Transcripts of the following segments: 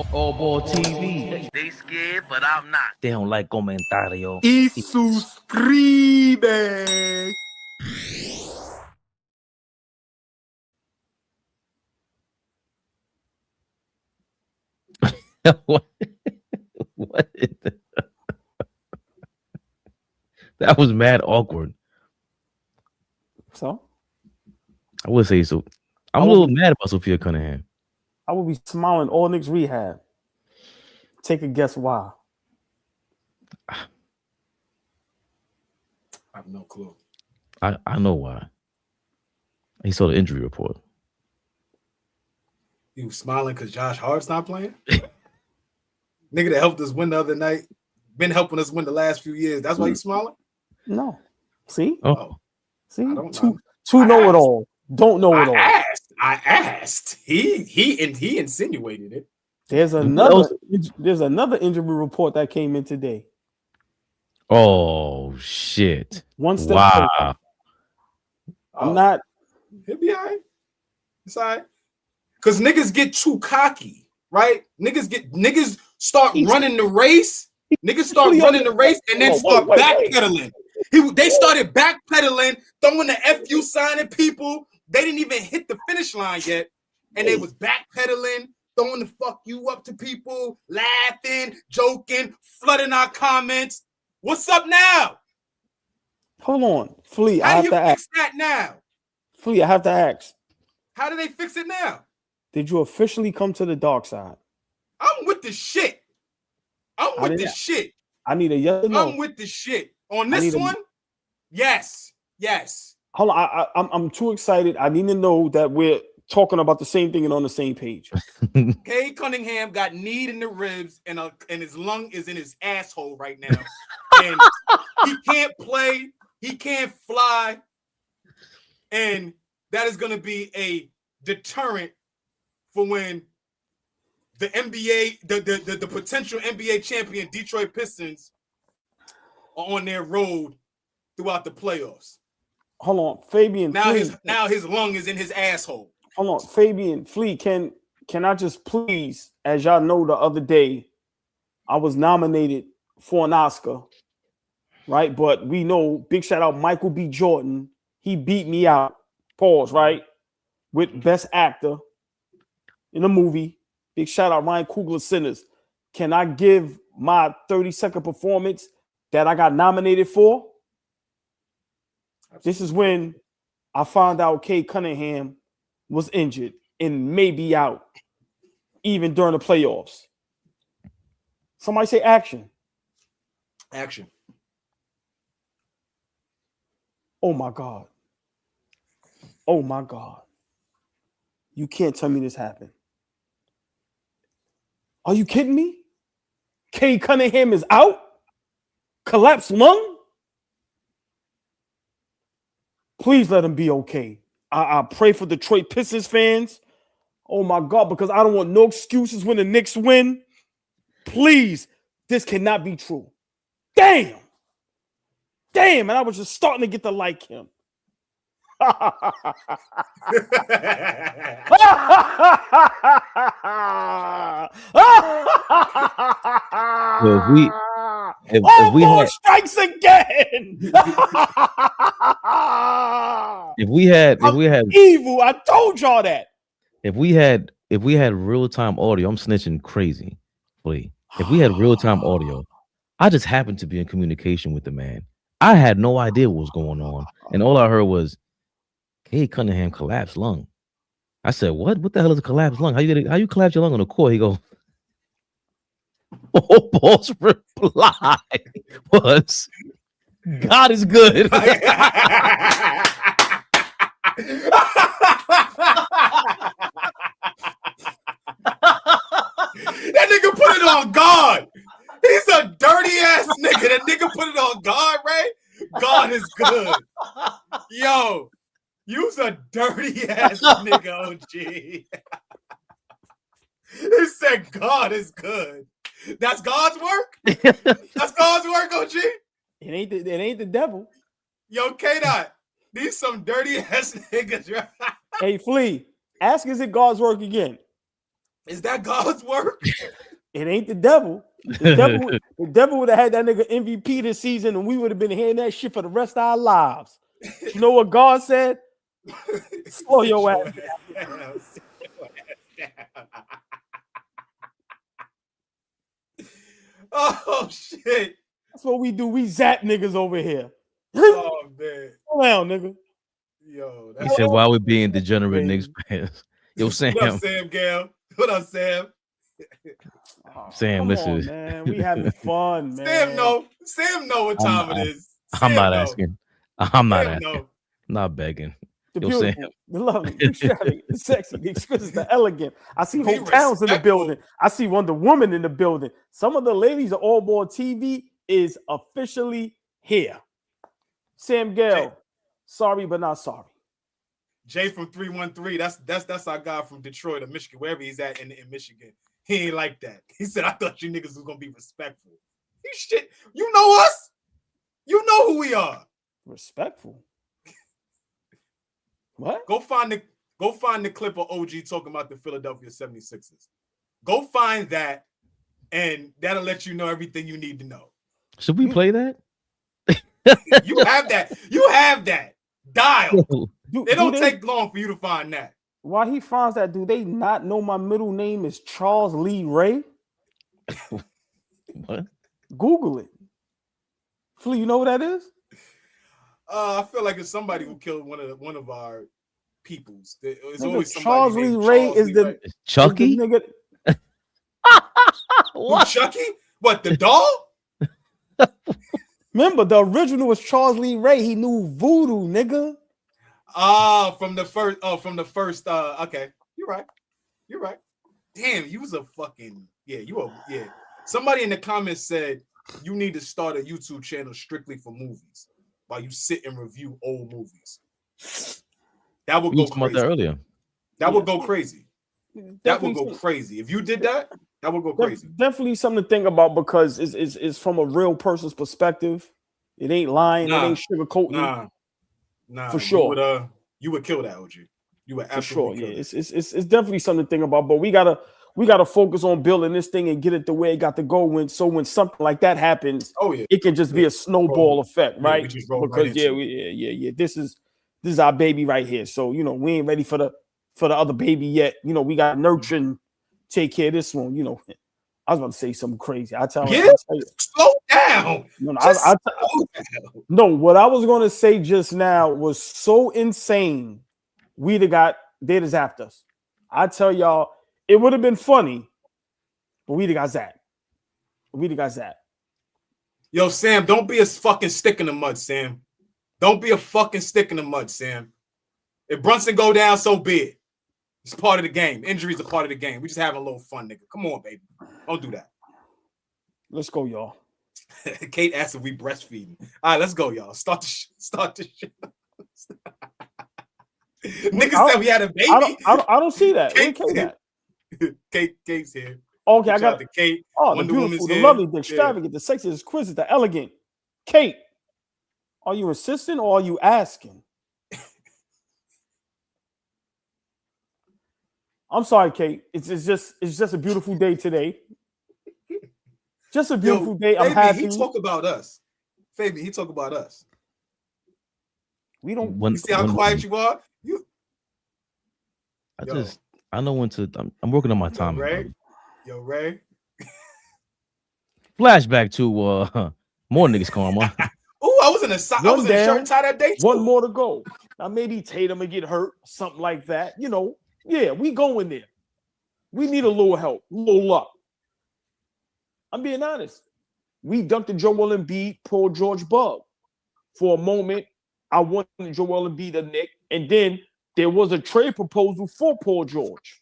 AllBall TV. They scared, but I'm not. They don't like comentario. Y suscribe. What? What is that? That was mad awkward. So I would say so. I'm a little mad about Sophia Cunningham. I will be smiling all KNICKS Rehab. Take a guess why. I have no clue. I know why. He saw the injury report. He was smiling because Josh Hart's not playing. Nigga that helped us win the other night, been helping us win the last few years. That's why you smiling? No. See? Oh. See? I don't Two know. know it all. Don't know it all. I asked. He insinuated it. There's another injury report that came in today. Oh shit. One step wow. further. I'm not. He'll be all right. It's all right. Because niggas get too cocky, right? Niggas start running the race. Niggas start running the race and then start backpedaling. They started backpedaling, throwing the FU sign at people. They didn't even hit the finish line yet. And they was backpedaling, throwing the fuck you up to people, laughing, joking, flooding our comments. What's up now? Hold on. Flea, I How have do to you ask. fix that now? Flea, I have to ask. How do they fix it now? Did you officially come to the dark side? I'm with the shit. I'm with the shit. I need a yes or no. I'm with the shit. On this one, yes. Hold on. I'm too excited. I need to know that we're talking about the same thing and on the same page. Cade Cunningham got knee in the ribs and his lung is in his asshole right now. And he can't play. He can't fly. And that is going to be a deterrent for when the NBA, the potential NBA champion Detroit Pistons are on their road throughout the playoffs. Hold on, Fabian. Now his lung is in his asshole. Hold on, Fabian Flea. Can I just please, as y'all know, the other day I was nominated for an Oscar, right? But we know, big shout out Michael B. Jordan. He beat me out. Pause, right? With Best Actor in a movie. Big shout out Ryan Coogler Sinners. Can I give my 30-second performance that I got nominated for? This is when I found out Cade Cunningham was injured and may be out even during the playoffs. Somebody say action. Action. Oh my God. Oh my God. You can't tell me this happened. Are you kidding me? Cade Cunningham is out? Collapsed lung? Please let him be okay. I pray for Detroit Pistons fans. Oh my God, because I don't want no excuses when the Knicks win. Please, this cannot be true. Damn, and I was just starting to get to like him. If we had strikes again. if we had evil, I told y'all that. If we had real-time audio, I'm snitching crazy. Please. If we had real-time audio, I just happened to be in communication with the man. I had no idea what was going on, and all I heard was Cade Cunningham collapsed lung. I said, "What? What the hell is a collapsed lung? How you collapse your lung on the court?" He goes, "AllBall's reply was, God is good." That nigga put it on God. He's a dirty ass nigga. That nigga put it on God, right? God is good. Yo, you's a dirty ass nigga, OG. He said God is good. That's God's work? That's God's work, OG? It ain't the devil. Yo, K-Dot, these some dirty ass niggas, right? Hey, Flea, ask is it God's work again? Is that God's work? It ain't the devil. The devil would have had that nigga MVP this season, and we would have been hearing that shit for the rest of our lives. You know what God said? Slow your ass down. Oh shit! That's what we do. We zap niggas over here. Oh man! Slow down, nigga. Yo, he said, "Why we being degenerate Knicks fans?" Yo, Sam. What up, Sam? Gal? What up, Sam? Sam, listen, man. We having fun, man. Sam know what time it is. I'm not asking. I'm not asking. No. Not begging. The Yo, beautiful, Sam. the lovely, the extravagant, the sexy, the exquisite, the elegant. I see whole towns in the building. I see Wonder Woman in the building. Some of the ladies of AllBall TV is officially here. Sam Gale, sorry but not sorry. Jay from 313. That's our guy from Detroit or Michigan, wherever he's at in Michigan. He ain't like that. He said, "I thought you niggas was gonna be respectful." You shit. You know us. You know who we are. Respectful. What? Go find the clip of OG talking about the Philadelphia 76ers. Go find that, and that'll let you know everything you need to know. Should we play that? You have that. You have that. Dial. It don't they take long for you to find that. While he finds that, do they not know my middle name is Charles Lee Ray? What? Google it. Flea, you know what that is? I feel like it's somebody who killed one of our peoples. It's always Charles somebody Lee named Ray Charles is Lee the Ray. Chucky? Is the nigga. What? Who, Chucky? What, the doll? Remember, the original was Charles Lee Ray. He knew voodoo, nigga. From the first. Okay, you're right. Damn, you was a fucking yeah. Somebody in the comments said you need to start a YouTube channel strictly for movies while you sit and review old movies. That would go crazy. That earlier. That would go crazy. That would Definitely go crazy. If you did that, that would go crazy. Definitely something to think about because it's from a real person's perspective. It ain't lying. It ain't sugarcoating. Nah, for sure. You would kill that, OG. You would For absolutely sure. Yeah, it's definitely something to think about. But we gotta focus on building this thing and get it the way it got to go. When something like that happens, it can just be a snowball effect, right? Because this is our baby right here. So we ain't ready for the other baby yet. We got to nurture and take care of this one. I was about to say something crazy. Slow down. No, what I was going to say just now was so insane. They'd have zapped us. I tell y'all, it would have been funny, but we'd have got zapped. Yo, Sam, don't be a fucking stick in the mud, Sam. Don't be a fucking stick in the mud, Sam. If Brunson go down, so be it. It's part of the game. Injuries are part of the game. We just having a little fun, nigga. Come on, baby. Don't do that. Let's go, y'all. Kate asked if we breastfeeding. All right, let's go, y'all. Start the shit. Niggas said we had a baby. I don't see that. Kate's here. Okay, I got the Kate. Oh, the beautiful, the lovely, the extravagant, the sexy, the exquisite, the elegant. Kate, are you insisting or are you asking? I'm sorry, Kate. It's just a beautiful day today. Just a beautiful day. I'm happy. He talk about us. Fabian, he talk about us. We don't. You see how quiet you are? I know when to. I'm working on my timing. Yo, Ray. Flashback to more niggas karma. Oh, I was in a shirt and tie that day too. One more to go. Now maybe Tatum will get hurt, something like that. Yeah, we going there. We need a little help, a little luck. I'm being honest. We dunked the Joel Embiid, Paul George bug. For a moment, I wanted Joel Embiid to Nick, and then there was a trade proposal for Paul George.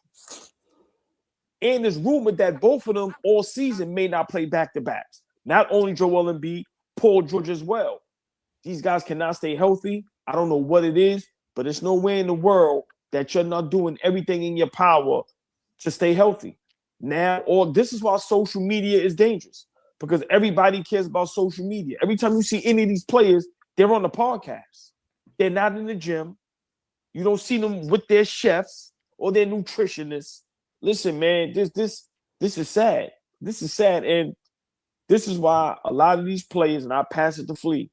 And there's rumored that both of them all season may not play back-to-backs. Not only Joel Embiid, Paul George as well. These guys cannot stay healthy. I don't know what it is, but there's no way in the world that you're not doing everything in your power to stay healthy. Now, this is why social media is dangerous, because everybody cares about social media. Every time you see any of these players, they're on the podcast. They're not in the gym. You don't see them with their chefs or their nutritionists. listen, man, this is sad. This is sad, and this is why a lot of these players, and I pass it to Flea.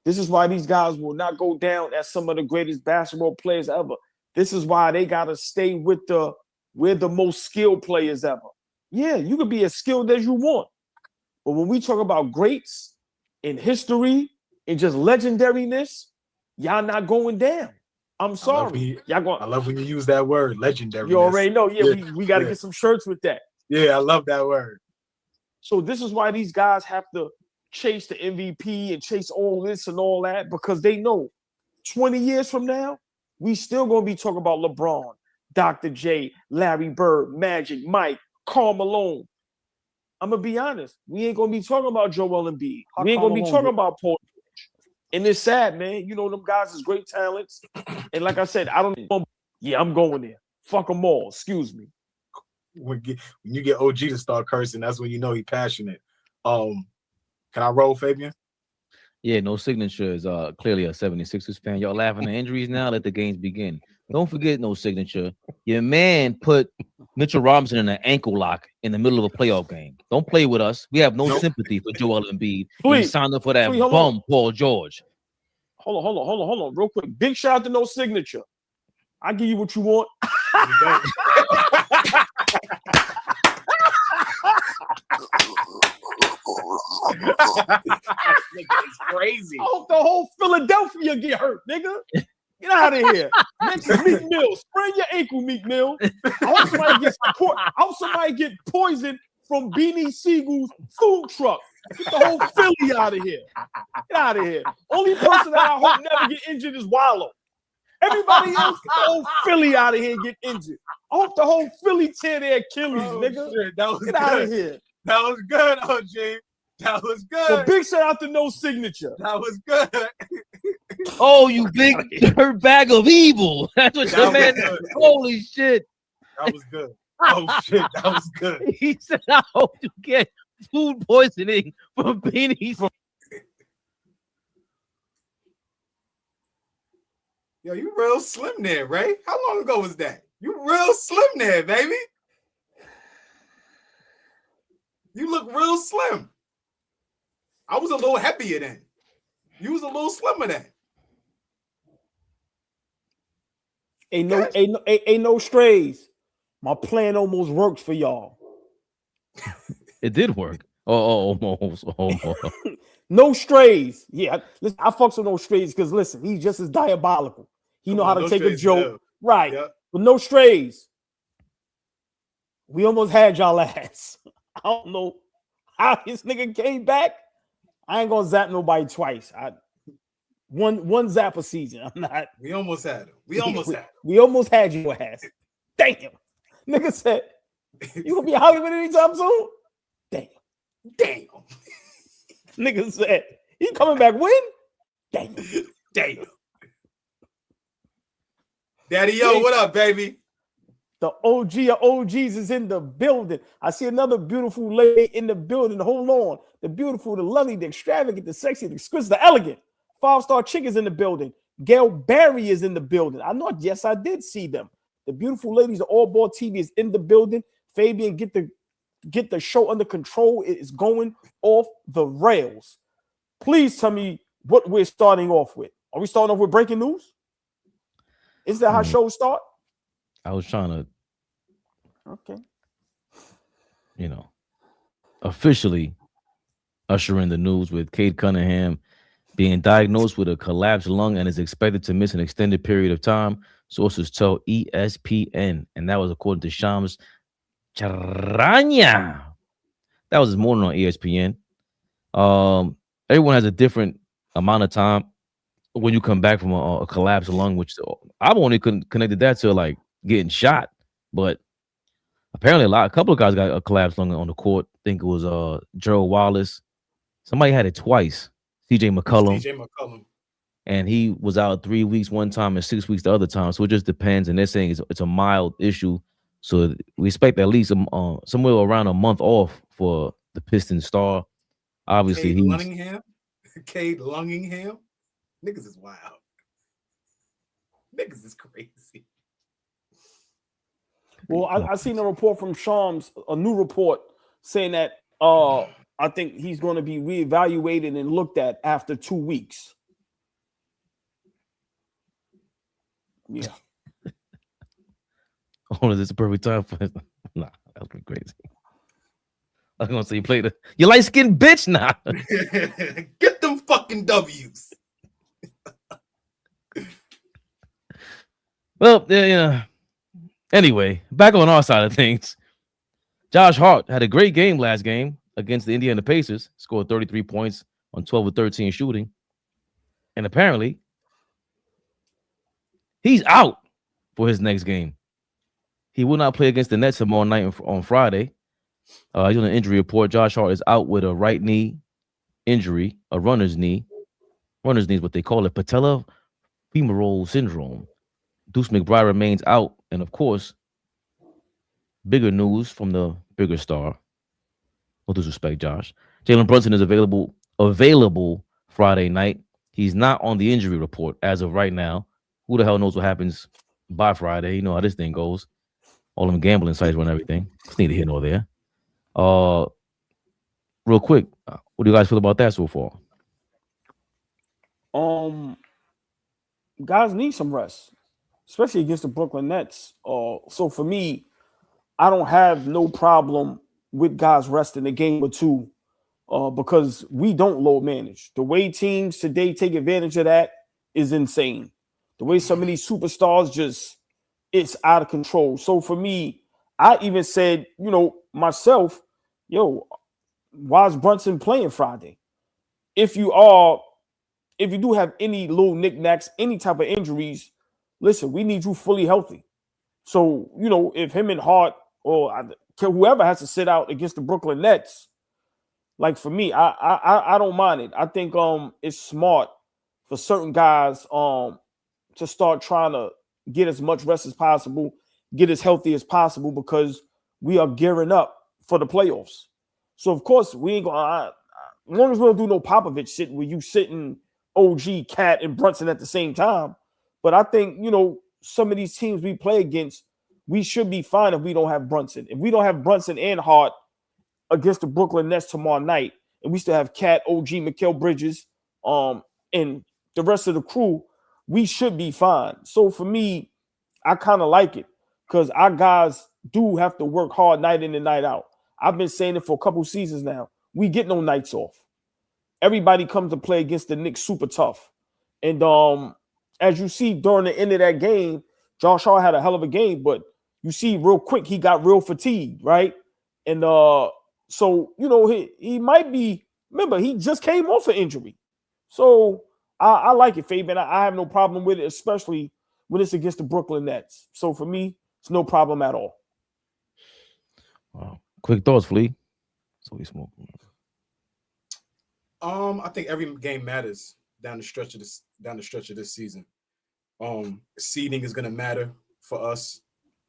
This is why these guys will not go down as some of the greatest basketball players ever. This is why they gotta stay with we're the most skilled players ever. Yeah, you could be as skilled as you want, but when we talk about greats in history and just legendariness, y'all not going down. I'm sorry. I love when you use that word, legendary. You already know. Yeah, we got to get some shirts with that. Yeah, I love that word. So this is why these guys have to chase the MVP and chase all this and all that, because they know 20 years from now, we still going to be talking about LeBron, Dr. J, Larry Bird, Magic, Mike, Karl Malone. I'm going to be honest. We ain't going to be talking about Joel Embiid. We ain't going to be talking about Paul George. And it's sad, man. You know, them guys is great talents. And like I said, I'm going there. Fuck them all. Excuse me. When you get OG to start cursing, that's when you know he's passionate. Can I roll, Fabian? Yeah, no signature is clearly a 76ers fan. Y'all laughing at injuries now. Let the games begin. Don't forget no signature. Your man put Mitchell Robinson in an ankle lock in the middle of a playoff game. Don't play with us. We have no sympathy for Joel Embiid. We signed up for that bum, Paul George. Hold on, real quick. Big shout out to no signature. I'll give you what you want. It's crazy. I hope the whole Philadelphia get hurt, nigga. Get out of here. Next is Meek Mill. Sprain your ankle, Meek Mill. I hope somebody get poisoned from Beanie Siegel's food truck. Get the whole Philly out of here. Get out of here. Only person that I hope never get injured is Wallow. Everybody else, get the whole Philly out of here and get injured. I hope the whole Philly tear their Achilles, nigga. Shit, get out of here. That was good, OG. That was good. So big shout out to no signature. That was good. Oh, you big dirt bag of evil. That's what your man said. Holy shit. That was good. Oh, shit. That was good. He said, I hope you get food poisoning from beanies. Yo, you real slim there, Ray. How long ago was that? You real slim there, baby. You look real slim. I was a little heavier then. You was a little slimmer then. Ain't no strays. My plan almost worked for y'all. It did work. Almost. No strays. Yeah, listen, I fucks with no strays because listen, he's just as diabolical. He know how to take a joke. Right. Yep. But no strays. We almost had y'all ass. I don't know how this nigga came back. I ain't gonna zap nobody twice. One zap a season. I'm not. We almost had him. We almost had your ass. Damn. Nigga said, you gonna be Hollywood anytime soon? Damn. Nigga said, he coming back when? Damn. Daddy, yo, what up, baby? The OG of OGs is in the building. I see another beautiful lady in the building. Hold on. The beautiful, the lovely, the extravagant, the sexy, the exquisite, the elegant. 5-star chick is in the building. Gail Barry is in the building. I know. Yes, I did see them. The beautiful ladies of AllBall TV is in the building. Fabian, get the show under control. It is going off the rails. Please tell me what we're starting off with. Are we starting off with breaking news? Is that how shows start? I was trying to, officially usher in the news with Cade Cunningham being diagnosed with a collapsed lung and is expected to miss an extended period of time. Sources tell ESPN, and that was according to Shams Charania. That was this morning on ESPN. Everyone has a different amount of time when you come back from a collapsed lung, which I've only connected that to like getting shot, but apparently a couple of guys got a collapsed lung on the court. I think it was Gerald Wallace. Somebody had it twice. CJ McCollum. And he was out 3 weeks one time and 6 weeks the other time. So it just depends. And they're saying it's a mild issue. So we expect at least somewhere around a month off for the Pistons star. Obviously, Cade Lungingham. Niggas is wild. Niggas is crazy. Well, I seen a report from Shams, a new report saying that I think he's going to be reevaluated and looked at after 2 weeks. Yeah. Oh, is this a perfect time for it? Nah, that would be crazy. I was gonna say you played the you light skinned bitch now. Nah. Get them fucking W's. Well, yeah. Anyway, back on our side of things. Josh Hart had a great game last game against the Indiana Pacers, scored 33 points on 12 of 13 shooting. And apparently, he's out for his next game. He will not play against the Nets tomorrow night on Friday. He's on an injury report. Josh Hart is out with a right knee injury, a runner's knee. Runner's knee is what they call it, patella femoral syndrome. Deuce McBride remains out. And of course, bigger news from the bigger star. No disrespect, Josh. Jalen Brunson is available Friday night. He's not on the injury report as of right now. Who the hell knows what happens by Friday? You know how this thing goes. All them gambling sites run everything. It's neither here nor there. Real quick, what do you guys feel about that so far? Guys need some rest, especially against the Brooklyn Nets. So for me, I don't have no problem with guys resting a game or two because we don't load manage. The way teams today take advantage of that is insane. The way some of these superstars it's out of control. So for me, I even said, myself, why is Brunson playing Friday? If you do have any little knickknacks, any type of injuries, listen, we need you fully healthy. So, if him and Hart or whoever has to sit out against the Brooklyn Nets, like for me, I don't mind it. I think it's smart for certain guys to start trying to get as much rest as possible, get as healthy as possible, because we are gearing up for the playoffs. So, of course, we ain't going to, as long as we don't do no Popovich shit where you sitting OG, Cat, and Brunson at the same time. But I think, some of these teams we play against, we should be fine if we don't have Brunson. If we don't have Brunson and Hart against the Brooklyn Nets tomorrow night, and we still have Cat, OG, Mikal Bridges, and the rest of the crew, we should be fine. So for me, I kind of like it because our guys do have to work hard night in and night out. I've been saying it for a couple seasons now. We get no nights off. Everybody comes to play against the Knicks super tough. And as you see during the end of that game, Josh Hart had a hell of a game, but you see real quick he got real fatigued, right? And so, he might be, remember, he just came off an injury. So I like it, Fabian. I have no problem with it, especially when it's against the Brooklyn Nets. So for me, it's no problem at all. Wow. Quick thoughts, Flea. So we smoke. I think every game matters down the stretch of this season. Seeding is gonna matter for us.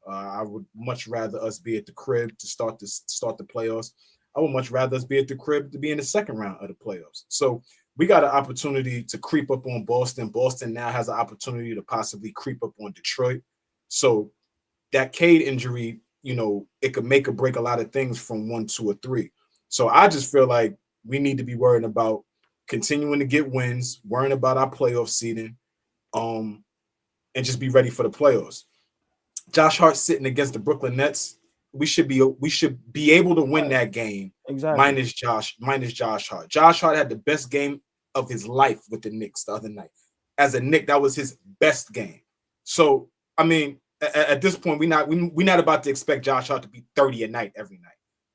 I would much rather us be at the crib to start the playoffs. I would much rather us be at the crib to be in the second round of the playoffs. So we got an opportunity to creep up on Boston. Boston now has an opportunity to possibly creep up on Detroit. So that Cade injury, it could make or break a lot of things from 1, 2, or 3. So I just feel like we need to be worrying about continuing to get wins, worrying about our playoff seeding, and just be ready for the playoffs. Josh Hart sitting against the Brooklyn Nets, we should be able to win that game. Exactly. Minus Josh Hart. Josh Hart had the best game of his life with the Knicks the other night. As a Knick, that was his best game. So, I mean, at this point, we're not about to expect Josh Hart to be 30 a night every night.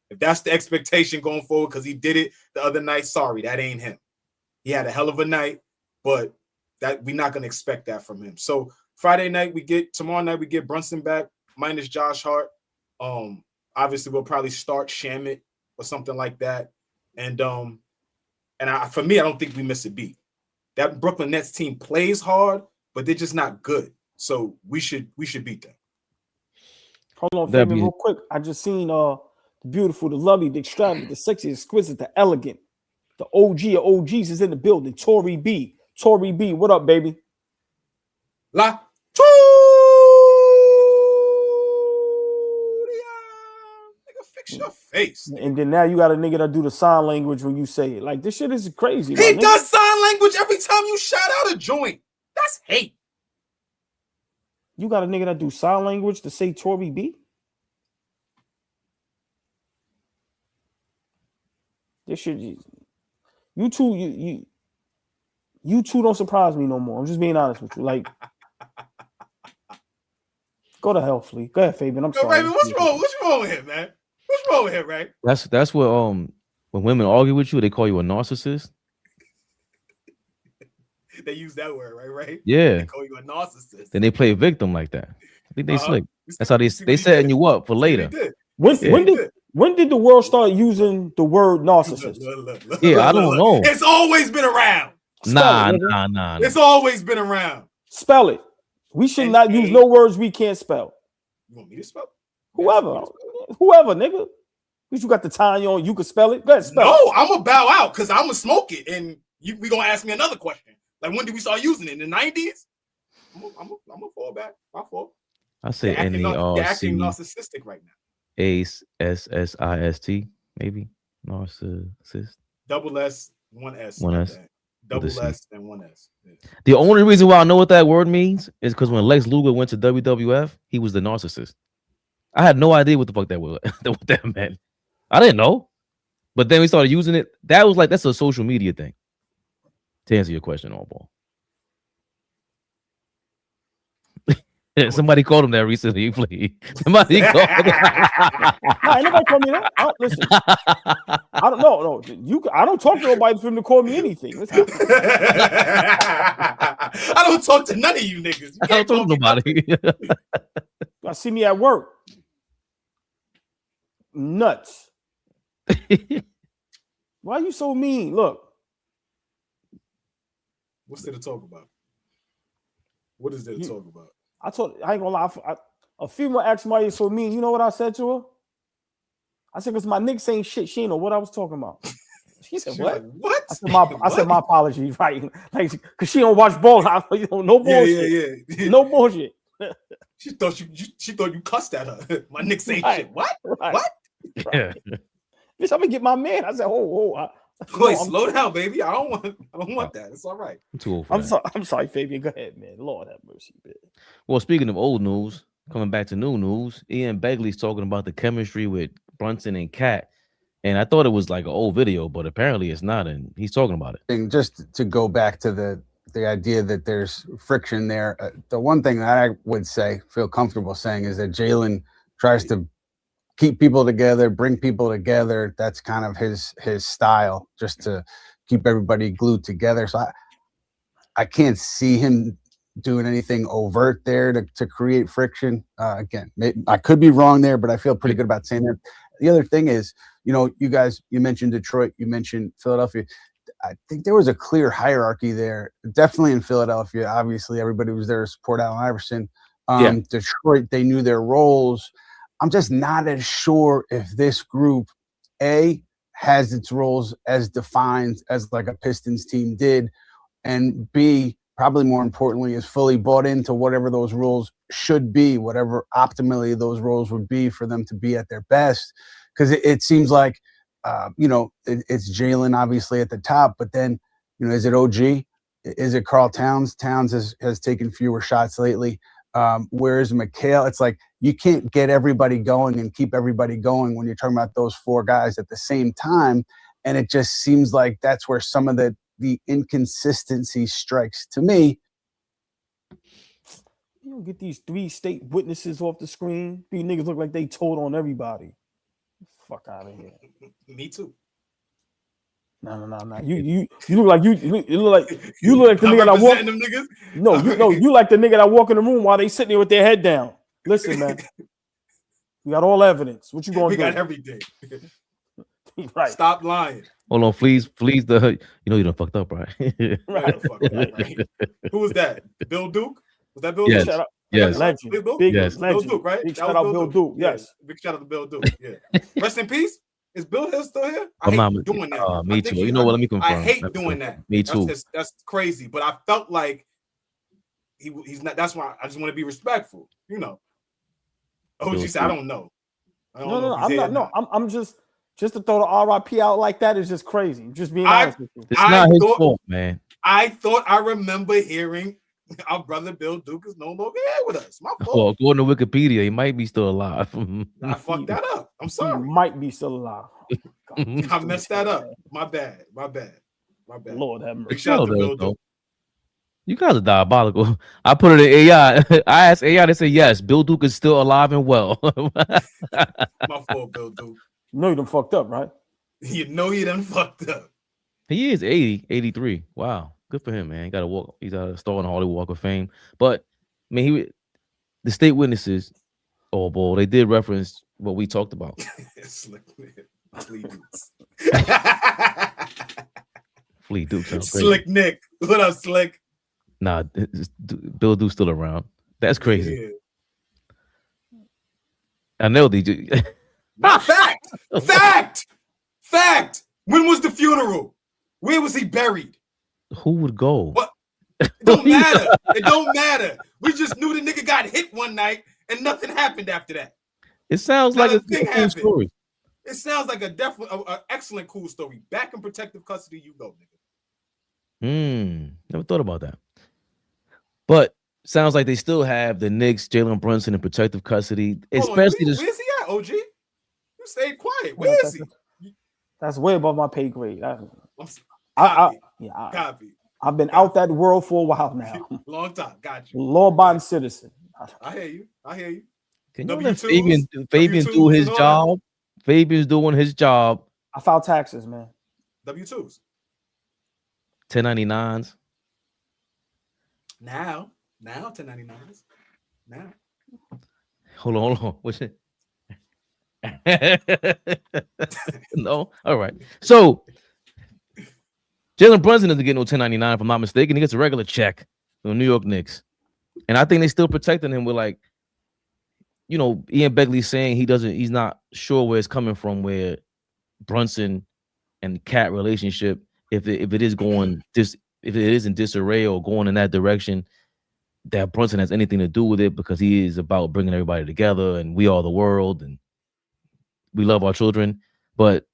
If that's the expectation going forward, because he did it the other night, sorry, that ain't him. He had a hell of a night, but that we're not going to expect that from him. So tomorrow night we get Brunson back minus Josh Hart. Obviously we'll probably start Shamit or something like that. And for me, I don't think we miss a beat. That Brooklyn Nets team plays hard, but they're just not good. So we should beat them. Hold on, Fabian, real quick. I just seen the beautiful, the lovely, the extravagant, the sexy, exquisite, the elegant, the OG of OGs is in the building. Tori B, what up, baby? Fix your face. And then now you got a nigga that do the sign language when you say it. Like, this shit is crazy. He does sign language every time you shout out a joint. That's hate. You got a nigga that do sign language to say Tory B? This shit, you two don't surprise me no more. I'm just being honest with you. Like, go to hell, Flea. Go ahead, Fabian. I'm sorry. Raven, what's wrong with him, man? What's wrong with him, right? That's what when women argue with you, they call you a narcissist. They use that word, right? Yeah. They call you a narcissist. Then they play victim like that. I think they slick. That's how they setting you up for later. When did the world start using the word narcissist? I don't know. It's always been around. Nah. It's always been around. Spell it. We should not use no words we can't spell. You want me to spell? Whoever, nigga. Because you got the tie on, you can spell it. Go ahead, spell it. No, I'm gonna bow out because I'm gonna smoke it, and we gonna ask me another question. Like, when did we start using it? In the 90s? I'm gonna fall back. My fault. I say acting narcissistic right now. ASSIST, maybe narcissist. Double S, one S. One S. Double S and one S. Yeah. The only reason why I know what that word means is because when Lex Luger went to WWF, he was the narcissist. I had no idea what the fuck what that meant. I didn't know. But then we started using it. That's a social media thing. To answer your question, AllBall. Somebody called him that recently. Somebody called him. Nobody called me that. Listen, I don't know. No, I don't talk to nobody for him to call me anything. I don't talk to none of you niggas. I don't talk to nobody. I see me at work. Nuts. Why are you so mean? Look. What's there to talk about? What is there to talk about? I ain't gonna lie. A female asked why you so mean. You know what I said to her? I said, because my niggas ain't shit. She ain't know what I was talking about. She said, what? Like, what? I said, my apologies, right? Like, because she don't watch ball. No bullshit. Yeah. No bullshit. She thought you cussed at her. My niggas ain't shit. What? Right. What? Yeah. Bitch, I'm gonna get my man. I said, Wait, slow down, baby. I don't want that. It's all right. I'm too old for that. I'm sorry, Fabian. Go ahead, man. Lord have mercy, man. Well, speaking of old news, coming back to new news, Ian Begley's talking about the chemistry with Brunson and Cade. And I thought it was like an old video, but apparently it's not, and he's talking about it. And just to go back to the idea that there's friction there, the one thing that I would feel comfortable saying is that Jalen tries to keep people together, bring people together. That's kind of his style, just to keep everybody glued together. So I can't see him doing anything overt there to create friction. Again, I could be wrong there, but I feel pretty good about saying that. The other thing is, you guys, you mentioned Detroit, you mentioned Philadelphia. I think there was a clear hierarchy there, definitely in Philadelphia. Obviously, everybody was there to support Allen Iverson. Detroit, they knew their roles. I'm just not as sure if this group, A, has its roles as defined as like a Pistons team did, and B, probably more importantly, is fully bought into whatever those roles should be, whatever optimally those roles would be for them to be at their best. Because it seems like, it's Jalen obviously at the top, but then, is it OG? Is it Karl Towns? Towns has taken fewer shots lately. Whereas McHale, it's like you can't get everybody going and keep everybody going when you're talking about those four guys at the same time. And it just seems like that's where some of the inconsistency strikes to me. You don't get these 3 state witnesses off the screen. These niggas look like they told on everybody. Fuck out of here. Me too. No. You look like you look like the nigga that walk. Them niggas? No, you like the nigga that walk in the room while they sitting there with their head down. Listen, man. We got all evidence. What you gonna do? We got everything. Right. Stop lying. Hold on, please. You done fucked up, right? Right. Who was that? Bill Duke? Was that Bill Yes. Duke? Yes. Legend. Big legend. Bill Duke, right? Big shout out Bill Duke. Yes. Big shout out to Bill Duke. Yeah. Rest in peace. Is Bill Hill still here? I hate doing that. Me too. You know what? Let me confirm. I hate doing that. Me too. That's crazy. But I felt like he's not. That's why I just want to be respectful. OG said, I don't know. I don't know if he's I'm here not. or No, not. I'm just to throw the RIP out like that is just crazy. Just being honest with you. It's not his fault, man. I thought I remember hearing our brother Bill Duke is no longer here with us. My fault. Well, according to Wikipedia, he might be still alive. I fucked that up. I'm sorry. He might be still alive. God, I messed that up. My bad. Lord have mercy. Big shout out to Bill Duke. You guys are diabolical. I put it in AI. I asked AI to say yes. Bill Duke is still alive and well. My fault, Bill Duke. You know you done fucked up, right? You know you done fucked up. He is 83. Wow. Good for him, man. He got to walk. He's a star in the Hollywood Walk of Fame. But I mean, the state witnesses, AllBall, they did reference what we talked about. Slick, man. Flea Dukes. Flea Duke sounds Slick crazy. Nick. What up, Slick? Nah, Bill Duke's still around. That's crazy. Yeah. I know they do. Fact. When was the funeral? Where was he buried? Who would go? What? It don't matter. It don't matter. We just knew the nigga got hit one night and nothing happened after that. It sounds like a cool story. It sounds like an excellent cool story. Back in protective custody, you go, nigga. Never thought about that. But sounds like they still have the Knicks, Jalen Brunson in protective custody. Especially where's he at, OG? You stayed quiet. Where is he? That's way above my pay grade. Copy. I've been out that world for a while now. Long time. Got you. Law-abiding citizen. I hear you. Can you let Fabian do his job? Fabian's doing his job. I filed taxes, man. W-2s. 1099s. Now 1099s. Now. Hold on. What's it? No. All right. So Jalen Brunson doesn't get no 1099, if I'm not mistaken. He gets a regular check from the New York Knicks. And I think they still protecting him with, like, you know, Ian Begley saying he's not sure where it's coming from, where Brunson and Cat relationship, if it is in disarray or going in that direction, that Brunson has anything to do with it, because he is about bringing everybody together and we are the world and we love our children. But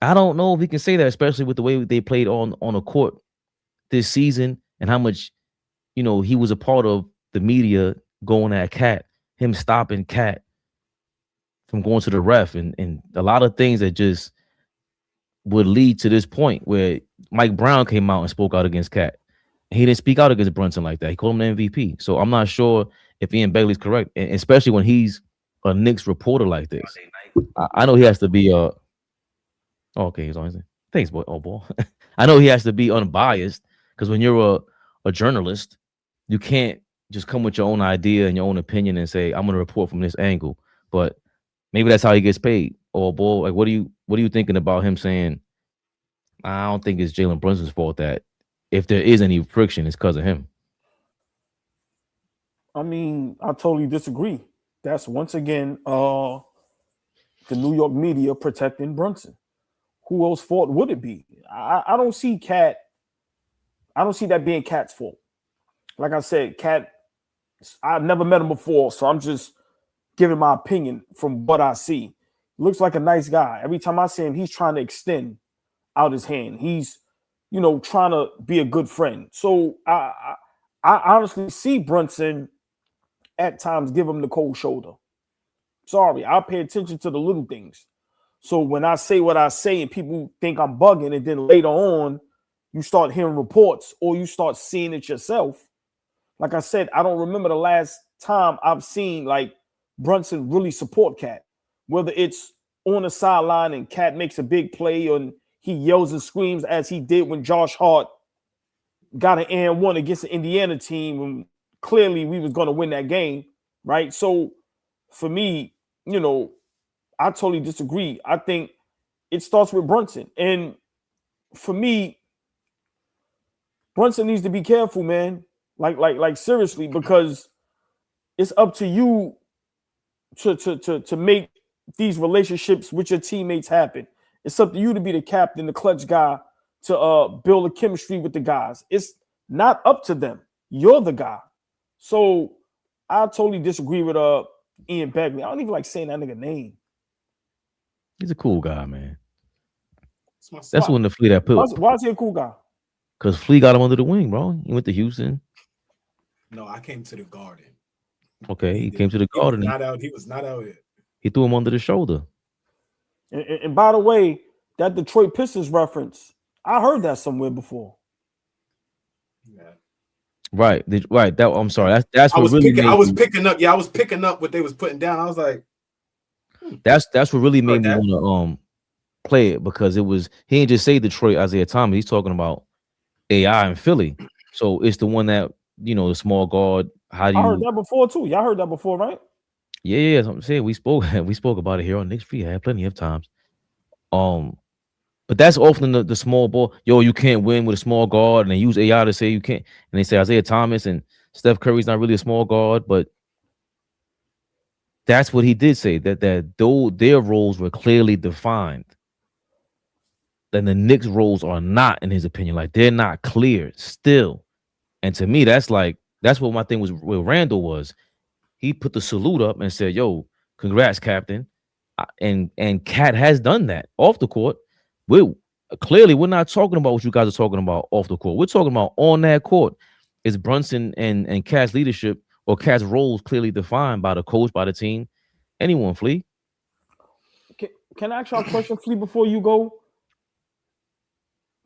I don't know if he can say that, especially with the way they played on a court this season and how much, you know, he was a part of the media going at Cat, him stopping Cat from going to the ref, and a lot of things that just would lead to this point where Mike Brown came out and spoke out against Cat. He didn't speak out against Brunson like that. He called him the MVP. So I'm not sure if Ian Begley's correct, and especially when he's a Knicks reporter like this. I know he has to be okay, he's on his name. Thanks, boy. Oh, boy. I know he has to be unbiased, because when you're a journalist, you can't just come with your own idea and your own opinion and say, I'm going to report from this angle. But maybe that's how he gets paid. Oh, boy. Like, what are you thinking about him saying, I don't think it's Jalen Brunson's fault that if there is any friction, it's because of him? I mean, I totally disagree. That's once again the New York media protecting Brunson. Who else's fault would it be? I don't see Cat. I don't see that being Cat's fault. Like I said, Cat, I've never met him before, so I'm just giving my opinion from what I see. Looks like a nice guy. Every time I see him, he's trying to extend out his hand. He's, you know, trying to be a good friend. So I honestly see Brunson at times give him the cold shoulder. Sorry, I pay attention to the little things. So when I say what I say and people think I'm bugging, and then later on you start hearing reports or you start seeing it yourself. Like I said, I don't remember the last time I've seen like Brunson really support Cat, whether it's on the sideline and Cat makes a big play and he yells and screams as he did when Josh Hart got an and one against the Indiana team, and clearly we was going to win that game, right? So for me, you know, I totally disagree. I think it starts with Brunson. And for me, Brunson needs to be careful, man. Like seriously, because it's up to you to make these relationships with your teammates happen. It's up to you to be the captain, the clutch guy, to build a chemistry with the guys. It's not up to them. You're the guy. So I totally disagree with Ian Begley. I don't even like saying that nigga name. He's a cool guy, man. That's when the Flea that put. Why is he a cool guy? Because Flea got him under the wing, bro. He went to Houston. No, I came to the Garden. Okay, he came to the Garden. He was not out here. He threw him under the shoulder. And by the way, that Detroit Pistons reference, I heard that somewhere before. Yeah. Right. That I'm sorry. That's what really I was picking up. Yeah, I was picking up what they was putting down. I was like, that's what really made me want to play it, because he didn't just say Detroit Isaiah Thomas. He's talking about AI in Philly. So it's the one that, the small guard. I heard that before too. Y'all heard that before, right? Yeah. I'm saying we spoke about it here on Knicks Free. I had plenty of times. But that's often the small ball. Yo, you can't win with a small guard, and they use AI to say you can't. And they say Isaiah Thomas and Steph Curry's not really a small guard, but that's what he did say, that though their roles were clearly defined, then the Knicks' roles are not, in his opinion. Like, they're not clear still. And to me, that's what my thing was with Randall was. He put the salute up and said, yo, congrats, Captain. And Cat has done that off the court. We're not talking about what you guys are talking about off the court. We're talking about on that court. Is Brunson and Cat's leadership or Cat's roles clearly defined by the coach, by the team? Anyone, Flea? Can I ask y'all a question, Flea, before you go?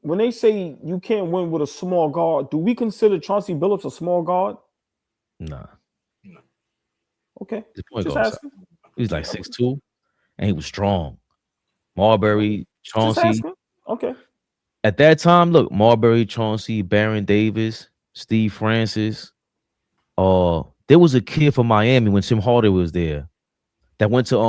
When they say you can't win with a small guard, do we consider Chauncey Billups a small guard? Nah. Okay. Just asking. He was like 6'2", and he was strong. Marbury, Chauncey. Okay. At that time, look, Marbury, Chauncey, Baron Davis, Steve Francis. There was a kid from Miami when Tim Harder was there that went to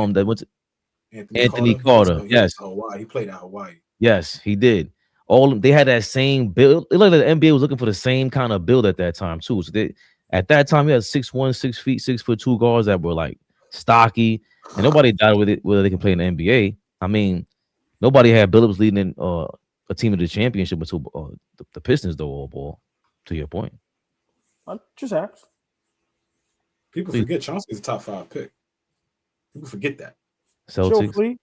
Anthony Carter. Yes. He played at Hawaii. Yes, he did. They had that same build. It looked like the NBA was looking for the same kind of build at that time too. So at that time, he had 6'1", 6 feet, 6'2" guards that were like stocky, and nobody doubted with it whether they can play in the NBA. I mean, nobody had Billups leading a team to the championship until the Pistons, though. AllBall, to your point. I just asked. People forget Chauncey's a top 5 pick. People forget that. Celtics. Flea.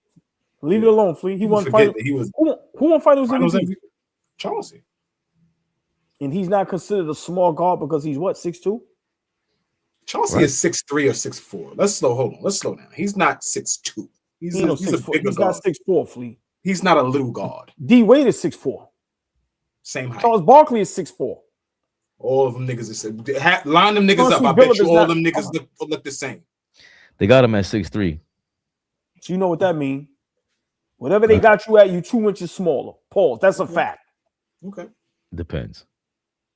Leave it alone, Flea. He won finals. Who won finals MVP? Chauncey. And he's not considered a small guard because he's what, 6'2"? Chauncey is 6'3" or 6'4". Let's slow down. He's not 6'2". He's a bigger guard. He's not 6'4", Flea. He's not a little guard. D Wade is 6'4". Same height. Charles Barkley is 6'4". All of them niggas is line them niggas up. I bet you all of them niggas look the same. They got him at 6'3". So you know what that means. Whatever they got you at, you 2 inches smaller. Pause. That's a fact. Okay. Depends.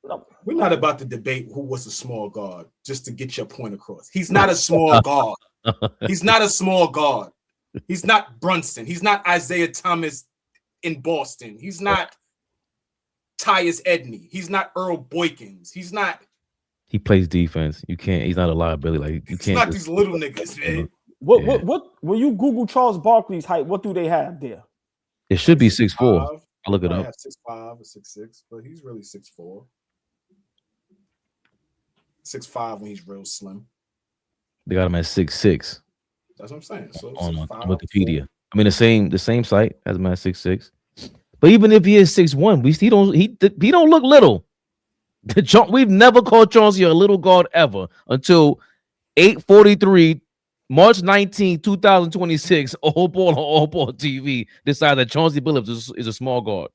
No, we're not about to debate who was a small guard just to get your point across. He's not a small guard. He's not a small guard. He's not Brunson. He's not Isaiah Thomas in Boston. He's not Tyus Edney. He's not Earl Boykins. He's not. He plays defense. You can't. He's not a liability. Like you can't. He's not these little niggas, man. What? When you Google Charles Barkley's height, what do they have there? It should be 6'4". I'll look it up. 6'5" or 6'6", but he's really 6'4". 6'5" when he's real slim. They got him at 6'6". That's what I'm saying. So on Wikipedia. 4. I mean the same site has him at 6'6". But even if he is 6'1", he don't look little. We've never called Chauncey a little guard ever until 8:43. March 19, 2026, AllBall on AllBall TV decided that Chauncey Billups is a small guard.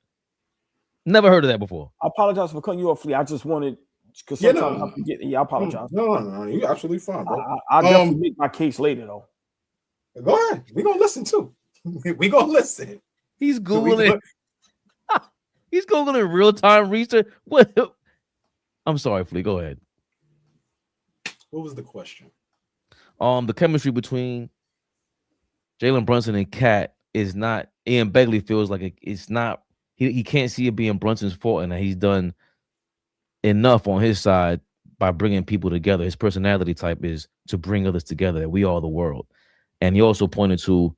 Never heard of that before. I apologize for cutting you off, Flea. I just wanted, because sometimes I forget. Yeah, I apologize. No, you're absolutely fine, bro. I'll definitely make my case later, though. Go ahead. We're going to listen, too. We're going to listen. He's Googling. He's Googling real-time research. I'm sorry, Flea. Go ahead. What was the question? The chemistry between Jalen Brunson and Cat is not. Ian Begley feels like it's not. He can't see it being Brunson's fault, and that he's done enough on his side by bringing people together. His personality type is to bring others together. That we are the world, and he also pointed to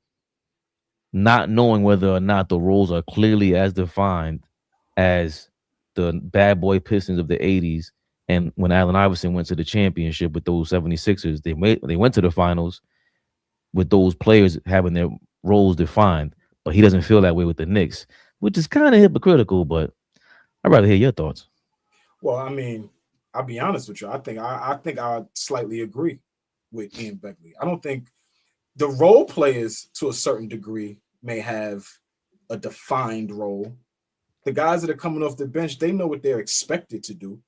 not knowing whether or not the roles are clearly as defined as the bad boy Pistons of the '80s And when Allen Iverson went to the championship with those 76ers, they went to the finals with those players having their roles defined. But he doesn't feel that way with the Knicks, which is kind of hypocritical. But I'd rather hear your thoughts. Well, I mean, I'll be honest with you. I think I slightly agree with Ian Begley. I don't think the role players to a certain degree may have a defined role. The guys that are coming off the bench, they know what they're expected to do.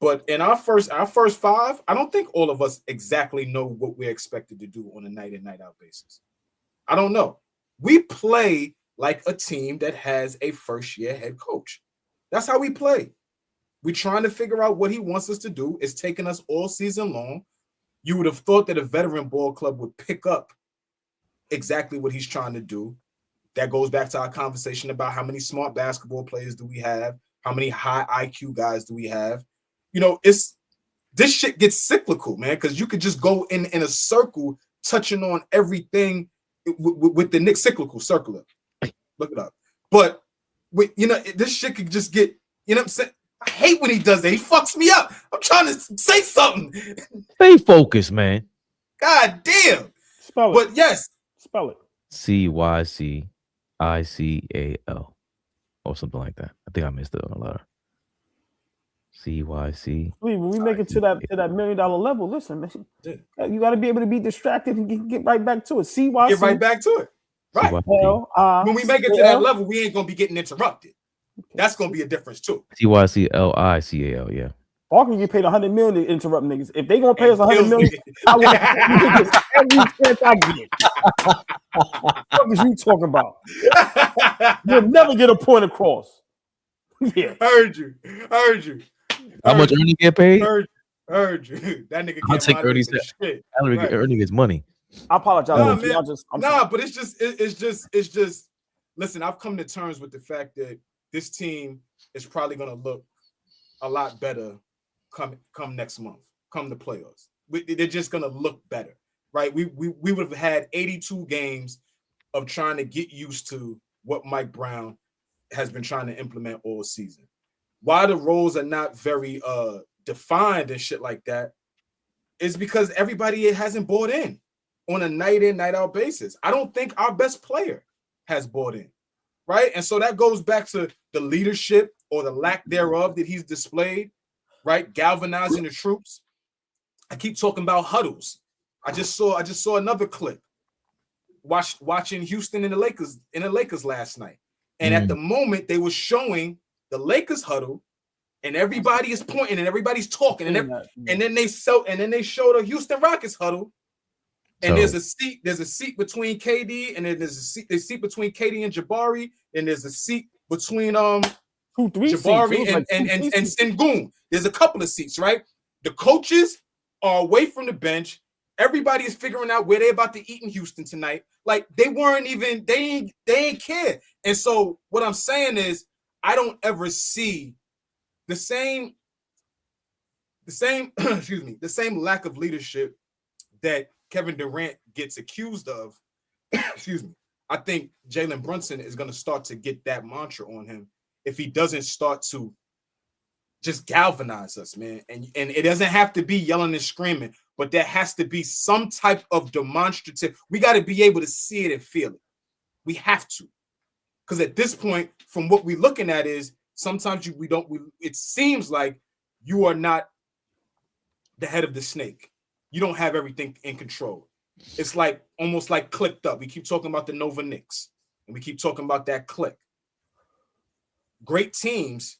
But in our first five, I don't think all of us exactly know what we're expected to do on a night in, night out basis. I don't know. We play like a team that has a first-year head coach. That's how we play. We're trying to figure out what he wants us to do. It's taken us all season long. You would have thought that a veteran ball club would pick up exactly what he's trying to do. That goes back to our conversation about how many smart basketball players do we have? How many high IQ guys do we have? You know, this shit gets cyclical, man, because you could just go in a circle touching on everything with the Knicks cyclical circular. Look it up. But, this shit could just get, you know what I'm saying? I hate when he does that. He fucks me up. I'm trying to say something. Stay focused, man. God damn. Spell it. But yes. Spell it. CYCICAL or something like that. I think I missed it on a letter. CYC. When we make it to that $1 million level, listen, man, you got to be able to be distracted and get right back to it. CYC. Get right back to it. Right. When we make it to that level, we ain't gonna be getting interrupted. That's gonna be a difference too. CYCLICAL, yeah. Barker get paid $100 million to interrupt niggas. If they gonna pay us $100 million, I want every chance I get. What is you talking about? You'll never get a point across. Yeah, heard you. How much Ernie get paid? Heard you. That nigga I'll take Ernie's shit. Ernie gets money. I apologize. But it's just. Listen, I've come to terms with the fact that this team is probably going to look a lot better come next month, come the playoffs. They're just going to look better, right? We would have had 82 games of trying to get used to what Mike Brown has been trying to implement all season. Why the roles are not very defined and shit like that is because everybody hasn't bought in on a night in, night out basis. I don't think our best player has bought in, right? And so that goes back to the leadership or the lack thereof that he's displayed, right? Galvanizing the troops. I keep talking about huddles. I just saw another clip. Watching Houston and the Lakers last night. And at the moment they were showing the Lakers huddle and everybody is pointing and everybody's talking and then they show the Houston Rockets huddle. And there's a seat between KD and then there's a seat between KD and Jabari, and there's a seat between Jabari and Sengun. There's a couple of seats, right? The coaches are away from the bench. Everybody is figuring out where they're about to eat in Houston tonight. Like they ain't care. And so what I'm saying is I don't ever see the same the same lack of leadership that Kevin Durant gets accused of. Excuse me. I think Jalen Brunson is going to start to get that mantra on him if he doesn't start to just galvanize us, man. And it doesn't have to be yelling and screaming, but there has to be some type of demonstrative. We got to be able to see it and feel it. We have to. Because at this point, from what we're looking at is sometimes it seems like you are not the head of the snake. You don't have everything in control. It's like almost like clicked up. We keep talking about the Nova Knicks, and we keep talking about that click. Great teams,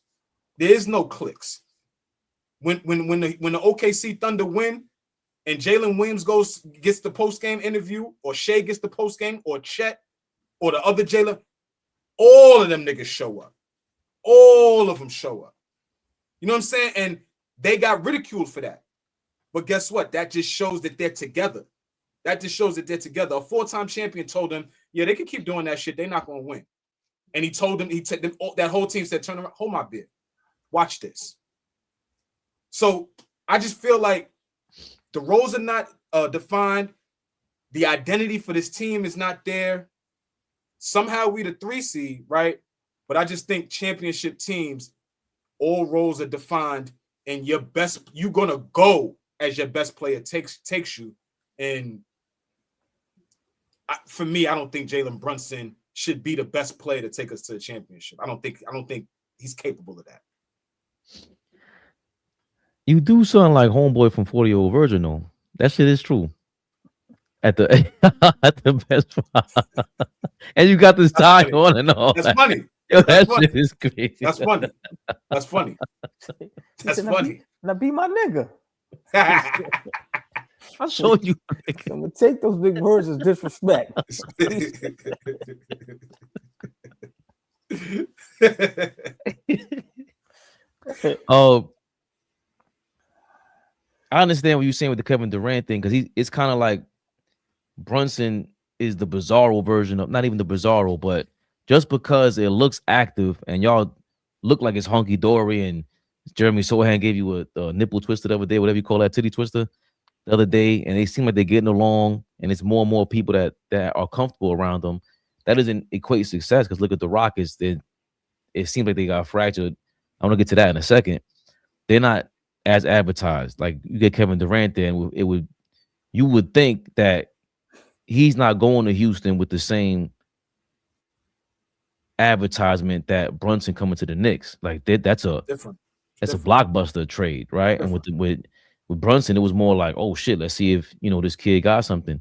there is no clicks. When the OKC Thunder win, and Jalen Williams gets the post-game interview, or Shea gets the post-game, or Chet, or the other Jalen, all of them niggas show up. All of them show up. You know what I'm saying? And they got ridiculed for that. But guess what? That just shows that they're together. That just shows that they're together. A 4-time champion told them, yeah, they can keep doing that shit. They're not going to win. And he told them, that whole team said, turn around, hold my beer. Watch this. So I just feel like the roles are not defined. The identity for this team is not there. Somehow we the 3 seed, right? But I just think championship teams, all roles are defined and you're gonna go as your best player takes you. And for me, I don't think Jalen Brunson should be the best player to take us to the championship. I don't think he's capable of that. You do sound like homeboy from 40-Year-Old Virgin, though. That shit is true. At the at the best spot. And you got this tie on and all. That's funny. Yo, that shit is crazy. That's funny. That's funny. That's funny. Now be my nigga. I'll show you. I'm gonna take those big words as disrespect. I understand what you're saying with the Kevin Durant thing, because it's kind of like Brunson is the bizarro version of, not even the bizarro, but just because it looks active and y'all look like it's hunky dory, and Jeremy Sohan gave you a nipple twister the other day, whatever you call that, titty twister the other day, and they seem like they're getting along, and it's more and more people that are comfortable around them. That doesn't equate success, because look at the Rockets. It seems like they got fractured. I'm gonna get to that in a second. They're not as advertised. Like, you get Kevin Durant there, and you would think that he's not going to Houston with the same advertisement that Brunson coming to the Knicks. Like, that's a blockbuster trade, right? Different. And with Brunson, it was more like, oh shit, let's see if this kid got something.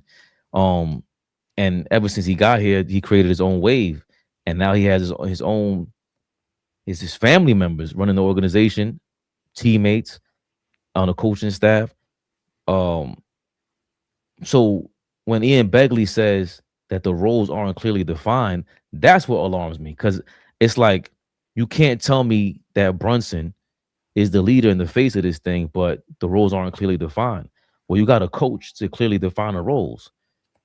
And ever since he got here, he created his own wave, and now he has his family members running the organization, teammates on the coaching staff. So when Ian Begley says that the roles aren't clearly defined, that's what alarms me, because it's like, you can't tell me that Brunson is the leader in the face of this thing, but the roles aren't clearly defined. Well, you got a coach to clearly define the roles.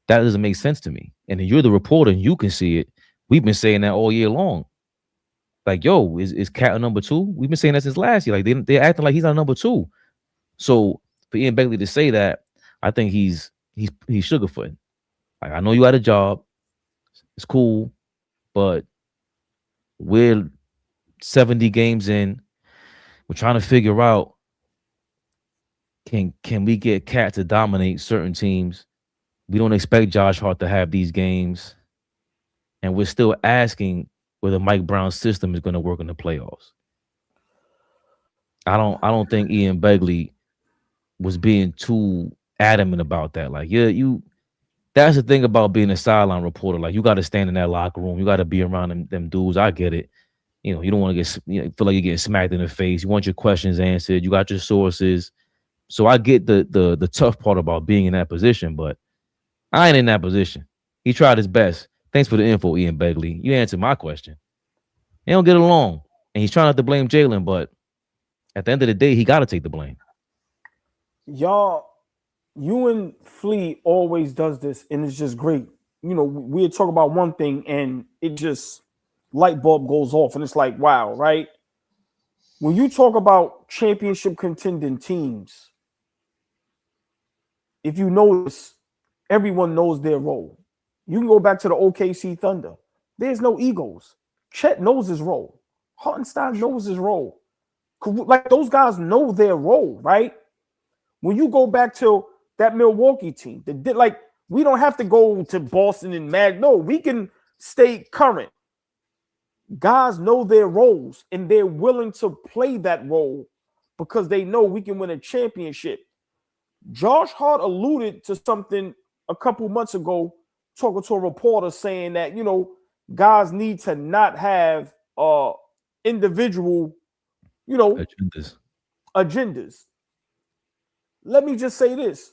That doesn't make sense to me. And you're the reporter, and you can see it. We've been saying that all year long. Like, yo, is Cat a number two? We've been saying that since last year. Like, they're acting like he's not number two. So for Ian Begley to say that, I think he's sugarfooting. Like, I know you had a job, it's cool, but we're 70 games in. We're trying to figure out, can we get Cat to dominate certain teams? We don't expect Josh Hart to have these games, and we're still asking whether Mike Brown's system is going to work in the playoffs. I don't think Ian Begley was being too adamant about that. Like, that's the thing about being a sideline reporter. Like, you got to stand in that locker room. You got to be around them dudes. I get it. You don't want to feel like you're getting smacked in the face. You want your questions answered. You got your sources. So I get the tough part about being in that position, but I ain't in that position. He tried his best. Thanks for the info, Ian Begley. You answered my question. They don't get along, and he's trying not to blame Jalen, but at the end of the day, he got to take the blame. Y'all, you and Flea always does this, and it's just great. We talk about one thing, and it just light bulb goes off, and it's like, wow, right? When you talk about championship contending teams, if you notice, everyone knows their role. You can go back to the OKC Thunder. There's no egos. Chet knows his role. Hartenstein knows his role. Like, those guys know their role, right? When you go back to that Milwaukee team, we don't have to go to Boston and Mag. No, we can stay current. Guys know their roles, and they're willing to play that role because they know we can win a championship. Josh Hart alluded to something a couple months ago, talking to a reporter, saying that, guys need to not have individual, agendas. Let me just say this.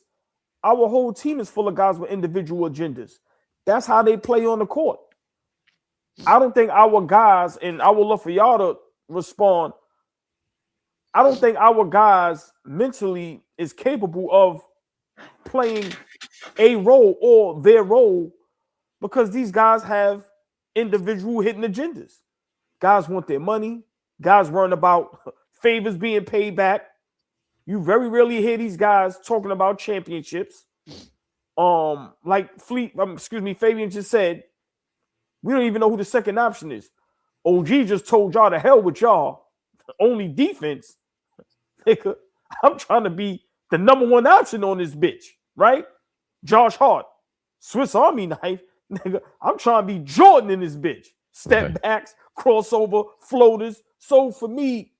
Our whole team is full of guys with individual agendas. That's how they play on the court. I don't think our guys, and I will look for y'all to respond, I don't think our guys mentally is capable of playing a role or their role, because these guys have individual hidden agendas. Guys want their money. Guys worrying about favors being paid back. You very rarely hear these guys talking about championships. Like Fabian just said, we don't even know who the second option is. OG just told y'all to hell with y'all. Only defense. Nigga, I'm trying to be the #1 option on this bitch, right? Josh Hart, Swiss Army knife. Nigga, I'm trying to be Jordan in this bitch. Step backs, crossover, floaters. So for me,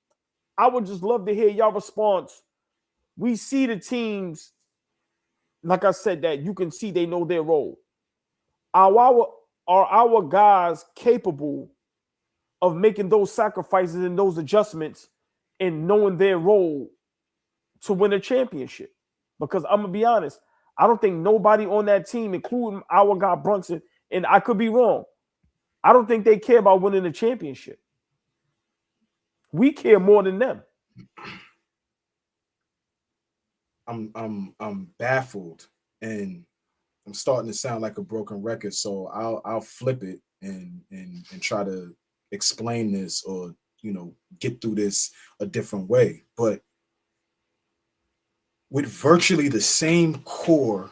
I would just love to hear y'all response. We see the teams, like I said, that you can see they know their role. Are our guys capable of making those sacrifices and those adjustments and knowing their role to win a championship? Because I'm gonna be honest, I don't think nobody on that team, including our guy Brunson, and I could be wrong, I don't think they care about winning a championship. We care more than them. I'm baffled, and I'm starting to sound like a broken record. So I'll flip it and try to explain this, or get through this a different way. But with virtually the same core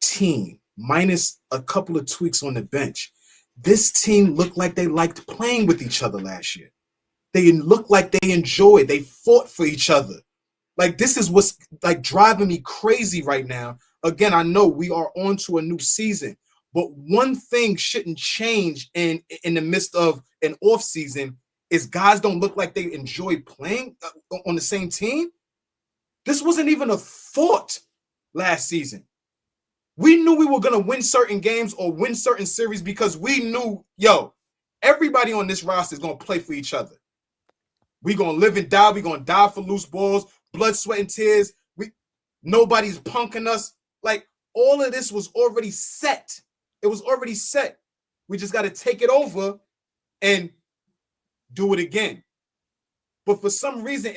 team, minus a couple of tweaks on the bench, this team looked like they liked playing with each other last year. They looked like they enjoyed, they fought for each other. Like, this is what's like driving me crazy right now. Again, I know we are on to a new season, but one thing shouldn't change in the midst of an off season is guys don't look like they enjoy playing on the same team. This wasn't even a thought last season. We knew we were going to win certain games or win certain series because we knew, everybody on this roster is going to play for each other. We're going to live and die. We're going to die for loose balls, blood, sweat, and tears. Nobody's punking us. Like, all of this was already set. It was already set. We just got to take it over and do it again. But for some reason,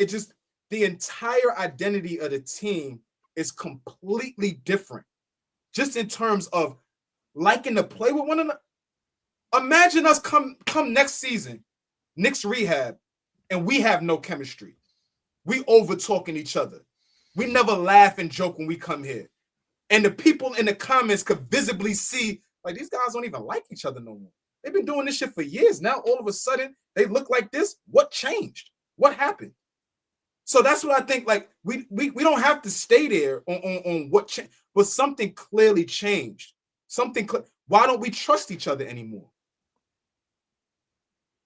the entire identity of the team is completely different. Just in terms of liking to play with one another. Imagine us come next season, KNICKS Rehab, and we have no chemistry. We over talking each other. We never laugh and joke when we come here. And the people in the comments could visibly see, like, these guys don't even like each other no more. They've been doing this shit for years. Now, all of a sudden, they look like this. What changed? What happened? So that's what I think. Like, we don't have to stay there on what changed, but something clearly changed. Why don't we trust each other anymore?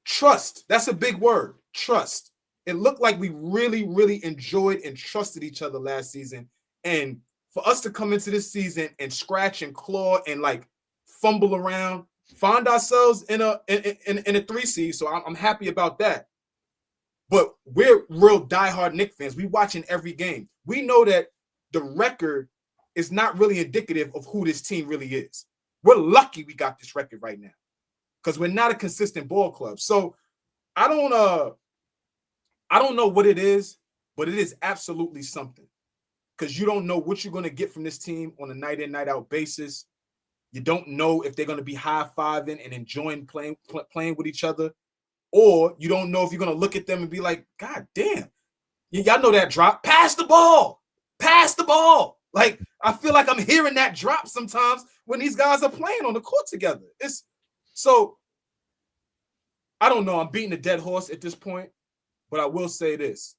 Trust. That's a big word. Trust. It looked like we really, really enjoyed and trusted each other last season. And for us to come into this season and scratch and claw and like fumble around, find ourselves in a 3 seed. So I'm happy about that. But we're real diehard Knicks fans. We watching every game. We know that the record is not really indicative of who this team really is. We're lucky we got this record right now because we're not a consistent ball club. So I don't know what it is, but it is absolutely something, because you don't know what you're going to get from this team on a night in, night out basis. You don't know if they're going to be high-fiving and enjoying playing with each other. Or you don't know if you're going to look at them and be like, God damn, y'all know that drop. Pass the ball. Pass the ball. Like, I feel like I'm hearing that drop sometimes when these guys are playing on the court together. So, I don't know. I'm beating a dead horse at this point, but I will say this.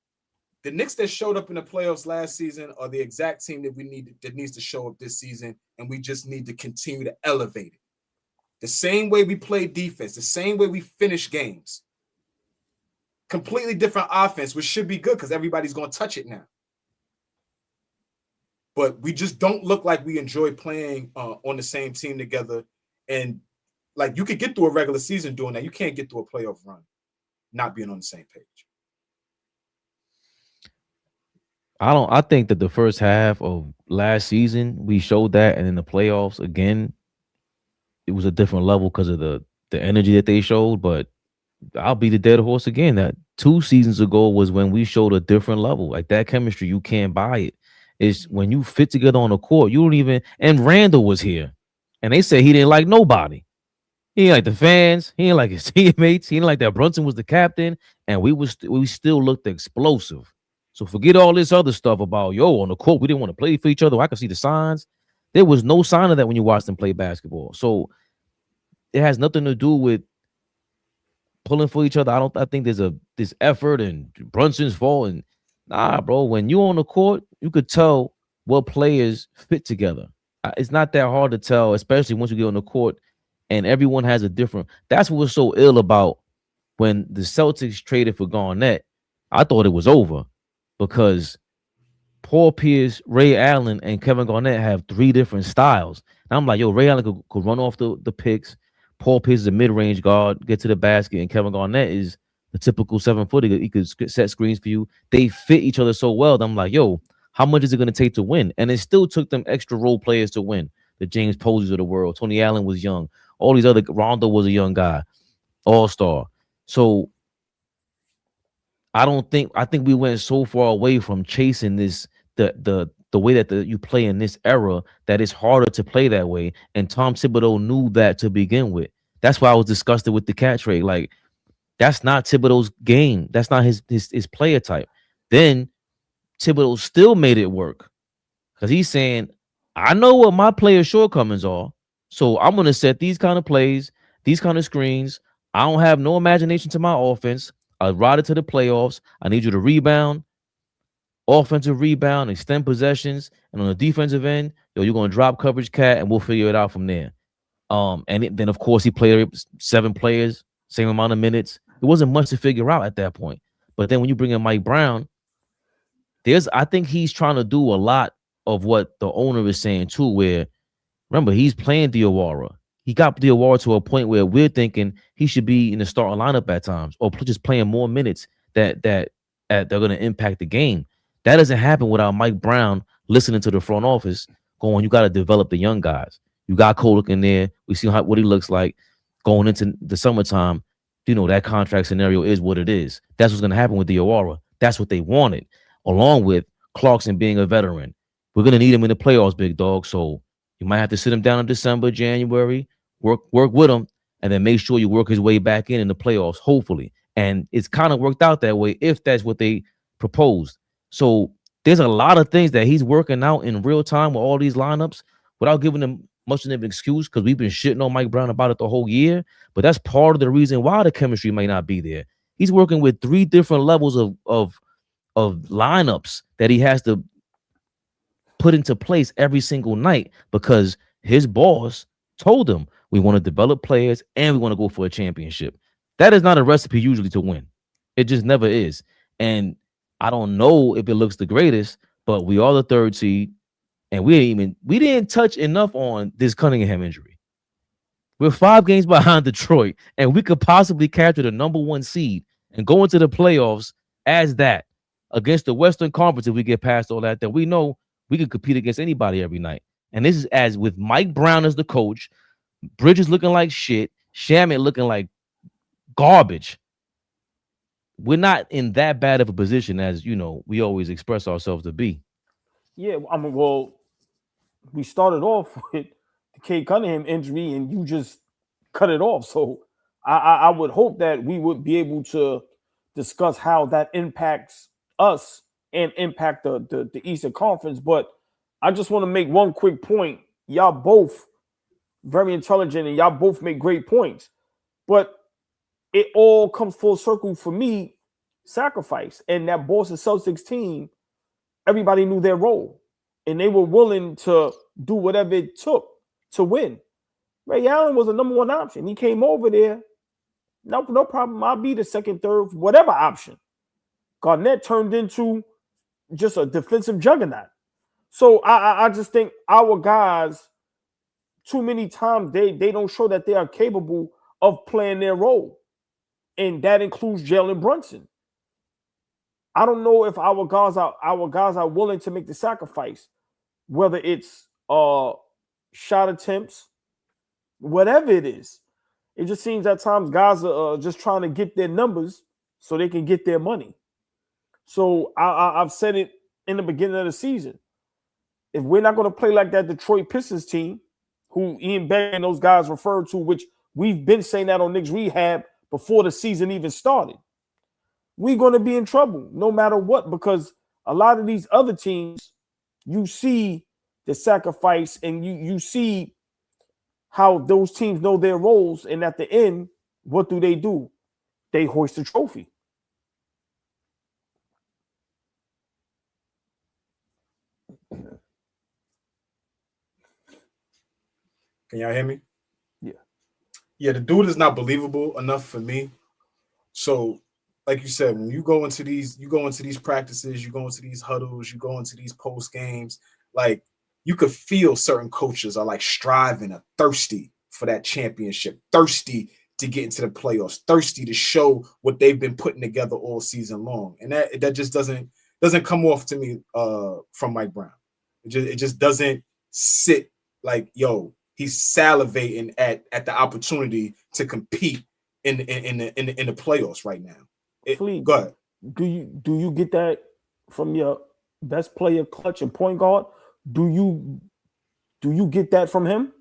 The Knicks that showed up in the playoffs last season are the exact team that needs to show up this season, and we just need to continue to elevate it. The same way we play defense, the same way we finish games. Completely different offense, which should be good because everybody's going to touch it now. But we just don't look like we enjoy playing on the same team together. And like, you could get through a regular season doing that. You can't get through a playoff run not being on the same page. I think that the first half of last season we showed that, and in the playoffs again, it was a different level because of the energy that they showed. But I'll be the dead horse again. That 2 seasons ago was when we showed a different level. Like, that chemistry, you can't buy it. It's when you fit together on the court. You don't even. And Randall was here, and they said he didn't like nobody. He didn't like the fans. He didn't like his teammates. He didn't like that Brunson was the captain, and we still looked explosive. So forget all this other stuff about, on the court, we didn't want to play for each other. I could see the signs. There was no sign of that when you watched them play basketball. So it has nothing to do with pulling for each other. I think there's this effort and Brunson's fault. And Nah, bro. When you on the court, you could tell what players fit together. It's not that hard to tell, especially once you get on the court and everyone has a different. That's what was so ill about when the Celtics traded for Garnett. I thought it was over because Paul Pierce, Ray Allen, and Kevin Garnett have three different styles. And I'm like, yo, Ray Allen could run off the picks. Paul Pierce is a mid-range guard, get to the basket, and Kevin Garnett is the typical 7-footer. He could set screens for you. They fit each other so well that I'm like, yo, how much is it going to take to win? And it still took them extra role players to win. The James Posies of the world. Tony Allen was young. All these other, Rondo was a young guy, all-star. So I think we went so far away from chasing this the way that you play in this era that it's harder to play that way. And Tom Thibodeau knew that to begin with. That's why I was disgusted with the cat trade. Like, that's not Thibodeau's game. That's not his player type. Then Thibodeau still made it work because he's saying, I know what my player shortcomings are, so I'm gonna set these kind of plays, these kind of screens. I don't have no imagination to my offense. I ride it to the playoffs. I need you to rebound, offensive rebound, extend possessions, and on the defensive end, yo, you're gonna drop coverage, cat, and we'll figure it out from there. Then of course he played 7 players, same amount of minutes. It wasn't much to figure out at that point. But then when you bring in Mike Brown, I think he's trying to do a lot of what the owner is saying too. Where remember he's playing Diawara. He got Diawara to a point where we're thinking he should be in the starting lineup at times, or just playing more minutes that they're going to impact the game. That doesn't happen without Mike Brown listening to the front office, going, you got to develop the young guys. You got Kolek in there. We see what he looks like going into the summertime. You know, that contract scenario is what it is. That's what's going to happen with Diawara. That's what they wanted, along with Clarkson being a veteran. We're going to need him in the playoffs, big dog. So you might have to sit him down in December, January, work with him, and then make sure you work his way back in the playoffs, hopefully. And it's kind of worked out that way if that's what they proposed. So there's a lot of things that he's working out in real time with all these lineups without giving them much of an excuse, because we've been shitting on Mike Brown about it the whole year. But that's part of the reason why the chemistry may not be there. He's working with 3 different levels of lineups that he has to put into place every single night because his boss told him, we want to develop players and we want to go for a championship. That is not a recipe usually to win. It just never is. And I don't know if it looks the greatest, but we are the 3rd seed, and we didn't touch enough on this Cunningham injury. We're 5 games behind Detroit, and we could possibly capture the number 1 seed and go into the playoffs as that against the Western Conference. If we get past all that, then we know we can compete against anybody every night. And this is as with Mike Brown as the coach, Bridges looking like shit, Shamet looking like garbage. We're not in that bad of a position as, we always express ourselves to be. Yeah, I mean, well, we started off with the Cade Cunningham injury, and you just cut it off. So I would hope that we would be able to discuss how that impacts us and impact the Eastern Conference. But I just want to make one quick point. Y'all both very intelligent, and y'all both make great points. But it all comes full circle for me, sacrifice. And that Boston Celtics team, everybody knew their role, and they were willing to do whatever it took to win. Ray Allen was the number 1 option. He came over there. No problem. I'll be the 2nd, 3rd, whatever option. Garnett turned into just a defensive juggernaut. So I just think our guys, too many times, they don't show that they are capable of playing their role. And that includes Jalen Brunson. I don't know if our guys are willing to make the sacrifice, whether it's shot attempts, whatever it is. It just seems at times guys are just trying to get their numbers so they can get their money. So I've said it in the beginning of the season. If we're not going to play like that Detroit Pistons team, who Ian Begley and those guys referred to, which we've been saying that on Knicks Rehab before the season even started, we're going to be in trouble no matter what, because a lot of these other teams, you see the sacrifice, and you see how those teams know their roles, and at the end, what do? They hoist the trophy. Can y'all hear me? Yeah. Yeah, the dude is not believable enough for me. So, like you said, when you go into these practices, you go into these huddles, you go into these post games, like you could feel certain coaches are like striving, are thirsty for that championship, thirsty to get into the playoffs, thirsty to show what they've been putting together all season long, and that just doesn't come off to me from Mike Brown. It just doesn't sit like, yo, he's salivating at the opportunity to compete in the playoffs right now. Go ahead. Do you get that from your best player, clutch and point guard? Do you get that from him?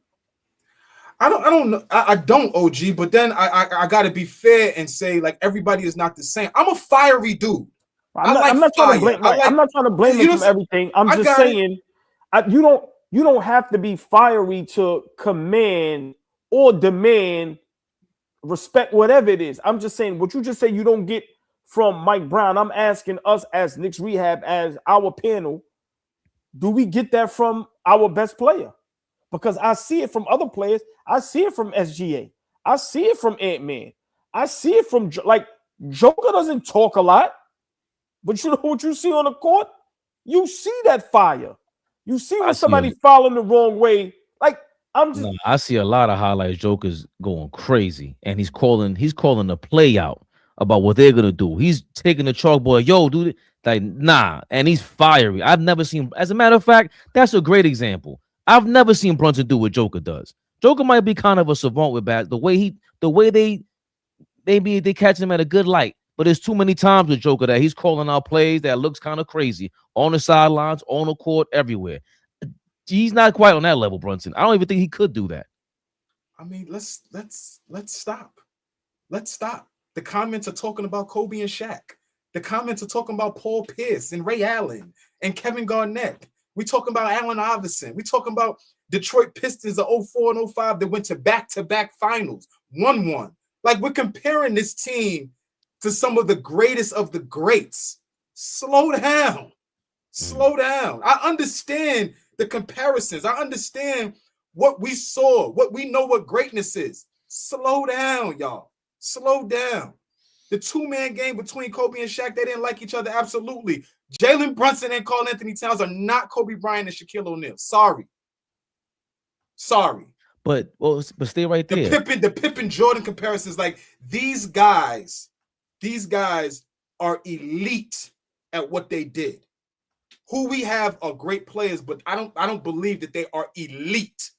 I don't know. I don't, OG. But then I got to be fair and say, like, everybody is not the same. I'm a fiery dude. I'm not trying to blame him from everything. I'm just saying, you don't have to be fiery to command or demand respect, whatever it is. I'm just saying what you just say you don't get from Mike Brown. I'm asking us as Knicks Rehab, as our panel, do we get that from our best player? Because I see it from other players. I see it from SGA. I see it from Ant-Man. I see it from, like, Joker doesn't talk a lot, but you know what you see on the court? You see that fire. You see when somebody following the wrong way. Like, I see a lot of highlights. Joker's going crazy, and he's calling the play out about what they're gonna do. He's taking the chalkboard, yo, dude, like, nah, and he's fiery. I've never seen. As a matter of fact, that's a great example. I've never seen Brunson do what Joker does. Joker might be kind of a savant with bat. The way they catch him at a good light, but there's too many times with Joker that he's calling out plays that looks kind of crazy on the sidelines, on the court, everywhere. He's not quite on that level, Brunson. I don't even think he could do that. I mean, let's stop. Let's stop. The comments are talking about Kobe and Shaq. The comments are talking about Paul Pierce and Ray Allen and Kevin Garnett. We talking about Allen Iverson. We talking about Detroit Pistons of 04 and 05 that went to back-to-back finals, 1-1. Like, we're comparing this team to some of the greatest of the greats. Slow down. Slow down. I understand the comparisons. I understand what we saw, what we know what greatness is. Slow down, y'all. Slow down. The two-man game between Kobe and Shaq, they didn't like each other, absolutely. Jalen Brunson and Karl Anthony Towns are not Kobe Bryant and Shaquille O'Neal. Sorry. But stay right there. The Pippen Jordan comparisons, like, these guys are elite at what they did. Who we have are great players, but I don't believe that they are elite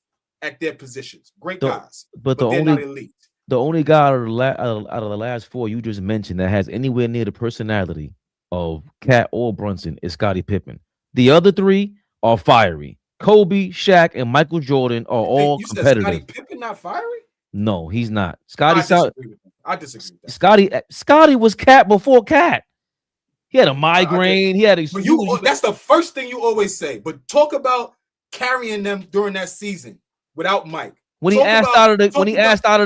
at their positions. Great guys, but they're not elite. The only guy out of the last four you just mentioned that has anywhere near the personality of Cat or Brunson is Scottie Pippen. The other three are fiery. Kobe, Shaq, and Michael Jordan are all competitive. Scottie Pippen not fiery? No, he's not. I disagree with that. Scottie was Cat before Cat. He had a migraine. He had that's the first thing you always say. But talk about carrying them during that season without Mike. When he asked out of the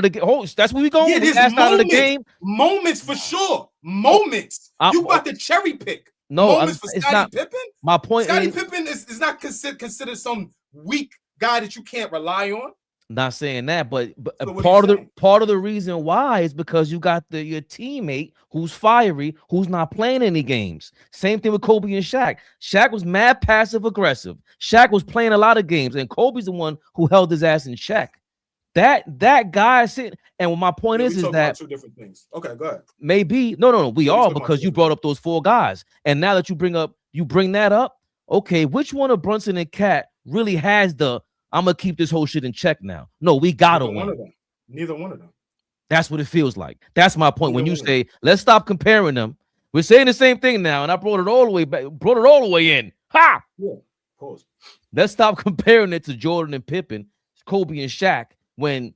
game, that's where we going. Yeah, there's out of the game. Moments for sure. Moments. You got the cherry pick. No, moments for Scottie Pippen. My point Scottie Pippen is not considered some weak guy that you can't rely on. Not saying that, but part of the reason why is because you got your teammate who's fiery, who's not playing any games. Same thing with Kobe and Shaq. Shaq was mad passive aggressive. Shaq was playing a lot of games, and Kobe's the one who held his ass in check. That guy sitting, and what my point is that two different things. Okay, go ahead. Maybe no, we are, because you brought up those four guys, and now that you bring that up, okay, which one of Brunson and Cat really has the I'm gonna keep this whole shit in check now? No, we gotta win. Neither one of them. That's what it feels like. That's my point. When you say let's stop comparing them, we're saying the same thing now, and I brought it all the way back, brought it all the way in. Ha! Yeah. Pause. Let's stop comparing it to Jordan and Pippen, Kobe and Shaq, when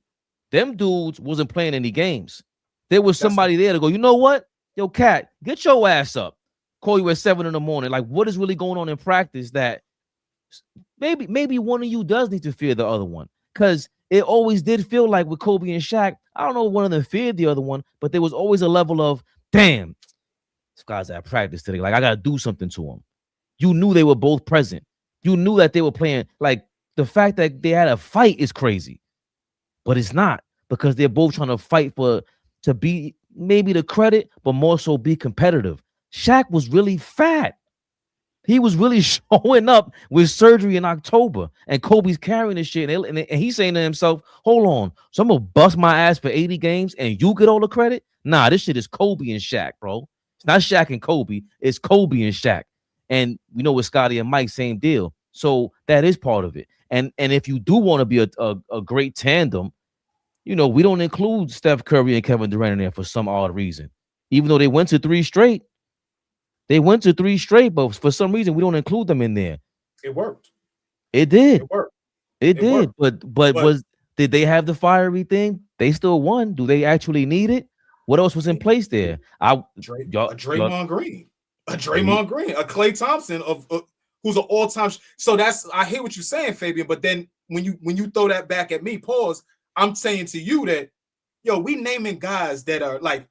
them dudes wasn't playing any games. There was somebody there to go, you know what? Yo, Cat, get your ass up. Call you at 7 in the morning. Like, what is really going on in practice that maybe one of you does need to fear the other one? Because it always did feel like with Kobe and Shaq, I don't know if one of them feared the other one, but there was always a level of, damn, this guy's at practice today. Like, I got to do something to him. You knew they were both present. You knew that they were playing. Like, the fact that they had a fight is crazy. but it's not because they're both trying to fight to be maybe the credit, but more so be competitive. Shaq was really fat. He was really showing up with surgery in October, and Kobe's carrying this shit. And he's saying to himself, hold on, so I'm going to bust my ass for 80 games and you get all the credit? Nah, this shit is Kobe and Shaq, bro. It's not Shaq and Kobe. It's Kobe and Shaq. And we know with Scottie and Mike, same deal. So that is part of it. And if you do want to be a great tandem, we don't include Steph Curry and Kevin Durant in there for some odd reason. Even though they went to 3 straight. But for some reason we don't include them in there. It worked. It did. It worked. It did. Worked. But did they have the fiery thing? They still won. Do they actually need it? What else was in place there? A Draymond Green, a Klay Thompson who's an all-time. So I hear what you're saying, Fabian. But then when you throw that back at me, pause. I'm saying to you that, we naming guys that are like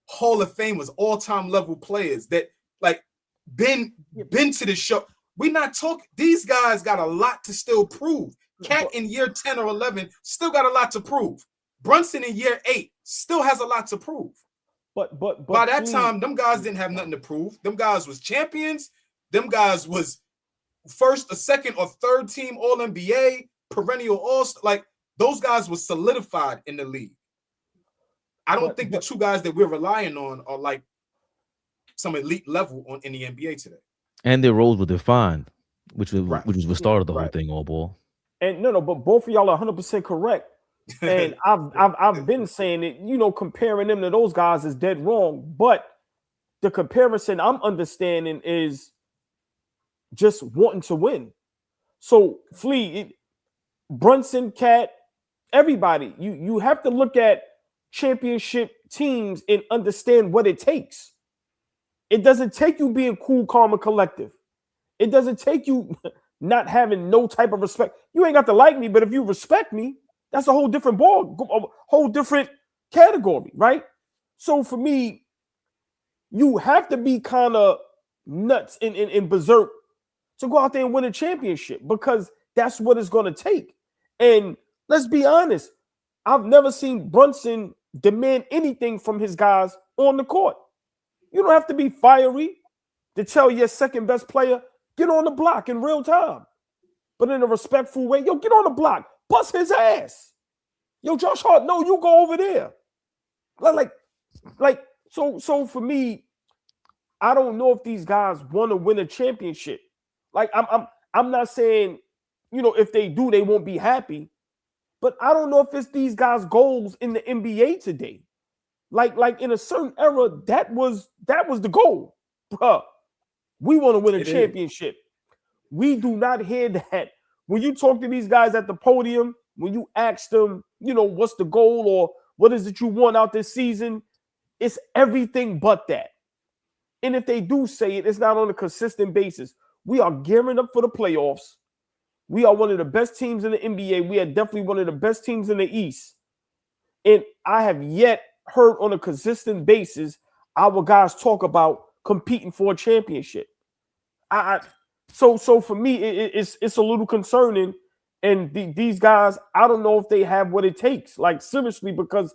Hall of Famers, all-time level players that like been to the show. We're not talking. These guys got a lot to still prove. Cat in year 10 or 11 still got a lot to prove. Brunson in year 8 still has a lot to prove. But by that time, them guys didn't have nothing to prove. Them guys was champions. Them guys was first, or second, or third team All NBA, perennial All-Star. Like those guys were solidified in the league. I don't think the 2 guys that we're relying on are like some elite level in the NBA today. And their roles were defined, which was what started the whole thing, AllBall. And no, but both of y'all are 100% correct. And I've been saying it, comparing them to those guys is dead wrong. But the comparison I'm understanding is just wanting to win. So Flea, Brunson, Cat, everybody, you have to look at championship teams and understand what it takes. It doesn't take you being cool, calm, and collective. It doesn't take you not having no type of respect. You ain't got to like me, but if you respect me, that's a whole different a whole different category, right? So for me, you have to be kind of nuts in berserk to go out there and win a championship because that's what it's going to take. And let's be honest, I've never seen Brunson demand anything from his guys on the court. You don't have to be fiery to tell your second best player, get on the block in real time. But in a respectful way, get on the block. Bust his ass. Josh Hart, no, you go over there. So for me, I don't know if these guys want to win a championship. Like I'm not saying, if they do, they won't be happy. But I don't know if it's these guys' goals in the NBA today. Like in a certain era, that was the goal. Bruh, we want to win a championship. We do not hear that. When you talk to these guys at the podium, when you ask them, what's the goal or what is it you want out this season, it's everything but that. And if they do say it, it's not on a consistent basis. We are gearing up for the playoffs. We are one of the best teams in the NBA. We are definitely one of the best teams in the East. And I have yet heard on a consistent basis our guys talk about competing for a championship. So for me, it's a little concerning. And these guys, I don't know if they have what it takes. Like seriously, because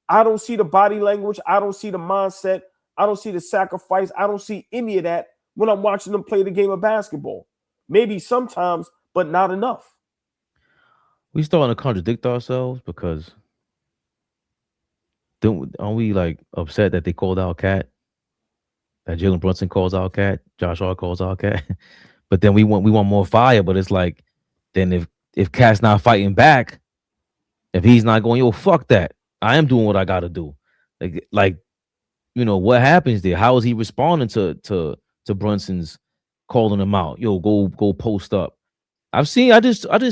I don't see the body language. I don't see the mindset. I don't see the sacrifice. I don't see any of that when I'm watching them play the game of basketball. Maybe sometimes, but not enough. We starting to contradict ourselves because aren't we like upset that they called out Cat? That Jalen Brunson calls out Cat, Josh Hart calls out Cat. But then we want more fire. But it's like, then if Cat's not fighting back, if he's not going, fuck that. I am doing what I gotta do. Like what happens there? How is he responding to Brunson's calling him out? Go post up. I just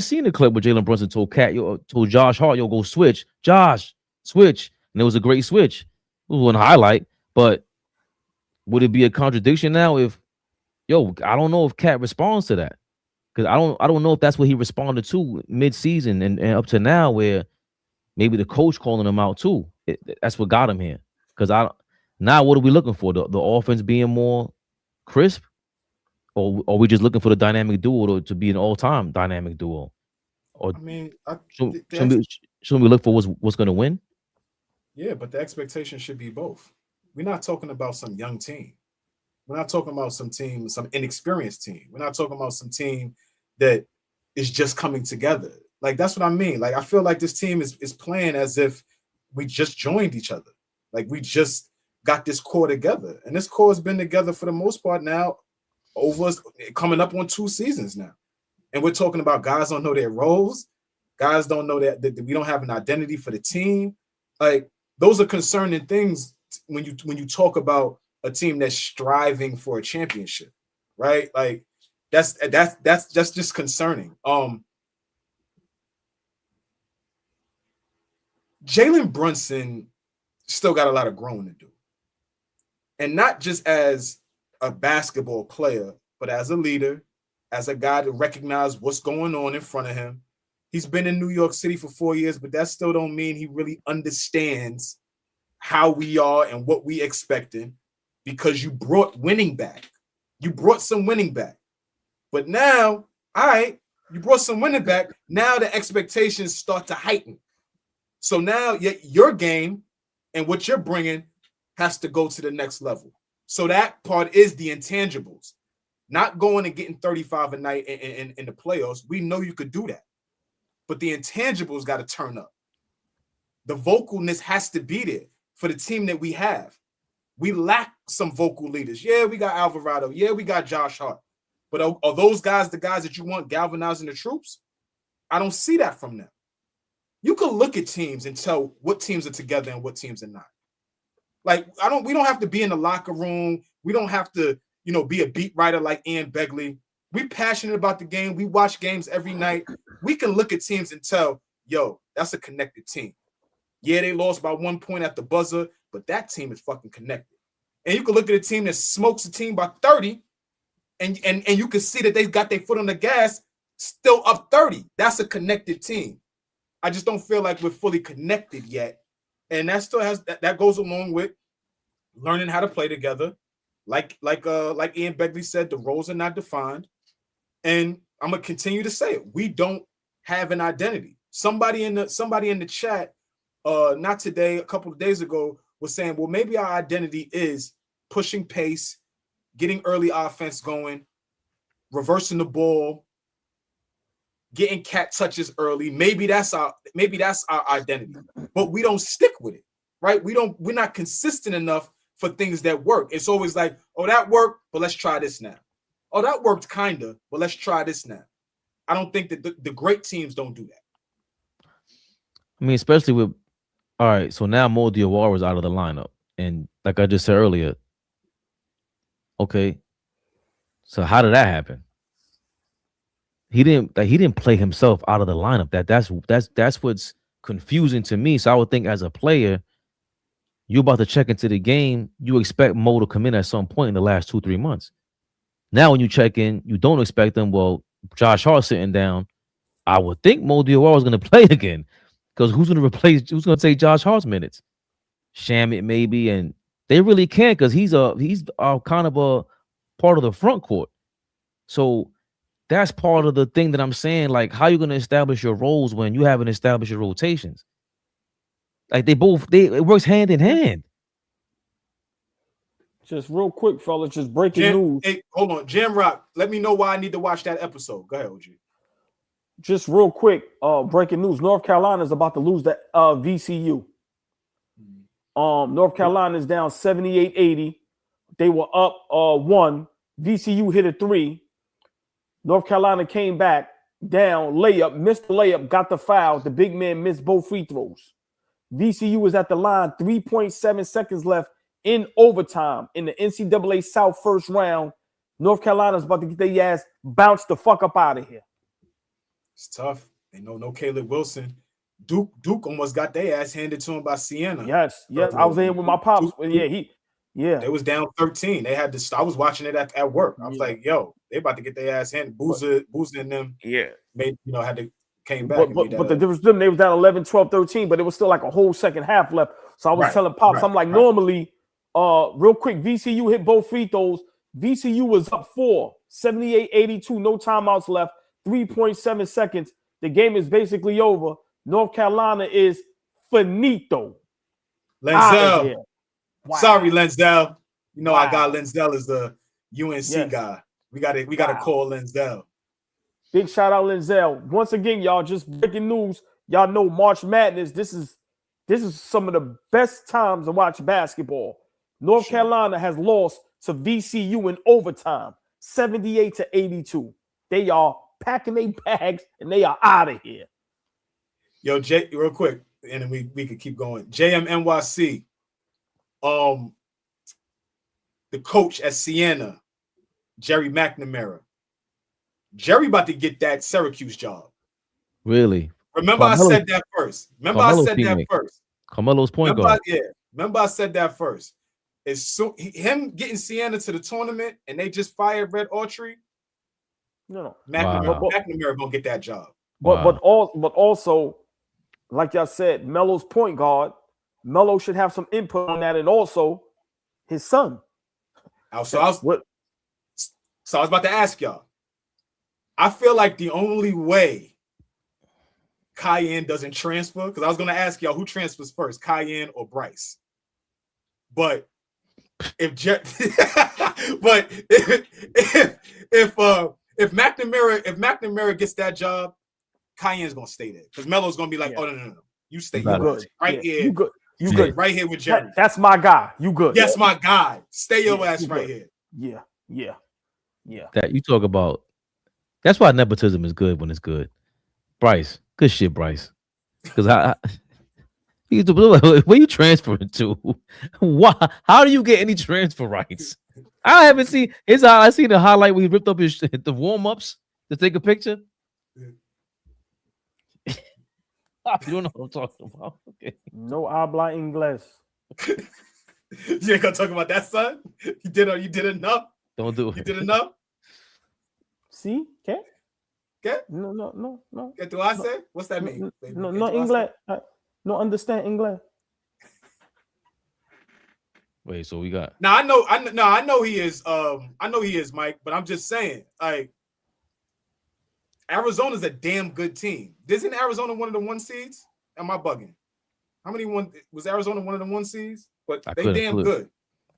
seen the clip where Jalen Brunson told Josh Hart, go switch. Josh, switch. And it was a great switch. It was one highlight, but would it be a contradiction now if I don't know if Cat responds to that? Because I don't know if that's what he responded to mid-season and up to now, where maybe the coach calling him out too. That's what got him here. Because now what are we looking for? The offense being more crisp? Or are we just looking for the dynamic duo to be an all-time dynamic duo? Or shouldn't we look for what's going to win? Yeah, but the expectation should be both. We're not talking about some young team. We're not talking about some team, some inexperienced team. We're not talking about some team that is just coming together. Like, that's what I mean. Like, I feel like this team is playing as if we just joined each other. Like, we just got this core together. And this core has been together for the most part now coming up on 2 seasons now. And we're talking about guys don't know their roles. Guys don't know that we don't have an identity for the team. Like, those are concerning things when you talk about a team that's striving for a championship, right? Like, that's just concerning. Jalen Brunson still got a lot of growing to do. And not just as a basketball player, but as a leader, as a guy to recognize what's going on in front of him. He's been in New York City for 4 years, but that still don't mean he really understands how we are and what we expecting, because you brought winning back. You brought some winning back. But now, all right, you brought some winning back. Now the expectations start to heighten. So now your game and what you're bringing has to go to the next level. So that part is the intangibles. Not going and getting 35 a night in the playoffs. We know you could do that. But the intangibles got to turn up. The vocalness has to be there for the team that we have. We lack some vocal leaders. Yeah, we got Alvarado. Yeah, we got Josh Hart. But are those guys the guys that you want galvanizing the troops? I don't see that from them. You can look at teams and tell what teams are together and what teams are not. Like, we don't have to be in the locker room. We don't have to, be a beat writer like Ian Begley. We passionate about the game. We watch games every night. We can look at teams and tell, yo, that's a connected team. Yeah, they lost by 1 point at the buzzer, but that team is fucking connected. And you can look at a team that smokes a team by 30, and you can see that they got their foot on the gas, still up 30. That's a connected team. I just don't feel like we're fully connected yet. And that still has that goes along with learning how to play together. Like Ian Begley said, the roles are not defined. And I'm gonna continue to say it. We don't have an identity. Somebody in the chat, not today, a couple of days ago, was saying, well, maybe our identity is pushing pace, getting early offense going, reversing the ball, getting cat touches early. Maybe that's our identity, but we don't stick with it, right? We're not consistent enough for things that work. It's always like, oh, that worked, but let's try this now. Oh, that worked kinda, but let's try this now. I don't think that the great teams don't do that. I mean, especially with, all right, so now Mo Diawara is out of the lineup. And like I just said earlier, okay, so how did that happen? He didn't play himself out of the lineup. That's what's confusing to me. So I would think as a player, you're about to check into the game, you expect Mo to come in at some point in the last 2-3 months. Now when you check in, you don't expect them. Well, Josh Hart sitting down, I would think Mo Diawara is going to play again, because who's going to take Josh Hart's minutes? Shamit maybe, and they really can't, because he's kind of a part of the front court. So that's part of the thing that I'm saying. Like, how are you going to establish your roles when you haven't established your rotations? Like, it works hand in hand. Just real quick, fellas, just breaking news. Hey, hold on. Jam Rock, let me know why I need to watch that episode. Go ahead, OG. Just real quick, breaking news. North Carolina is about to lose the VCU. North Carolina is down 78-80. They were up 1. VCU hit a 3. North Carolina came back down, layup, missed the layup, got the foul. The big man missed both free throws. VCU was at the line, 3.7 seconds left in overtime in the NCAA South first round. North Carolina's about to get their ass bounced the fuck up out of here. It's tough. They know no Caleb Wilson. Duke almost got their ass handed to him by Siena. Yes. I was in with my pops. They was down 13. They had to. I was watching it at work. I was like, yo, they about to get their ass handed. Boozer and them. Yeah. Made, had to came back. But the difference, they was down 11, 12, 13, but it was still like a whole second half left. So I was telling Pops, I'm like, normally, real quick, VCU hit both free throws. VCU was up 4, 78-82, no timeouts left, 3.7 seconds. The game is basically over. North Carolina is finito. Lenzel. Wow. Sorry, Lenzel. You know I got Lenzel as the UNC guy. We gotta call Lenzel. Big shout out Lenzel. Once again, y'all, just breaking news. Y'all know March Madness. This is some of the best times to watch basketball. North Carolina has lost to VCU in overtime, 78-82. They are packing their bags and they are out of here. Yo, Jay, real quick, and then we could keep going. JMNYC, the coach at Siena, Jerry McNamara. Jerry about to get that Syracuse job. Really? Remember I said that first. Carmelo's point guard. Remember I said that first. It's so him getting Siena to the tournament and they just fired Red Autry. No. McNamara gonna get that job. But also, like y'all said, Melo's point guard. Melo should have some input on that, and also his son. So I was about to ask y'all. I feel like the only way Cayenne doesn't transfer, because I was going to ask y'all who transfers first, Cayenne or Bryce. But if McNamara gets that job, Cayenne's gonna stay there because Melo's gonna be like, oh no, you stay here here. You good right here with Jerry. That's my guy. You good? That's my guy. Stay your ass right here. Yeah. That you talk about. That's why nepotism is good when it's good. Bryce, good shit, Bryce. Because where you transferring to? Why? How do you get any transfer rights? I haven't seen his. I seen the highlight where he ripped up the warm ups to take a picture. You don't know what I'm talking about. Okay. No habla inglés. You ain't gonna talk about that, son. You did enough. Don't do it. You did enough. See, okay. Okay. No. ¿Qué tú haces? What's that mean? No English. No understand English. Wait, so we got. Now I know he is. I know he is, Mike. But I'm just saying, like, Arizona's a damn good team. Isn't Arizona one of the 1 seeds? Am I bugging? How many was Arizona one of the 1 seeds? But they damn good.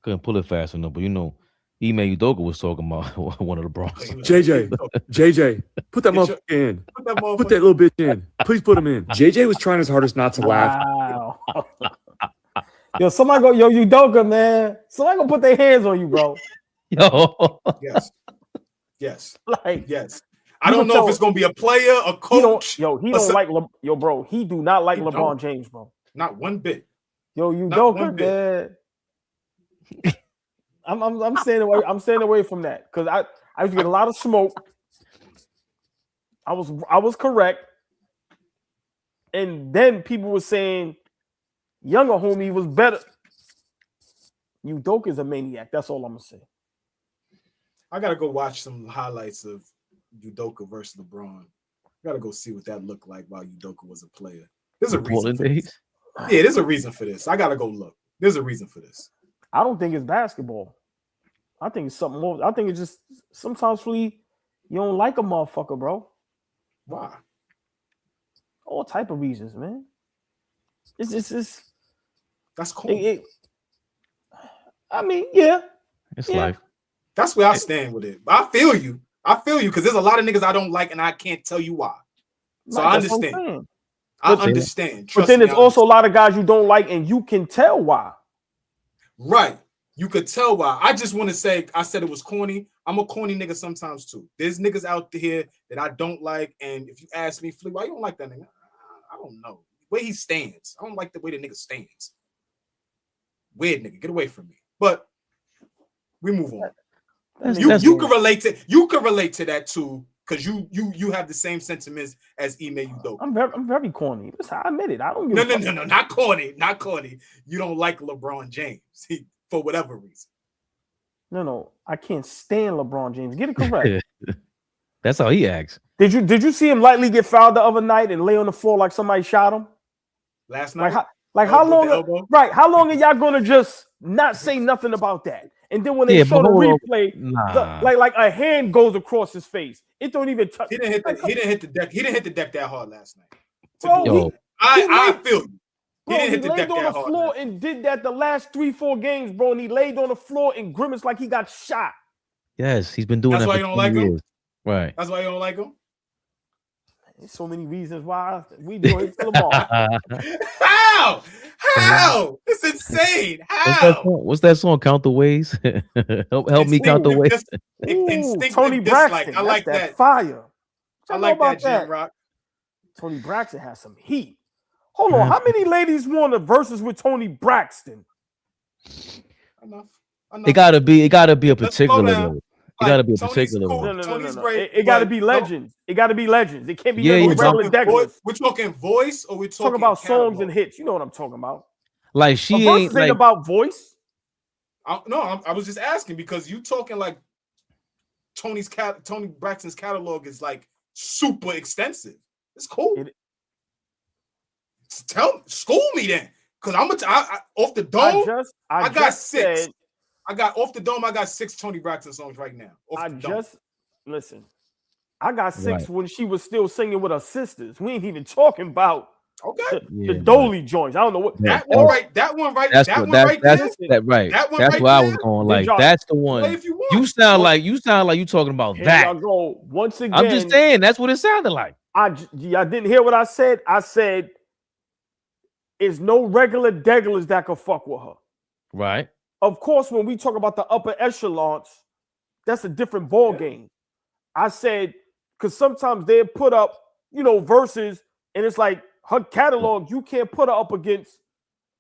Couldn't pull it fast enough, but you know, Ime Udoka was talking about one of the Bronx. JJ, put that motherfucker in. Put that little bitch in. Please put him in. JJ was trying his hardest not to laugh. Wow. Yo, somebody go, Udoka, man. Somebody gonna put their hands on you, bro. Yo. Yes. Like, yes. I don't know if it's gonna be a player, a coach. He don't like bro. He do not like LeBron James, bro. Not one bit. Yo, Udoka, man. I'm staying away. I'm staying away from that because I used to get a lot of smoke. I was correct, and then people were saying younger homie was better. Udoka is a maniac. That's all I'm gonna say. I gotta go watch some highlights of Udoka versus LeBron. I gotta go see what that looked like while Udoka was a player. There's a reason. Yeah, there's a reason for this. I gotta go look. There's a reason for this. I don't think it's basketball. I think it's something more. I think it's just sometimes, Flea, you don't like a motherfucker, bro. Why? All type of reasons, man. It's that's cool. I mean, yeah. It's life. That's where I stand with it. I feel you because there's a lot of niggas I don't like and I can't tell you why. So I understand. I understand. But then there's also a lot of guys you don't like and you can tell why. Right. You could tell why. I just want to say, I said it was corny. I'm a corny nigga sometimes too. There's niggas out here that I don't like. And if you ask me, Flea, why you don't like that nigga? I don't know. The way he stands. I don't like the way the nigga stands. Weird nigga. Get away from me. But we move on. You can relate to that too, because you have the same sentiments as Ime Udoka. I'm very corny. I admit it. I don't give no, not corny. Not corny. You don't like LeBron James for whatever reason. No, I can't stand LeBron James. Get it correct. That's how he acts. Did you see him lightly get fouled the other night and lay on the floor like somebody shot him? Last night? How long? Right. How long are y'all gonna just not say nothing about that? And then when they show the replay, like a hand goes across his face. It don't even touch. He didn't hit the deck. He didn't hit the deck that hard last night. Bro, do it. I feel you. Bro, he laid on the floor and did that the last 3-4 games, bro. And he laid on the floor and grimaced like he got shot. Yes, he's been doing that for 20 years. Right. That's why you don't like him? There's so many reasons why we do it till tomorrow. How? It's insane. How? What's that song? Count the ways. help me count the ways. Toni Braxton. I like that. Fire. I like that, Jam Rock. Toni Braxton has some heat. Hold on. How many ladies won the verses with Toni Braxton? Enough. It gotta be a particular level. It gotta be a particular one. No. It gotta be legends. It gotta be legends. It can't be regular deckers. We're talking voice, or we're talking about songs and hits. You know what I'm talking about. Like she ain't like about voice. I was just asking because you talking like Toni Braxton's catalog is like super extensive. It's cool. School me then, because off the dome. I got 6. I got off the dome. I got 6 Toni Braxton songs right now. Listen. I got 6 when she was still singing with her sisters. We ain't even talking about the Dolly joints. I don't know what that one right. That one right. That's where I was going. Like that's the one. You sound like you talking about that. Once again, I'm just saying that's what it sounded like. I didn't hear what I said. I said, "Is no regular degglers that could fuck with her." Right. Of course, when we talk about the upper echelons, that's a different ball game. I said because sometimes they put up, verses, and it's like her catalog. You can't put her up against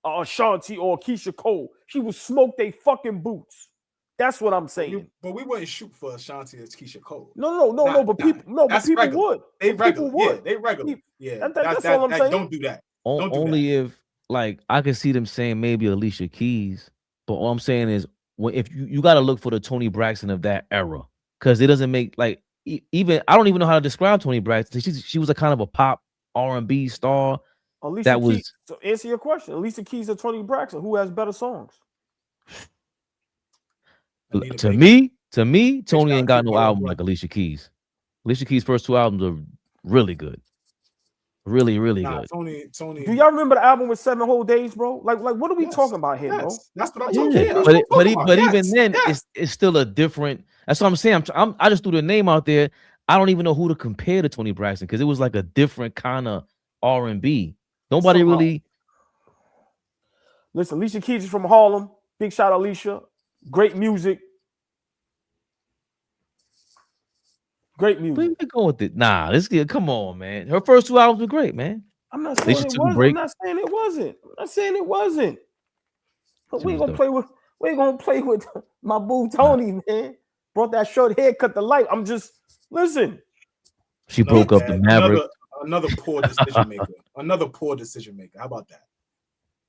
Ashanti or Keisha Cole. She will smoke they fucking boots. That's what I'm saying. But we wouldn't shoot for Ashanti as Keisha Cole. No. But people would. They regular. Would. Yeah, they regular. Yeah, that's all I'm saying. Don't do that. Only if like I could see them saying maybe Alicia Keys. But all I'm saying is, if you got to look for the Toni Braxton of that era, because it doesn't make like even I don't even know how to describe Toni Braxton. She was a kind of a pop R&B star. Alicia Keys. So answer your question. Alicia Keys or Toni Braxton, who has better songs? To me, Toni ain't got no album like Alicia Keys. Alicia Keys' first 2 albums are really good. Really, really good. Toni. Do y'all remember the album with 7 Whole Days, bro? Like what are we talking about here, bro? That's what I'm talking about. But even then, it's still a different. That's what I'm saying. I just threw the name out there. I don't even know who to compare to Toni Braxton because it was like a different kind of R&B. Nobody really. Listen, Alicia Keys is from Harlem. Big shout out, Alicia. Great music. Great music. Where you going with it? Nah, this kid, come on, man. Her first 2 albums were great, man. I'm not saying it wasn't. I'm not saying it wasn't. But we ain't gonna play with my boo Toni, man. Brought that short haircut to life. I'm just listen. She broke up the Maverick. Another poor decision maker. Another poor decision maker. How about that?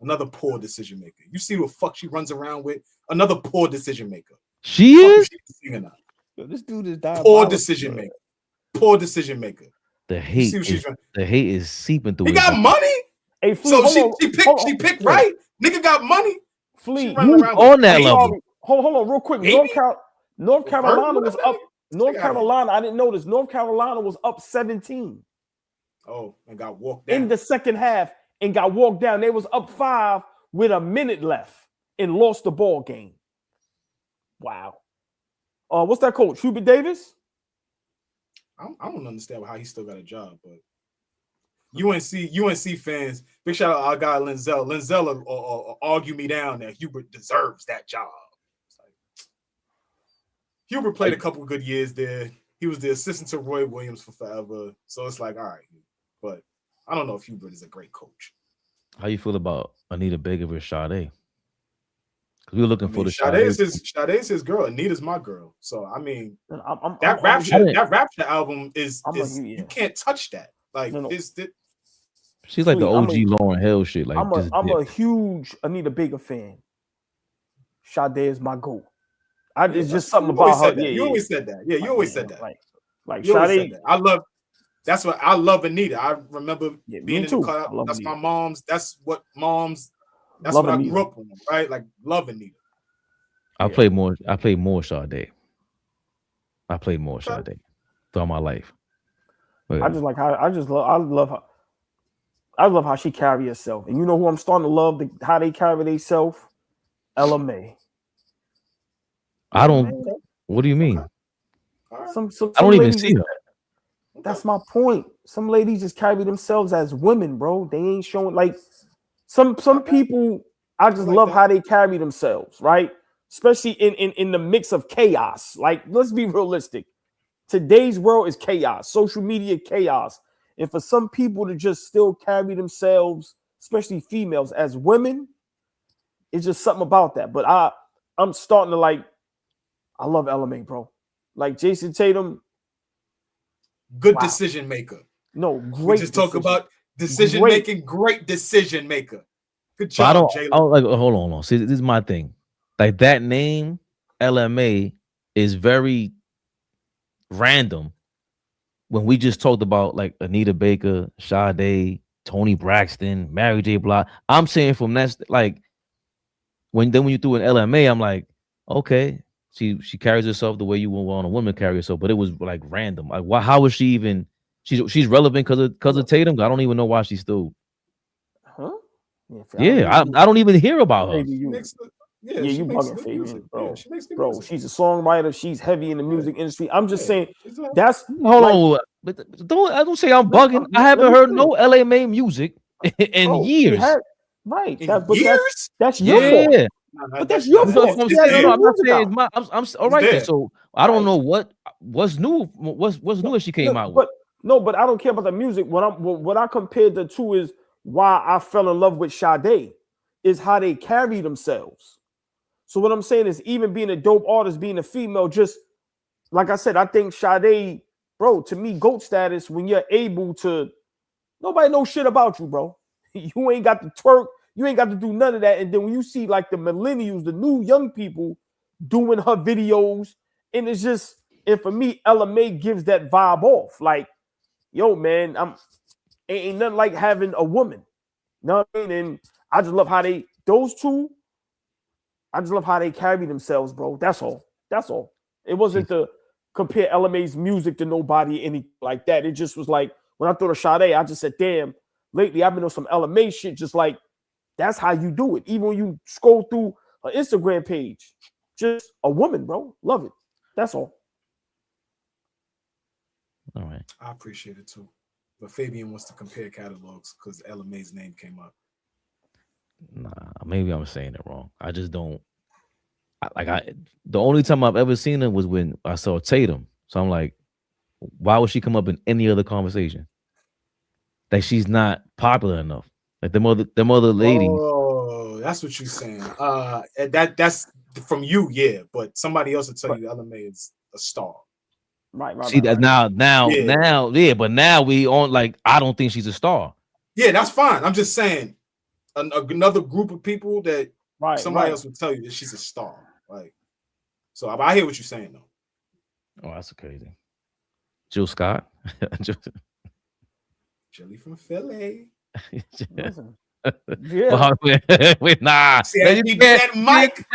Another poor decision maker. You see what fuck she runs around with? Another poor decision maker. She is. Yo, this dude is dying. Poor decision maker. Poor decision maker. The hate is seeping through. He got money. Hey, Flea, so she picked right. Nigga got money. Flea on that level. Hold on, real quick. North Carolina was up. North Carolina, I didn't notice. North Carolina was up 17. Oh, and got walked down in the second half and got walked down. They was up 5 with a minute left and lost the ball game. Wow. What's that coach? Hubert Davis? I don't understand how he still got a job, but UNC fans, big shout out our guy Lenzel. Lenzel will argue me down that Hubert deserves that job. Hubert played a couple of good years there. He was the assistant to Roy Williams for forever. So it's like, all right. But I don't know if Hubert is a great coach. How you feel about Anita Baker versus Sade? Because we were looking for the Sade's his girl. Anita's my girl. So I mean, that Rapture album is you can't touch that. Like she's like the OG Lauryn Hill shit. Like I'm a huge Anita Baker fan. Sade is my goat. It's just something about her. You always said that. Yeah, you always said that. Like Sade. That's what I love Anita. I remember being in the car. That's Anita. My mom's. That's what mom's. That's love what Anita. I grew up on, right? Like love Anita. I played more Sade. I played more Sade throughout my life. But, I love her. I love how she carry herself. And you know who I'm starting to love? How they carry themselves? LMA. I don't. What do you mean? Some I don't even ladies see her. That's my point. Some ladies just carry themselves as women, bro. They ain't showing like some people. I just love how they carry themselves, right? Especially in the mix of chaos. Like, let's be realistic. Today's world is chaos, social media chaos. And for some people to just still carry themselves, especially females, as women, it's just something about that. But I'm starting to like, I love LMA, bro. Like Jason Tatum. Good decision maker. No, great. We just talk about decision making, great decision maker. Good job, Jalen. I don't like. Hold on. See, this is my thing. Like that name, LMA, is very random. When we just talked about like Anita Baker, Sade, Toni Braxton, Mary J. Blige, I'm saying from that, like when you threw an LMA, I'm like, okay, she carries herself the way you would want a woman to carry herself, but it was like random. Like, why? How is she even? She's relevant because of Tatum. I don't even know why she's still. Huh? Yeah, I don't even hear about her. You bugging, Fabian, bro. Bro, she's a songwriter. She's heavy in the music industry. I'm just saying that's hold on. Don't say I'm bugging. I haven't heard no LMA music in years. Right. That's your fault. But that's your fault. I'm saying I'm all right then. So I don't know what's new. What's new as she came out with. But I don't care about the music. What I compared the two is why I fell in love with Sade is how they carry themselves. So what I'm saying is, even being a dope artist, being a female, just like I said, I think Sade, bro, to me, GOAT status when you're able to, nobody knows shit about you, bro. You ain't got to twerk, you ain't got to do none of that. And then when you see like the millennials, the new young people doing her videos, and it's just, and for me, LMA gives that vibe off. Like, yo, man, ain't nothing like having a woman. You know what I mean? And I just love how those two, I just love how they carry themselves, bro. That's all. That's all. It wasn't to compare LMA's music to nobody, anything like that. It just was like, when I thought of Sade, I just said, damn, lately I've been on some LMA shit, just like, that's how you do it. Even when you scroll through her Instagram page, just a woman, bro. Love it. That's all. All right. I appreciate it too. But Fabian wants to compare catalogs because LMA's name came up. Nah, maybe I'm saying it wrong. I just don't. The only time I've ever seen her was when I saw Tatum. So I'm like, why would she come up in any other conversation? Like she's not popular enough. Like them other ladies. Oh, that's what you're saying. That's from you, yeah. But somebody else will tell you LMA is a star. Right. See that now, yeah. But now we on like I don't think she's a star. Yeah, that's fine. I'm just saying another group of people that somebody else would tell you that she's a star. Like, so I hear what you're saying though. Oh, that's crazy. Jill Scott, Jelly from Philly. Yeah. Wait, nah. See, that mic.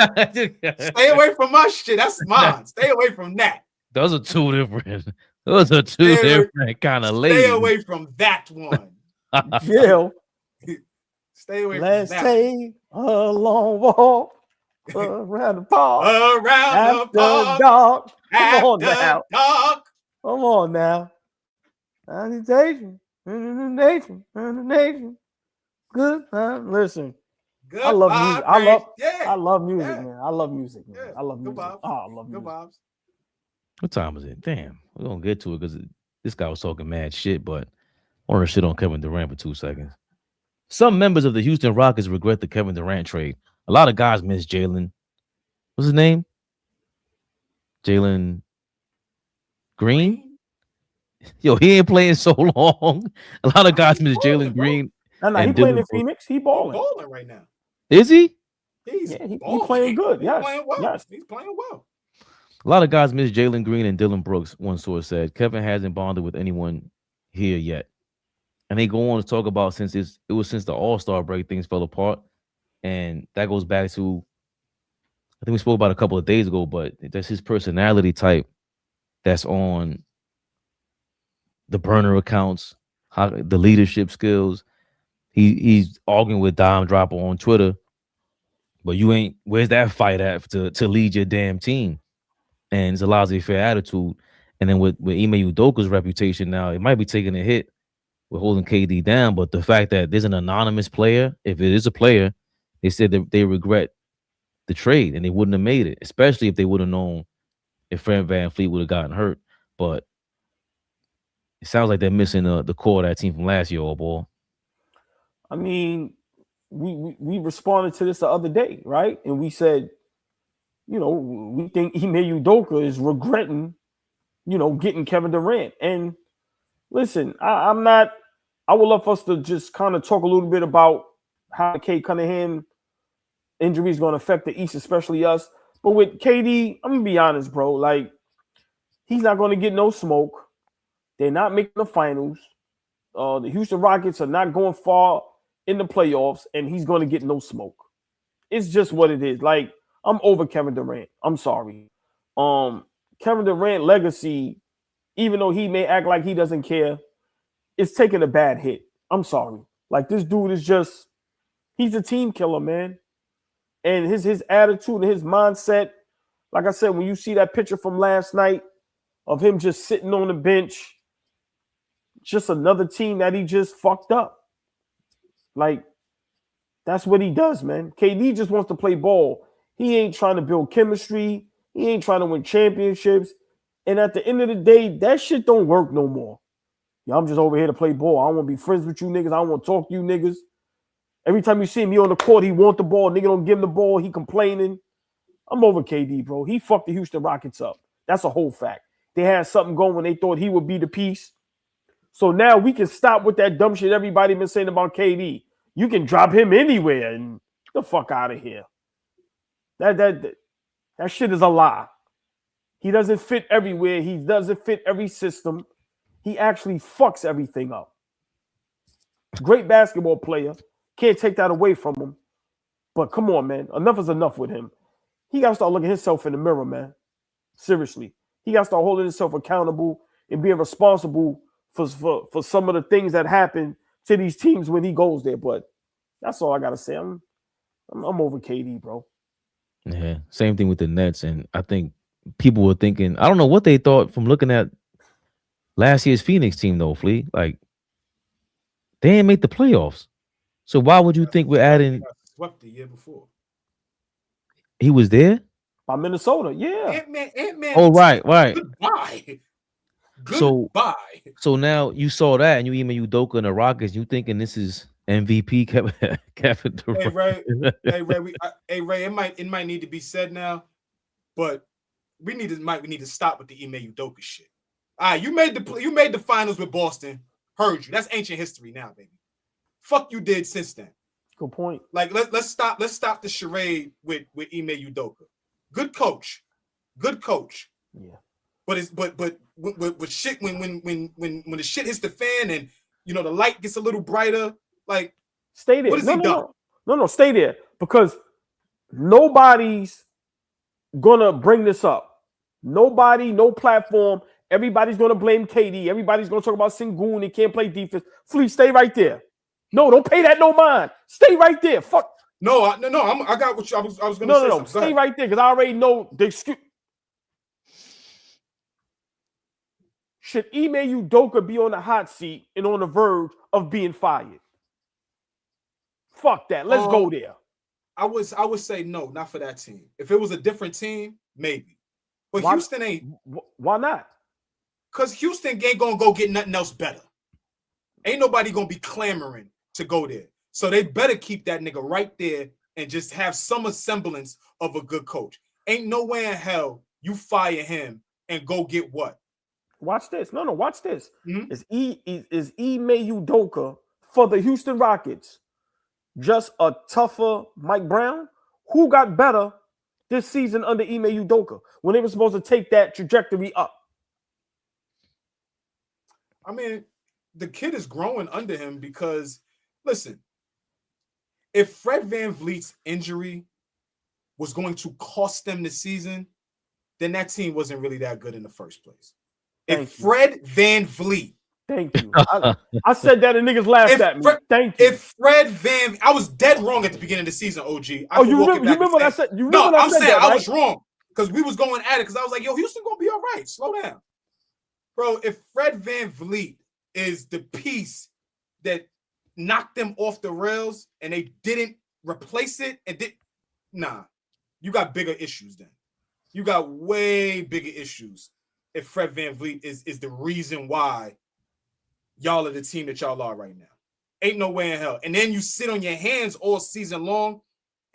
Stay away from my shit. That's mine. Stay away from that. Those are two different. Those are two different kind of ladies. Stay away from that one. Jill. Stay away Let's from that. take a long walk around the park. Around the park. Dark. Come on now. Dark. Come on now. Sanitation. Nation. Good. Listen. Good I love music. I love music, Yeah. man. I love music, man. Yeah. I love music. Vibes. Oh, I love music. Good vibes. What time is it? Damn, we're gonna get to it because this guy was talking mad shit, but I want to shit on Kevin Durant for 2 seconds. Some members of the Houston Rockets regret the Kevin Durant trade. A lot of guys miss Jalen. What's his name? Jalen Green? Yo, he ain't playing so long. A lot of guys miss Jalen Green. No, he playing in Phoenix. He balling. He's balling right now. Is he? He's playing good. Yes. He's playing well. Yes. He's playing well. A lot of guys miss Jalen Green and Dylan Brooks, one source said. Kevin hasn't bonded with anyone here yet. And they go on to talk about since the All-Star break, things fell apart. And that goes back to, I think we spoke about a couple of days ago, but that's his personality type that's on the burner accounts, the leadership skills. He's arguing with Dime Dropper on Twitter, but you ain't. Where's that fight at to lead your damn team? And it's a lousy fair attitude. And then with Ime Udoka's reputation now, it might be taking a hit with holding KD down. But the fact that there's an anonymous player, if it is a player, they said that they regret the trade and they wouldn't have made it, especially if they would have known if Fred VanVleet would have gotten hurt. But it sounds like they're missing the core of that team from last year, AllBall. I mean, we responded to this the other day, right? And we said, you know, we think Ime Udoka is regretting, you know, getting Kevin Durant. And listen, I would love for us to just kind of talk a little bit about how the Cade Cunningham injury is going to affect the East, especially us. But with KD, I'm going to be honest, bro. Like, he's not going to get no smoke. They're not making the finals. The Houston Rockets are not going far in the playoffs, and he's going to get no smoke. It's just what it is. Like, I'm over Kevin Durant. I'm sorry. Kevin Durant legacy, even though he may act like he doesn't care, is taking a bad hit. I'm sorry. Like, this dude is just, he's a team killer, man. And his attitude and his mindset, like I said, when you see that picture from last night of him just sitting on the bench, just another team that he just fucked up. Like, that's what he does, man. KD just wants to play ball. He ain't trying to build chemistry. He ain't trying to win championships. And at the end of the day, that shit don't work no more. Yeah, I'm just over here to play ball. I don't want to be friends with you niggas. I don't want to talk to you niggas. Every time you see me on the court, he want the ball. Nigga don't give him the ball. He complaining. I'm over KD, bro. He fucked the Houston Rockets up. That's a whole fact. They had something going when they thought he would be the piece. So now we can stop with that dumb shit everybody been saying about KD. You can drop him anywhere and get the fuck out of here. That shit is a lie. He doesn't fit everywhere. He doesn't fit every system. He actually fucks everything up. Great basketball player. Can't take that away from him. But come on, man. Enough is enough with him. He got to start looking himself in the mirror, man. Seriously. He got to start holding himself accountable and being responsible for some of the things that happen to these teams when he goes there. But that's all I got to say. I'm over KD, bro. Yeah, same thing with the Nets. And I think people were thinking, I don't know what they thought from looking at last year's Phoenix team, though, Flea. Like, they ain't make the playoffs. So why would you think we're adding? Swept the year before. He was there? By Minnesota, yeah. Ant-Man. Oh, right. Goodbye. So now you saw that and you Ime Udoka and the Rockets, you thinking this is MVP Kevin Durant. Hey Ray, it might need to be said now, but we need to stop with the Ime Udoka shit. All right, you made the finals with Boston. Heard you. That's ancient history now, baby. Fuck you did since then. Good point. Like let's stop the charade with Ime Udoka. Good coach. Yeah. But with shit when the shit hits the fan and you know the light gets a little brighter, like stay there. What has he done? No, stay there because nobody's gonna bring this up. Nobody, no platform. Everybody's gonna blame KD. Everybody's gonna talk about Sengun. He can't play defense. Flea, stay right there. No, don't pay that no mind. Stay right there. Fuck. No. I got what I was gonna say. No. Stay right there because I already know the excuse. Should Ime Udoka be on the hot seat and on the verge of being fired? Fuck that. Let's go there. I would say no, not for that team. If it was a different team, maybe. But Houston ain't. Why not? Because Houston ain't gonna go get nothing else better. Ain't nobody gonna be clamoring to go there. So they better keep that nigga right there and just have some semblance of a good coach. Ain't no way in hell you fire him and go get what? Watch this. No, watch this. Mm-hmm. Is Ime Udoka for the Houston Rockets just a tougher Mike Brown? Who got better this season under Ime Udoka when they were supposed to take that trajectory up? I mean, the kid is growing under him because, listen, if Fred VanVleet's injury was going to cost them the season, then that team wasn't really that good in the first place. If Fred VanVleet Thank you. I said that and niggas laughed at me. Thank you. If Fred Van, I was dead wrong at the beginning of the season, OG. You remember what I said? I'm saying I was wrong because we was going at it because I was like, yo, Houston gonna be all right. Slow down. Bro, if Fred Van Vliet is the piece that knocked them off the rails and they didn't replace it you got bigger issues then. You got way bigger issues if Fred Van Vliet is the reason why y'all are the team that y'all are right now. Ain't no way in hell. And then you sit on your hands all season long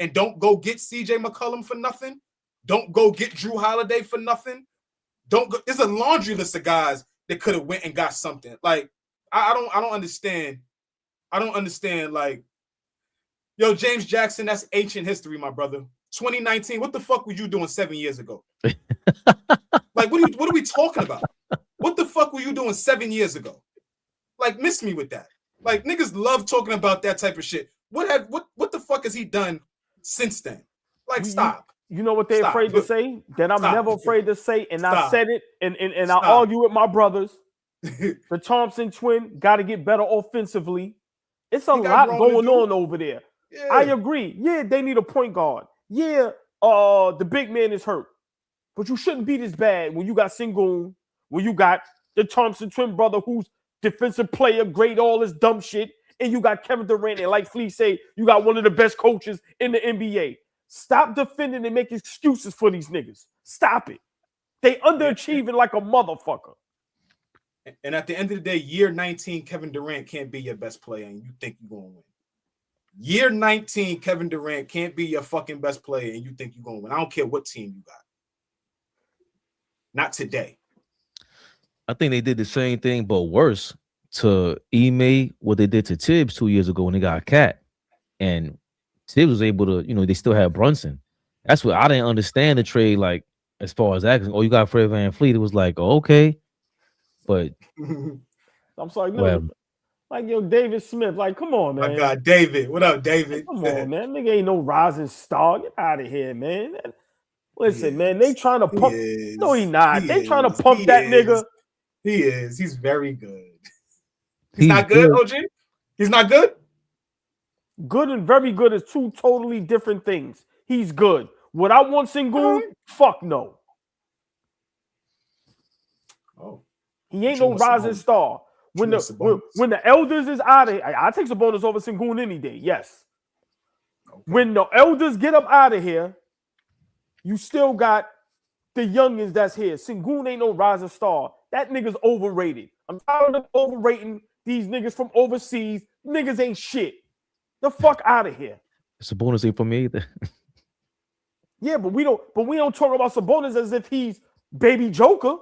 and don't go get CJ McCollum for nothing. Don't go get Drew Holiday for nothing. Don't go. There's a laundry list of guys that could have went and got something. Like, I don't understand. I don't understand. Like, yo, James Jackson, that's ancient history, my brother. 2019, what the fuck were you doing 7 years ago? Like, what are we talking about? What the fuck were you doing 7 years ago? Like, miss me with that. Like, niggas love talking about that type of shit. What the fuck has he done since then? Like, stop. You know what they're afraid to say? That I'm never afraid to say, and I said it, and I argue with my brothers. The Thompson twin got to get better offensively. It's a lot going on over there. Yeah. I agree. Yeah, they need a point guard. Yeah, the big man is hurt. But you shouldn't be this bad when you got Sengun, when you got the Thompson twin brother who's defensive player, great, all this dumb shit, and you got Kevin Durant, and like Flea say, you got one of the best coaches in the NBA. Stop defending and make excuses for these niggas. Stop it. They underachieving like a motherfucker. And at the end of the day, year 19, Kevin Durant can't be your best player, and you think you're going to win. Year 19, Kevin Durant can't be your fucking best player, and you think you're going to win. I don't care what team you got. Not today. I think they did the same thing, but worse to Ime, what they did to Tibbs 2 years ago when they got Cat. And Tibbs was able to, they still had Brunson. That's what I didn't understand the trade, like, as far as that. Oh, you got Fred Van Fleet. It was like, oh, okay. But I'm sorry, no. Like, yo, David Smith, like, come on, man. My God, David. What up, David? Come on, man. Nigga ain't no rising star. Get out of here, man. Listen, man, they trying to pump. No, he not. They trying to pump that nigga. He is. He's very good. He's not good, OG? He's not good? Good and very good is two totally different things. He's good. Would I want Sengun? Fuck no. Oh. He ain't no rising star. When the elders is out of here, I take Sabonis over Sengun any day. Yes. Okay. When the elders get up out of here, you still got the youngins that's here. Sengun ain't no rising star. That nigga's overrated. I'm tired of overrating these niggas from overseas. Niggas ain't shit. The fuck out of here. Sabonis ain't for me either. Yeah, but we don't talk about Sabonis as if he's baby Joker.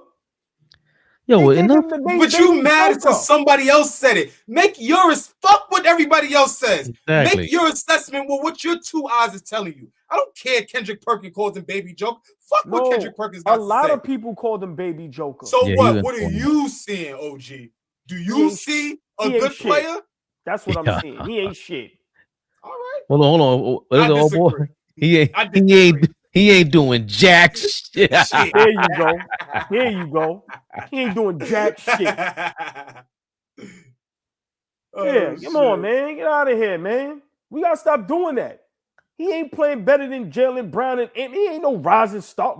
Yo, but you mad because somebody else said it. Make yours fuck what everybody else says. Exactly. Make your assessment with what your two eyes is telling you. I don't care. Kendrick Perkins calls him baby Joker. Fuck what Kendrick Perkins got to say. A lot of people call him baby Joker. So what? What are you seeing, OG? Do you see a good player? That's what I'm saying. He ain't shit. All right. Hold on. He ain't doing jack shit. There you go. There you go. He ain't doing jack shit. Come on, man. Get out of here, man. We gotta stop doing that. He ain't playing better than Jalen Brown, and he ain't no rising star.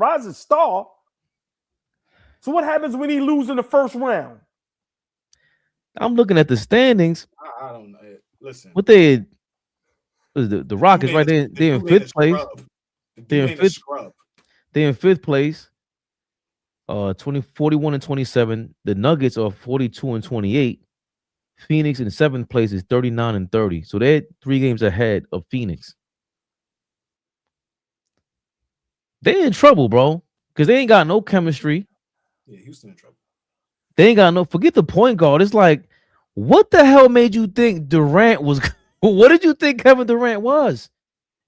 So what happens when he loses in the first round? I'm looking at the standings. I don't know. Listen, what the Rockets right there? They're in fifth place. They're in fifth place. 41 and 27. The Nuggets are 42 and 28. Phoenix in seventh place is 39 and 30. So they're 3 games ahead of Phoenix. They in trouble, bro, because they ain't got no chemistry. Yeah, Houston in trouble. They ain't got no. Forget the point guard. It's like, what the hell made you think Durant was? What did you think Kevin Durant was?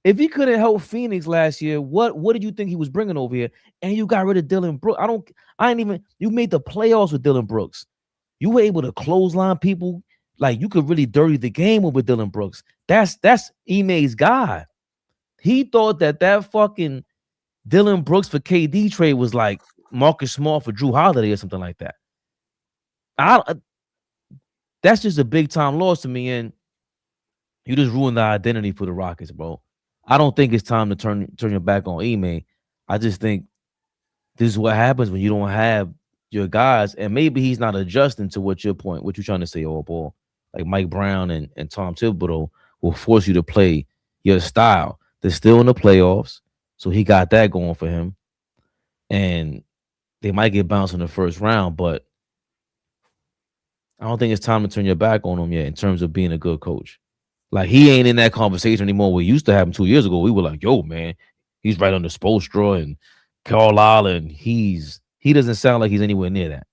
If he couldn't help Phoenix last year, what did you think he was bringing over here? And you got rid of Dylan Brooks. You made the playoffs with Dylan Brooks. You were able to clothesline people. Like, you could really dirty the game with Dylan Brooks. That's Ime's guy. He thought that fucking Dylan Brooks for KD trade was like Marcus Smart for Drew Holiday or something like that. that's just a big time loss to me. And you just ruined the identity for the Rockets, bro. I don't think it's time to turn your back on Ime. I just think this is what happens when you don't have your guys, and maybe he's not adjusting to what you're trying to say, AllBall. Like Mike Brown and Tom Thibodeau will force you to play your style. They're still in the playoffs, so he got that going for him. And they might get bounced in the first round, but I don't think it's time to turn your back on him yet in terms of being a good coach. Like, he ain't in that conversation anymore. We used to have him 2 years ago. We were like, yo, man, he's right under Spoelstra and Carlisle, and he doesn't sound like he's anywhere near that.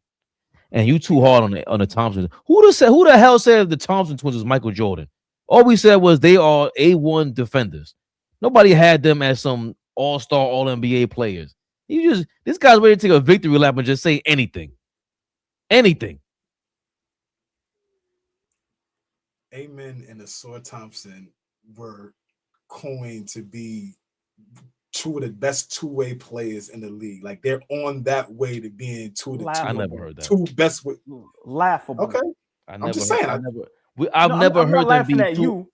And you too hard on the Thompsons. Who the hell said the Thompson twins was Michael Jordan? All we said was they are A1 defenders. Nobody had them as some all-star, all-NBA players. This guy's ready to take a victory lap and just say anything. Anything. Amen and Asor Thompson were coined to be two of the best two-way players in the league. Like, they're on that way to being two of the I never heard that. Two best. Laughable. Okay. I'm just saying. I've never heard them be at you.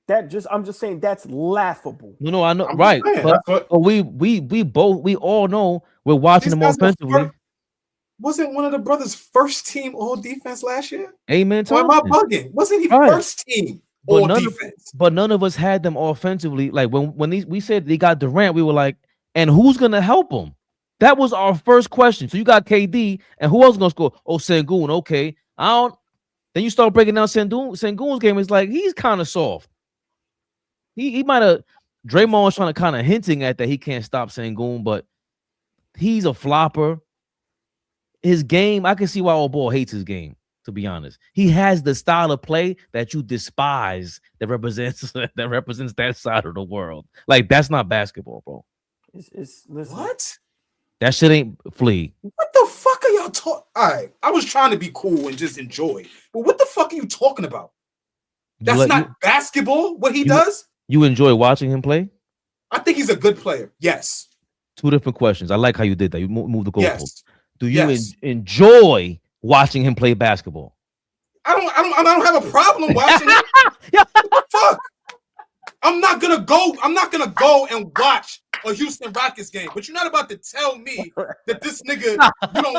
I'm just saying that's laughable. No, I know, right? But we all know we're watching them offensively. Wasn't one of the brothers first team all defense last year? Amen. Or am I bugging? Wasn't he first team all defense? But none of us had them offensively. Like when we said they got Durant, we were like, and who's gonna help them? That was our first question. So you got KD, and who else gonna score? Oh, Sengun. Okay, Then you start breaking down Sengun's game. Is like he's kind of soft. He might have. Draymond was trying to kind of hinting at that he can't stop Sengun, but he's a flopper. His game, I can see why AllBall hates his game, to be honest. He has the style of play that you despise that represents that side of the world. Like, that's not basketball, bro. Listen. What? That shit ain't Flea. What the fuck are y'all talking? All right, I was trying to be cool and just enjoy. But what the fuck are you talking about? That's not basketball, what he does? You enjoy watching him play? I think he's a good player. Yes. Two different questions. I like how you did that. You moved the goalpost. Yes. Do you enjoy watching him play basketball? I don't have a problem watching it. What the fuck? I'm not gonna go and watch a Houston Rockets game, but you're not about to tell me that this nigga,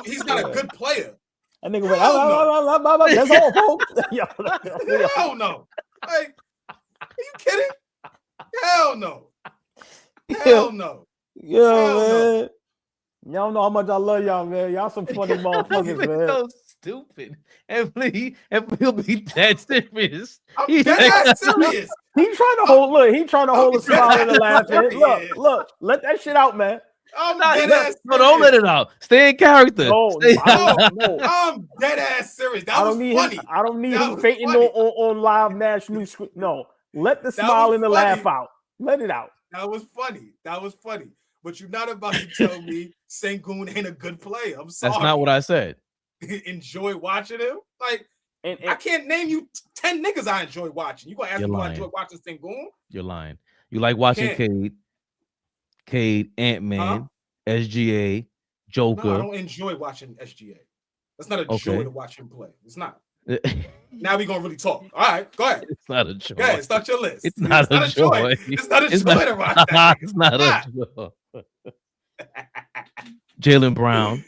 he's not a good player. That nigga went, that's all, folks. Hell no. Like, are you kidding? Hell no. Hell no. Yeah, man. Y'all know how much I love y'all, man. Y'all some funny motherfuckers, man. So stupid. And he'll be dead serious. I'm dead serious. He's trying to hold a smile and a laugh. Look, let that shit out, man. I'm dead ass serious. No, don't let it out. Stay in character. No. I'm dead ass serious. That was funny. I don't need him fainting on live national screen. No, let the smile and the laugh out. Let it out. That was funny. But you're not about to tell me Sengun ain't a good player. I'm sorry. That's not what I said. Enjoy watching him? Like, and I can't name you 10 niggas I enjoy watching. You gonna ask me who I enjoy watching Sengun? You're lying. You like watching Cade, Ant-Man, SGA, Joker. No, I don't enjoy watching SGA. That's not a joy to watch him play. It's not. Now we're gonna really talk. All right, go ahead. It's not a joy. Go ahead, start your list. It's not a joy. It's not a joy to watch that. It's not a joy. Jalen Brown.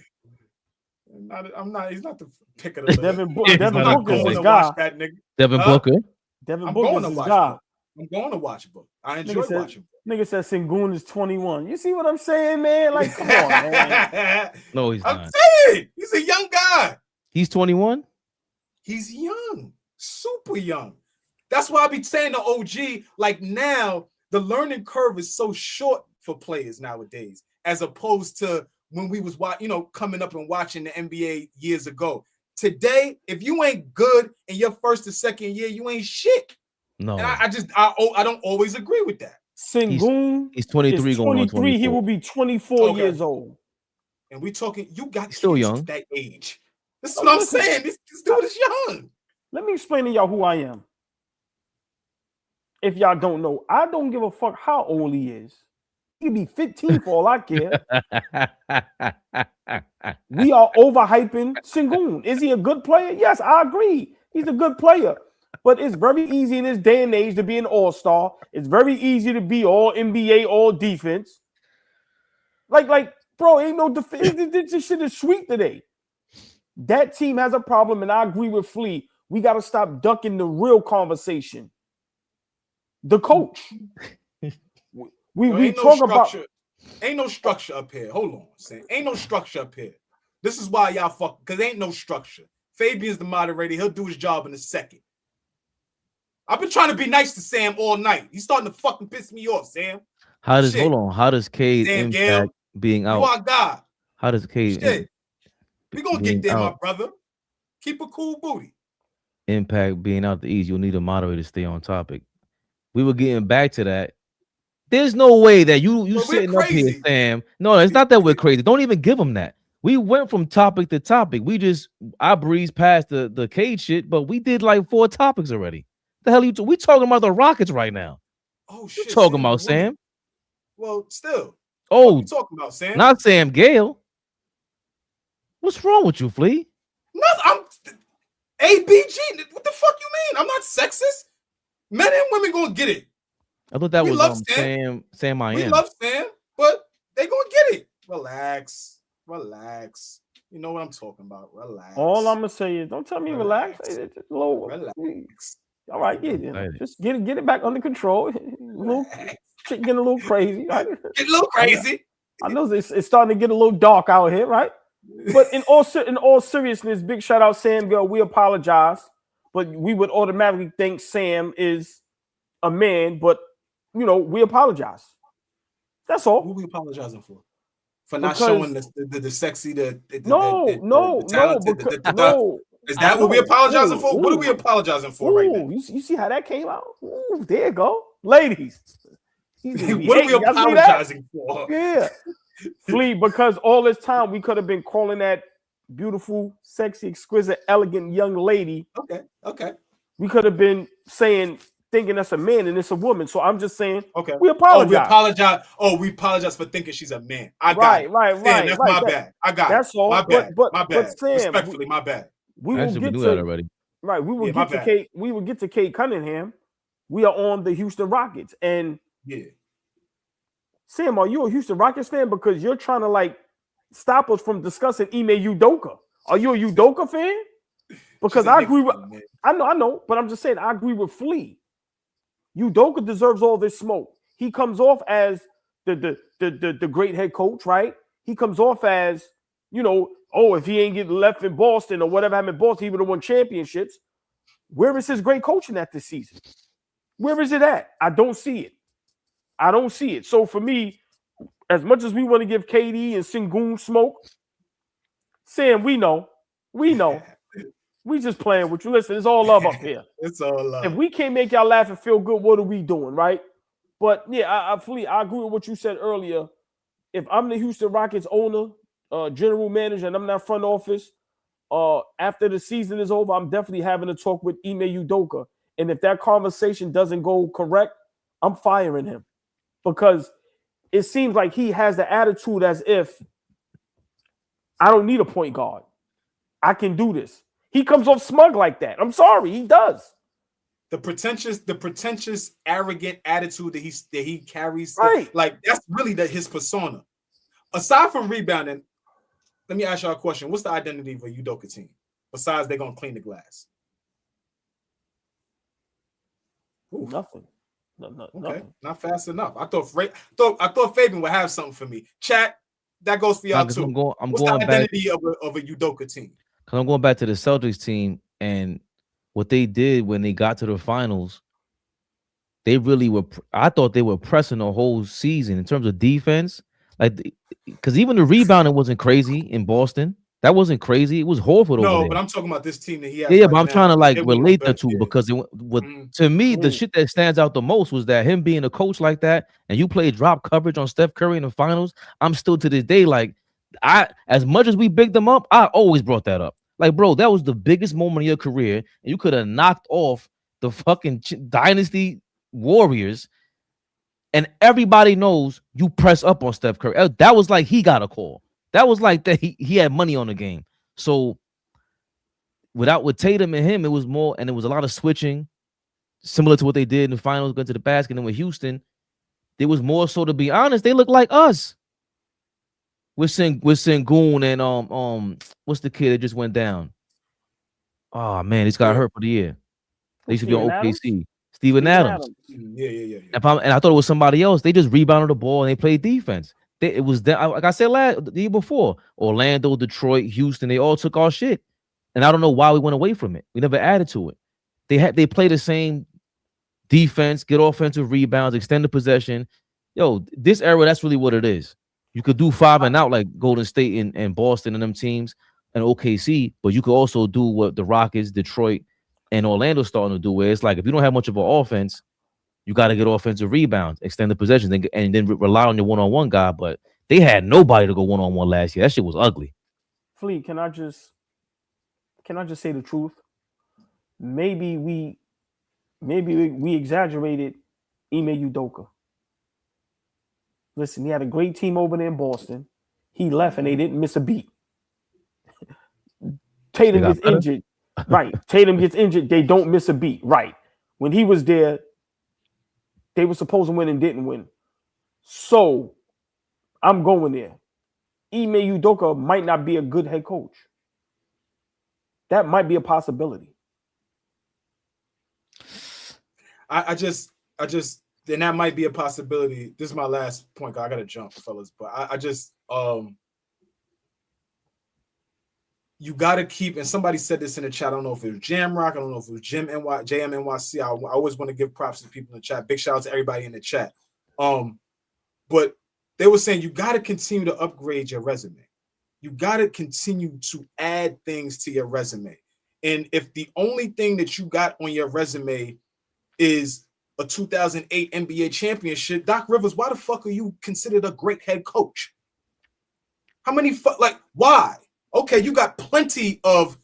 He's not the pick of the list. Devin Booker is his guy. Devin Booker. Devin Booker is his guy. I'm going to watch Book. I enjoy watching Book. Nigga said Sengun is 21. You see what I'm saying, man? Like, come on, man. No, he's not. I'm saying he's a young guy. He's 21. He's young, super young. That's why I be saying to OG, like, now the learning curve is so short for players nowadays, as opposed to when we was coming up and watching the NBA years ago. Today, if you ain't good in your first or second year, you ain't shit. No, and I don't always agree with that. Sengun, he's 23 going on 24. He will be 24 years old. And we talking, you got still young at that age. This is what I'm saying. This dude is young. Let me explain to y'all who I am. If y'all don't know, I don't give a fuck how old he is. He could be 15 for all I care. We are overhyping Sengun. Is he a good player? Yes, I agree. He's a good player. But it's very easy in this day and age to be an all-star. It's very easy to be all NBA, all defense. Like, bro, ain't no defense. This shit is sweet today. That team has a problem, and I agree with Flea. We got to stop ducking the real conversation. The coach. We talk about. Ain't no structure up here. Hold on, Sam. Ain't no structure up here. This is why y'all fuck, because ain't no structure. Fabian's the moderator. He'll do his job in a second. I've been trying to be nice to Sam all night. He's starting to fucking piss me off, Sam. How does Cade impact being out? You are God. How does Cade? We gonna get there, my brother. Keep a cool booty. Impact being out the East. You'll need a moderator to stay on topic. We were getting back to that. There's no way that you sitting up here, Sam. No, it's not that we're crazy. Don't even give them that. We went from topic to topic. I breezed past the Cade shit, but we did like 4 topics already. The hell we talking about the Rockets right now? Oh shit! You talking about Sam? Well, still. Oh, what you talking about Sam? Not Sam Gale. What's wrong with you, Flea? No, I'm ABG. What the fuck you mean? I'm not sexist. Men and women gonna get it. I thought that was Sam I am. We love Sam, but they gonna get it. Relax. You know what I'm talking about. Relax. All I'm gonna say is, don't tell me relax. It's a little, relax. All right, just get it back under control. Getting a little crazy. Right? Get a little crazy. I know it's starting to get a little dark out here, right? But in all seriousness, big shout out Sam Girl. We apologize, but we would automatically think Sam is a man, but we apologize. That's all. Who we apologizing for? For not showing the sexy, no. Is that what we apologizing for? What are we apologizing for right now? You see how that came out? Ooh, there you go. Ladies. What are we apologizing for? Yeah. Flea, because all this time we could have been calling that beautiful, sexy, exquisite, elegant young lady. Okay. We could have been thinking that's a man and it's a woman. So I'm just saying, okay, we apologize. We apologize for thinking she's a man. I got right, it. Right, Sam, right. That's right. my bad. I got that's it. all. My bad. My bad. But Sam, respectfully, my bad. We will get to that already. Right. We will get to Cade. We will get to Cade Cunningham. We are on the Houston Rockets. And Sam, are you a Houston Rockets fan? Because you're trying to stop us from discussing Ime Udoka. Are you a Udoka fan? Because I agree with I know, but I'm just saying I agree with Flea. Udoka deserves all this smoke. He comes off as the great head coach, right? He comes off as, if he ain't get left in Boston or whatever happened in Boston, he would have won championships. Where is his great coaching at this season? Where is it at? I don't see it. So for me, as much as we want to give Cade and Sengun smoke, Sam, we know. We just playing with you. Listen, it's all love up here. It's all love. If we can't make y'all laugh and feel good, what are we doing, right? But yeah, I agree with what you said earlier. If I'm the Houston Rockets owner, general manager, and I'm not front office, after the season is over, I'm definitely having a talk with Ime Udoka. And if that conversation doesn't go correct, I'm firing him. Because it seems like he has the attitude as if I don't need a point guard. I can do this. He comes off smug like that. I'm sorry, he does. The pretentious, arrogant attitude that he carries, right? That's really his persona. Aside from rebounding, let me ask y'all a question: what's the identity of a Udoka team besides they're gonna clean the glass? Ooh. Nothing. Okay, nothing. Not fast enough. I thought Fabian would have something for me. Chat, that goes for y'all too. What's the identity of a Udoka team? Because I'm going back to the Celtics team and what they did when they got to the finals. They really were. I thought they were pressing the whole season in terms of defense. Because even the rebounding wasn't crazy in Boston. That wasn't crazy. It was Horford over there. No, but I'm talking about this team that he has. Yeah, but I'm trying to relate that to because to me, the shit that stands out the most was that him being a coach like that and you play drop coverage on Steph Curry in the finals. I'm still to this day as much as we bigged them up, I always brought that up. Bro, that was the biggest moment of your career, and you could have knocked off the fucking dynasty Warriors, and everybody knows you press up on Steph Curry. That was he got a call. That was that he had money on the game. So with Tatum and him, it was more, and it was a lot of switching, similar to what they did in the finals, going to the basket. And with Houston, it was more so, to be honest, they look like us. With Sengun and what's the kid that just went down? Oh man, he's got hurt for the year. They used to be on OKC. Steven Adams. Yeah. And I thought it was somebody else. They just rebounded the ball and they played defense. It was that, like I said the year before, Orlando, Detroit, Houston, they all took our shit. And I don't know why we went away from it. We never added to it. They play the same defense, get offensive rebounds, extend the possession. Yo, this era, that's really what it is. You could do 5 and out like Golden State and Boston and them teams and OKC, but you could also do what the Rockets, Detroit, and Orlando starting to do, where it's like if you don't have much of an offense, you got to get offensive rebounds, extend the possessions, and then rely on your one-on-one guy. But they had nobody to go one-on-one last year. That shit was ugly. Flea, can I just say the truth? Maybe we exaggerated Ime Udoka. Listen, he had a great team over there in Boston. He left and they didn't miss a beat. Tatum gets injured. Right. Tatum gets injured. They don't miss a beat. Right. When he was there, they were supposed to win and didn't win. So I'm going there. Ime Udoka might not be a good head coach. That might be a possibility. I just then that might be a possibility. This is my last point. I gotta jump, fellas. But I just you gotta keep, and somebody said this in the chat. I don't know if it was Jamrock, I don't know if it was JMNYC. I always want to give props to people in the chat. Big shout out to everybody in the chat. But they were saying you gotta continue to upgrade your resume. You gotta continue to add things to your resume. And if the only thing that you got on your resume is a 2008 NBA championship, Doc Rivers, why the fuck are you considered a great head coach? How many why? Okay, you got plenty of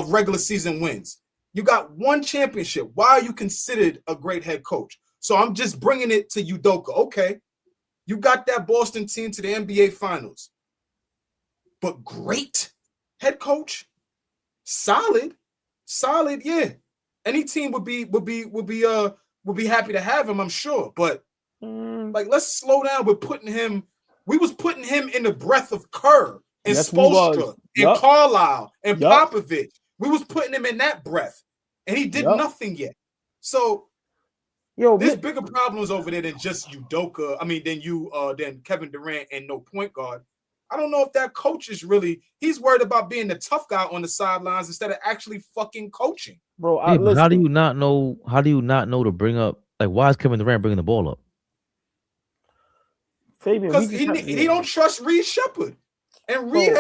regular season wins. You got one championship. Why are you considered a great head coach? So I'm just bringing it to Udoka. Okay, you got that Boston team to the NBA Finals, but great head coach, solid, yeah. Any team would be happy to have him, I'm sure. But like, let's slow down with putting him. We was putting him in the breath of Kerr and Spoelstra and Carlisle and Popovich. We was putting him in that breath, and he did nothing yet. So, there's bigger problems over there than just Udoka. I mean, than Kevin Durant and no point guard. I don't know if that coach is really. He's worried about being the tough guy on the sidelines instead of actually fucking coaching. Bro, how do you not know? How do you not know to bring up? Like, why is Kevin Durant bringing the ball up? Because he don't trust Reed Shepherd, and Reed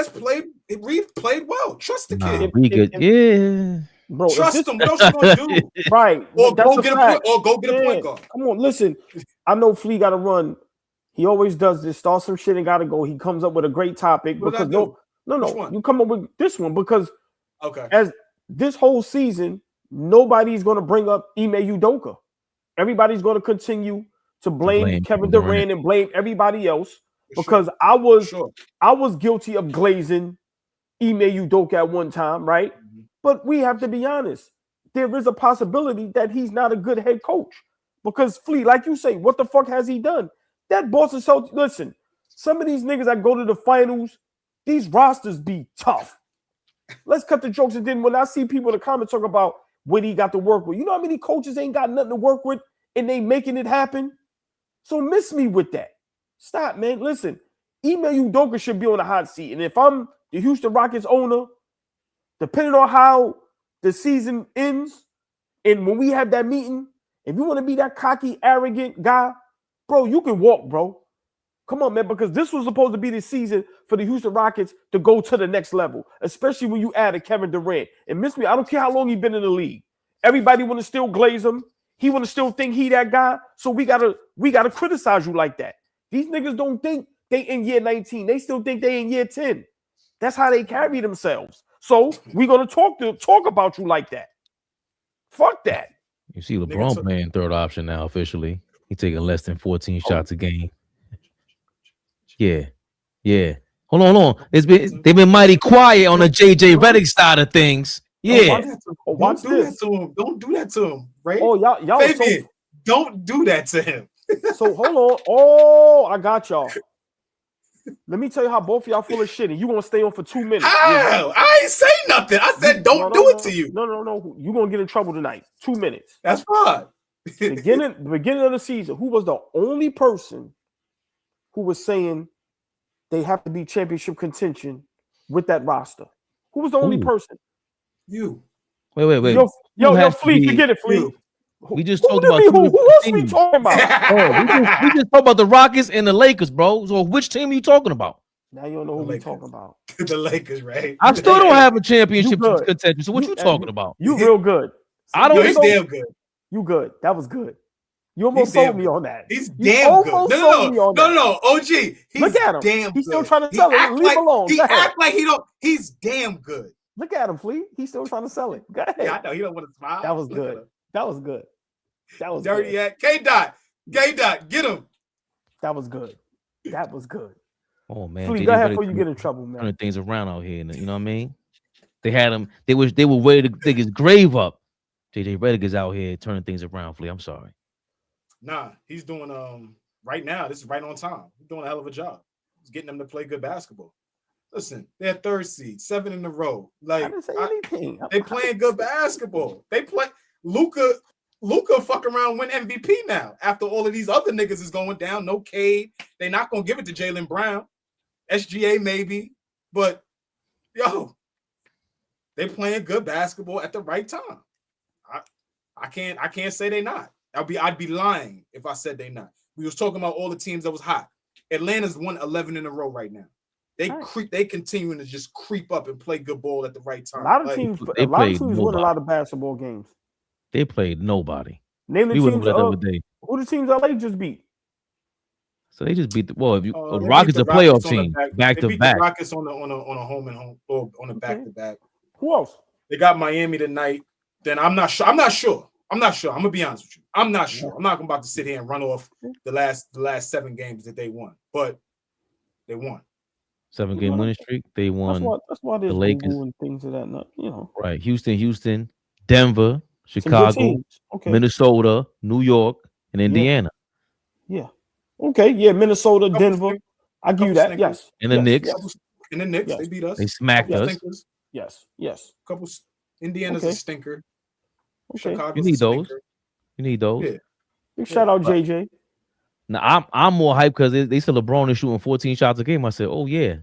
played well. Trust the kid. Reed good. Yeah, bro. Trust him. What else you gonna do? Right. Or go get a point guard. Come on, listen. I know Flea got to run. He always does this. Start some shit and got to go. He comes up with a great topic because no. You come up with this one because as this whole season, nobody's going to bring up Ime Udoka. Everybody's going to continue to blame Kevin Durant and blame everybody else because I was guilty of glazing Ime Udoka at one time, right? Mm-hmm. But we have to be honest. There is a possibility that he's not a good head coach because Flea, like you say, what the fuck has he done? That Boston Celtics, listen, some of these niggas that go to the finals, these rosters be tough. Let's cut the jokes. And then when I see people in the comments talk about what he got to work with, you know how many coaches ain't got nothing to work with and they making it happen? So miss me with that. Stop, man. Listen, Ime Udoka should be on the hot seat. And if I'm the Houston Rockets owner, depending on how the season ends, and when we have that meeting, if you want to be that cocky, arrogant guy, bro, you can walk, bro. Come on, man, because this was supposed to be the season for the Houston Rockets to go to the next level, especially when you add a Kevin Durant. And miss me, I don't care how long he's been in the league. Everybody want to still glaze him. He want to still think he that guy. So we gotta criticize you like that. These niggas don't think they in year 19. They still think they in year 10. That's how they carry themselves. So we're gonna talk about you like that. Fuck that. You see LeBron playing third option now officially. He taking less than 14 shots a game. Yeah. Hold on. They've been mighty quiet on the JJ Redick side of things. Yeah. Watch this. Don't do that to him, right? Oh, y'all Fabian, don't do that to him. So hold on. Oh, I got y'all. Let me tell you how both of y'all full of shit, and you gonna stay on for 2 minutes. How? I ain't say nothing. I said don't do it to you. No. You gonna get in trouble tonight. 2 minutes. That's fine. The beginning of the season, who was the only person who was saying they have to be championship contention with that roster? Who was the only person? You. Wait. Yo, Fleet, you get it, Fleet. We just talked about who else we talking about? we just talked about the Rockets and the Lakers, bro. So which team are you talking about? Now you don't know who we talking about. The Lakers, right? I still don't have a championship contention. So what you talking about? You real good. I don't. He's damn good. You good. That was good. You almost sold me on that. He's damn good. No. OG. Look at him. Damn he's still good. trying to sell it. Leave him alone. He act like he don't. He's damn good. Look at him, Fleet. He's still trying to sell it. Go ahead. Yeah, I know. He don't want to smile. That was good. That was good. That was dirty good. K-Dot, get him. That was good. That was good. Oh man, Fleet, go ahead before you get in trouble, man. Turning things around out here, you know what I mean? They had him. They were ready to dig his grave up. JJ Redick is out here turning things around. Fleet, I'm sorry. Nah, he's doing right now. This is right on time. He's doing a hell of a job. He's getting them to play good basketball. Listen, they're third seed, 7 in a row. Like I didn't say anything. They playing good basketball. They play Luka fuck around win MVP now. After all of these other niggas is going down, no Cade. They're not gonna give it to Jalen Brown. SGA maybe, but yo, they playing good basketball at the right time. I can't say they not. I'd be lying if I said they not. We was talking about all the teams that was hot. Atlanta's won 11 in a row right now. They continuing to just creep up and play good ball at the right time. A lot of teams win a lot of basketball games. They played nobody. Name the teams. Who the teams LA just beat? So they just beat the Rockets, a playoff team, back to back. The Rockets on a home and home or on a back to back. Who else? They got Miami tonight. Then I'm not sure. I'm gonna be honest with you. I'm not sure. I'm not about to sit here and run off the last 7 games that they won, but they won. 7-game winning streak. They won. That's why there's the Lakers and things of that. Right. Houston, Denver, Chicago, Minnesota, New York, and Indiana. Yeah. Okay. Yeah. Minnesota, Denver. I give you that. Yes. And the Knicks. And the Knicks, they beat us. They smacked us. Yes. Couple. Indiana's a stinker. Okay. Chicago's you need those. Yeah. Big shout out JJ. Now I'm more hyped because they said LeBron is shooting 14 shots a game. I said, oh yeah,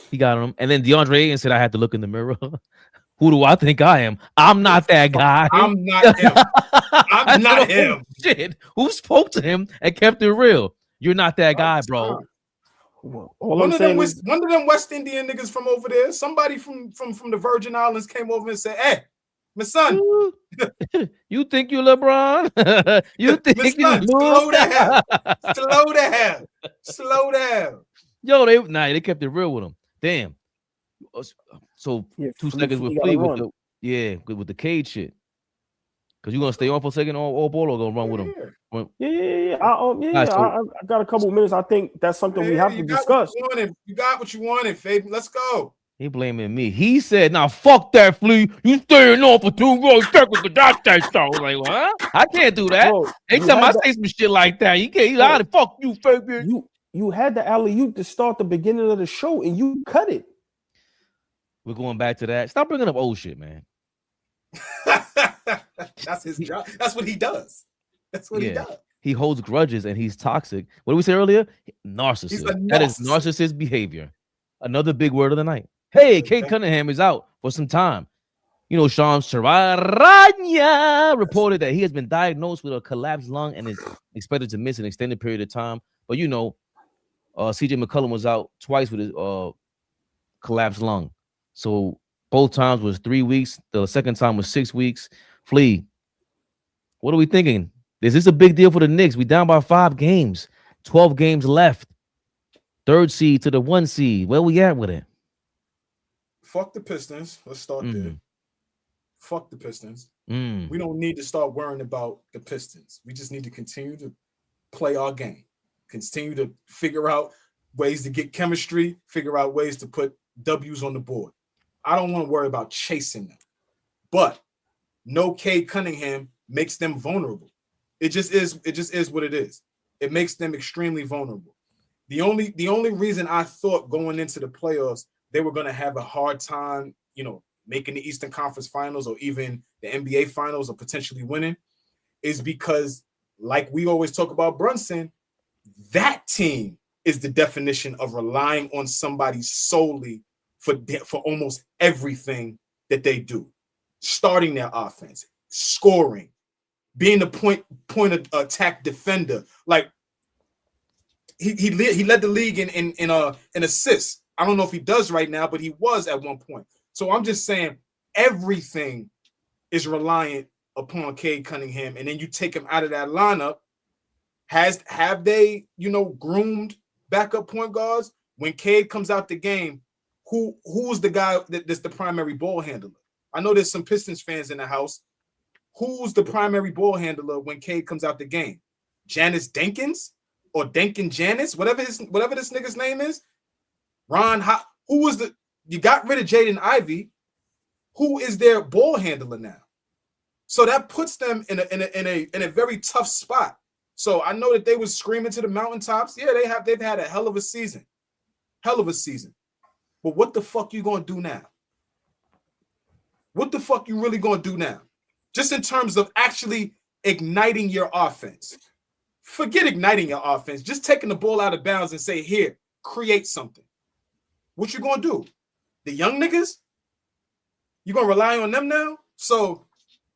he got him. And then DeAndre Ayton said I had to look in the mirror. Who do I think I am? I'm not that guy. I'm not him. I'm not him. Shit. Who spoke to him and kept it real? You're not that guy, bro. One of them West Indian niggas from over there, somebody from the Virgin Islands came over and said, "Hey, my son, you think you LeBron? You think you slow down. Yo, they kept it real with him. Damn. So 2 seconds with Fleet with the Cade shit. Cause you gonna stay on for a second all ball or gonna run with him? Yeah. I got a couple minutes. I think that's something we have to discuss. You got what you wanted, Fabian. Let's go. He blaming me. He said, "Now fuck that, Flea. You staying on for 2 more seconds with that stuff." Like, what? I can't do that. Anytime I say some shit like that, you can't. You fuck you, Fabian. You had the alley-oop to start the beginning of the show, and you cut it. We're going back to that. Stop bringing up old shit, man. That's his job. That's what he does. That's what he does. He holds grudges and he's toxic. What did we say earlier? Narcissist. That is narcissist behavior. Another big word of the night. Hey, Cade Cunningham is out for some time. Sean Saranya reported that he has been diagnosed with a collapsed lung and is expected to miss an extended period of time. But CJ McCollum was out twice with his collapsed lung. So both times was 3 weeks. The second time was 6 weeks. Flea, what are we thinking? Is this a big deal for the Knicks? We down by 5 games, 12 games left. 3rd seed to the 1 seed. Where we at with it? Fuck the Pistons. Let's start there. Fuck the Pistons. We don't need to start worrying about the Pistons. We just need to continue to play our game. Continue to figure out ways to get chemistry, figure out ways to put W's on the board. I don't want to worry about chasing them. But no Cade Cunningham makes them vulnerable. It just is what it is. It makes them extremely vulnerable. The only reason I thought going into the playoffs they were going to have a hard time, making the Eastern Conference Finals or even the NBA Finals or potentially winning is because, like we always talk about Brunson, that team is the definition of relying on somebody solely for almost everything that they do. Starting their offense, scoring, being the point of attack defender. Like he led the league in assists. I don't know if he does right now, but he was at one point. So I'm just saying everything is reliant upon Cade Cunningham, and then you take him out of that lineup. Have they, groomed backup point guards? When Cade comes out the game, who's the guy that's the primary ball handler? I know there's some Pistons fans in the house. Who's the primary ball handler when Cade comes out the game? Janice Denkins or Denkin Janice, whatever this nigga's name is. Who was you got rid of Jaden Ivey? Who is their ball handler now? So that puts them in a very tough spot. So I know that they was screaming to the mountaintops. Yeah, they've had a hell of a season. But what the fuck you gonna do now? What the fuck you really gonna do now? Just in terms of actually igniting your offense. Forget igniting your offense. Just taking the ball out of bounds and say, here, create something. What you gonna do? The young niggas? You gonna rely on them now? So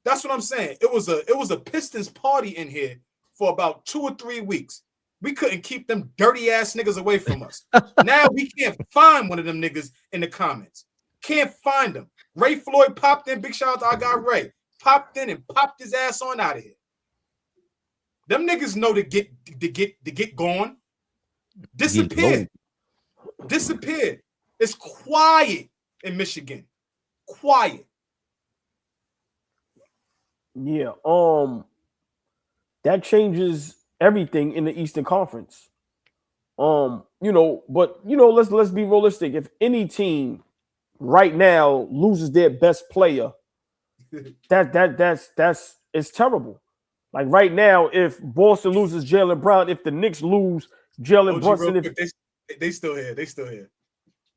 that's what I'm saying. It was a Pistons party in here for about 2 or 3 weeks. We couldn't keep them dirty ass niggas away from us. Now we can't find one of them niggas in the comments. Can't find them. Ray Floyd popped in. Big shout out to our guy Ray. Popped in and popped his ass on out of here. Them niggas know to get gone. Disappeared. It's quiet in Michigan. Quiet. Yeah. That changes everything in the Eastern Conference. But let's be realistic. If any team right now loses their best player, that's it's terrible. Like right now, if Boston loses Jalen Brown, if the Knicks lose Jalen Brunson, they still here.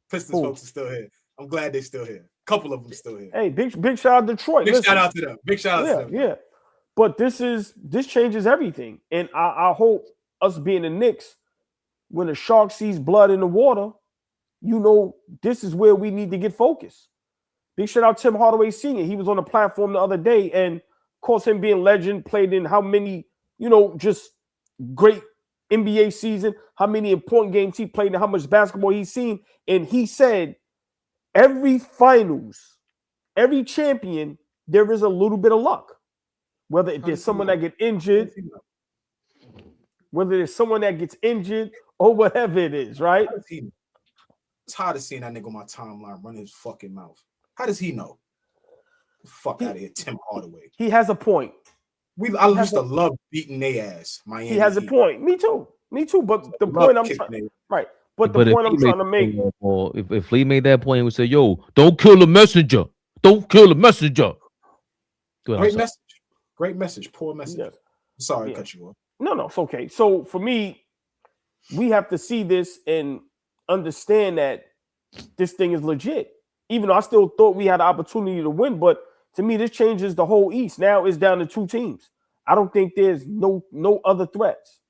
Pistons folks are still here. I'm glad they still here. A couple of them still here. Hey, big shout out to Detroit. Big shout out to them. Big shout out to them. Yeah. But this changes everything. And I hope us being the Knicks, when the shark sees blood in the water, this is where we need to get focused. Big shout out Tim Hardaway Sr. He was on the platform the other day, and of course, him being legend, played in how many, just great NBA season, how many important games he played and how much basketball he's seen. And he said, every finals, every champion, there is a little bit of luck. Whether there's someone that gets injured, or whatever it is, right? It's hard to see that nigga on my timeline run his fucking mouth. How does he know? Fuck out of here, Tim Hardaway. He has a point. I used to love beating their ass. Miami. He has a point. Me too. But the point I'm trying, right? But the point I'm trying to make. If Lee made that point, he would say, "Yo, don't kill the messenger. Don't kill the messenger." Great message. Poor message. Yeah. Sorry, to cut you off. No, it's okay. So for me, we have to see this and understand that this thing is legit. Even though I still thought we had an opportunity to win, but to me, this changes the whole East. Now it's down to 2 teams. I don't think there's no other threats.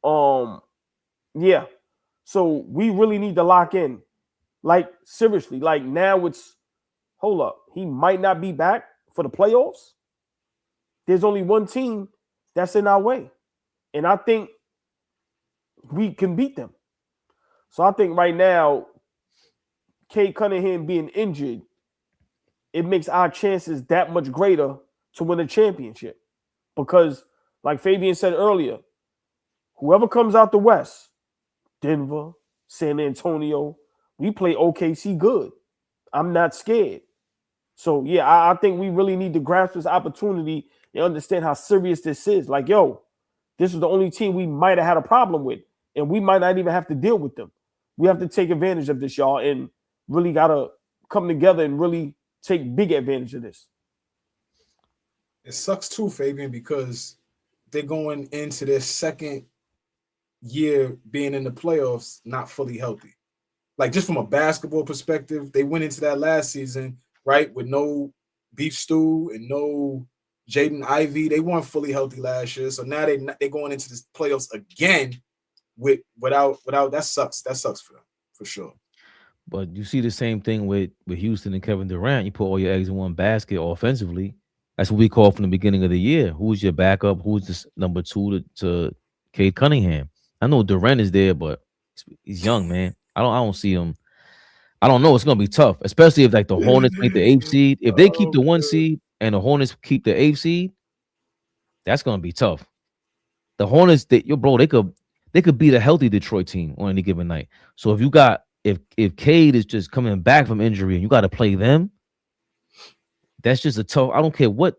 Yeah. So we really need to lock in. Like, seriously, like now it's, hold up, he might not be back for the playoffs. There's only one team that's in our way. And I think we can beat them. So I think right now, Cade Cunningham being injured, it makes our chances that much greater to win a championship. Because, like Fabian said earlier, whoever comes out the West, Denver, San Antonio, we play OKC good. I'm not scared. So, yeah, I think we really need to grasp this opportunity and understand how serious this is. Like, yo, this is the only team we might have had a problem with, and we might not even have to deal with them. We have to take advantage of this, y'all, and really got to come together and really take big advantage of this. It sucks too, Fabian, because they're going into their second year being in the playoffs not fully healthy. Like, just from a basketball perspective, they went into that last season, right, with no beef stew and no Jaden Ivey. They weren't fully healthy last year. So now they're going into the playoffs again without that sucks. That sucks for them, for sure. But you see the same thing with Houston and Kevin Durant. You put all your eggs in one basket offensively. That's what we call from the beginning of the year. Who's your backup? Who's the number two to Cade Cunningham? I know Durant is there, but he's young, man. I don't see him. I don't know. It's gonna be tough, especially if like the Hornets make the 8th seed. If they keep the 1 seed and the Hornets keep the 8th seed, that's gonna be tough. The Hornets, they could beat a healthy Detroit team on any given night. So if you got if Cade is just coming back from injury and you got to play them, that's just a tough. I don't care what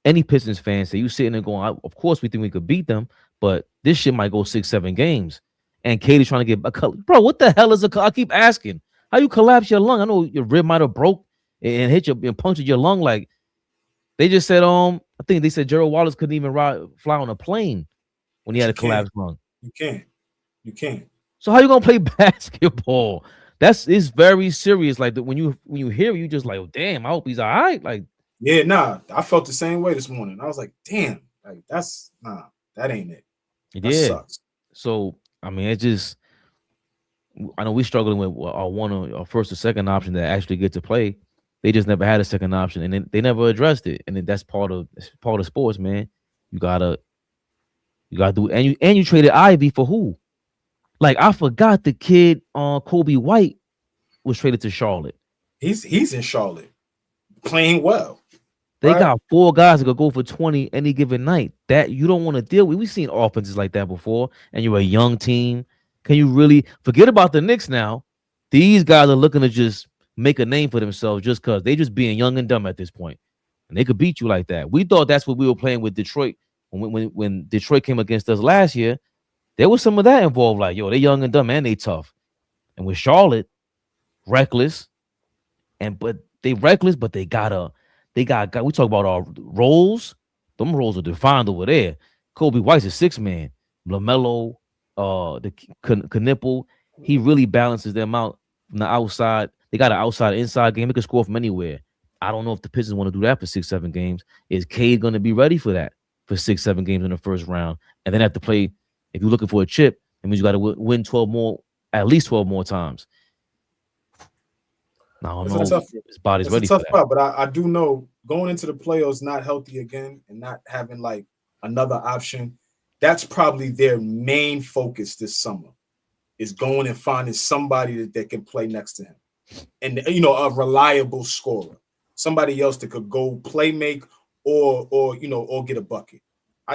any Pistons fans say. You sitting there going, of course we think we could beat them, but this shit might go 6-7 games. And Cade is trying to get a color. Bro, what the hell is a? I keep asking, how you collapse your lung? I know your rib might have broke and hit you and punctured your lung. Like they just said, I think they said Gerald Wallace couldn't even fly on a plane when he had a collapsed lung. You can't. So how you gonna play basketball? It's very serious. Like when you hear it, you just like, oh, damn, I hope he's all right. Like, yeah, nah, I felt the same way this morning. I was like, damn, like that ain't it. That sucks. So I mean, I know we're struggling with our first or second option that actually get to play. They just never had a second option, and they never addressed it. And that's part of sports, man. You gotta do, and you traded Ivy for who? Like, I forgot the kid Kobe White was traded to Charlotte. He's in Charlotte playing well. They got 4 guys that could go for 20 any given night. That you don't want to deal with. We've seen offenses like that before, and you're a young team. Can you really forget about the Knicks now? These guys are looking to just make a name for themselves just because they just being young and dumb at this point. And they could beat you like that. We thought that's what we were playing with Detroit. When Detroit came against us last year, there was some of that involved. Like, yo, they young and dumb and they tough. And with Charlotte, reckless, but they got we talk about our roles. Them roles are defined over there. Kobe White's a 6-man. LaMelo, the Knipple, he really balances them out from the outside. They got an outside inside game. They can score from anywhere. I don't know if the Pistons want to do that for 6-7 games. Is Cade going to be ready for that for 6-7 games in the first round? And then have to play, if you're looking for a chip, it means you got to win 12 more, at least 12 more times. I don't know if his body's ready for that. Part, but I do know going into the playoffs not healthy again and not having like another option, that's probably their main focus this summer, is going and finding somebody that can play next to him. And, a reliable scorer, somebody else that could go play make or get a bucket.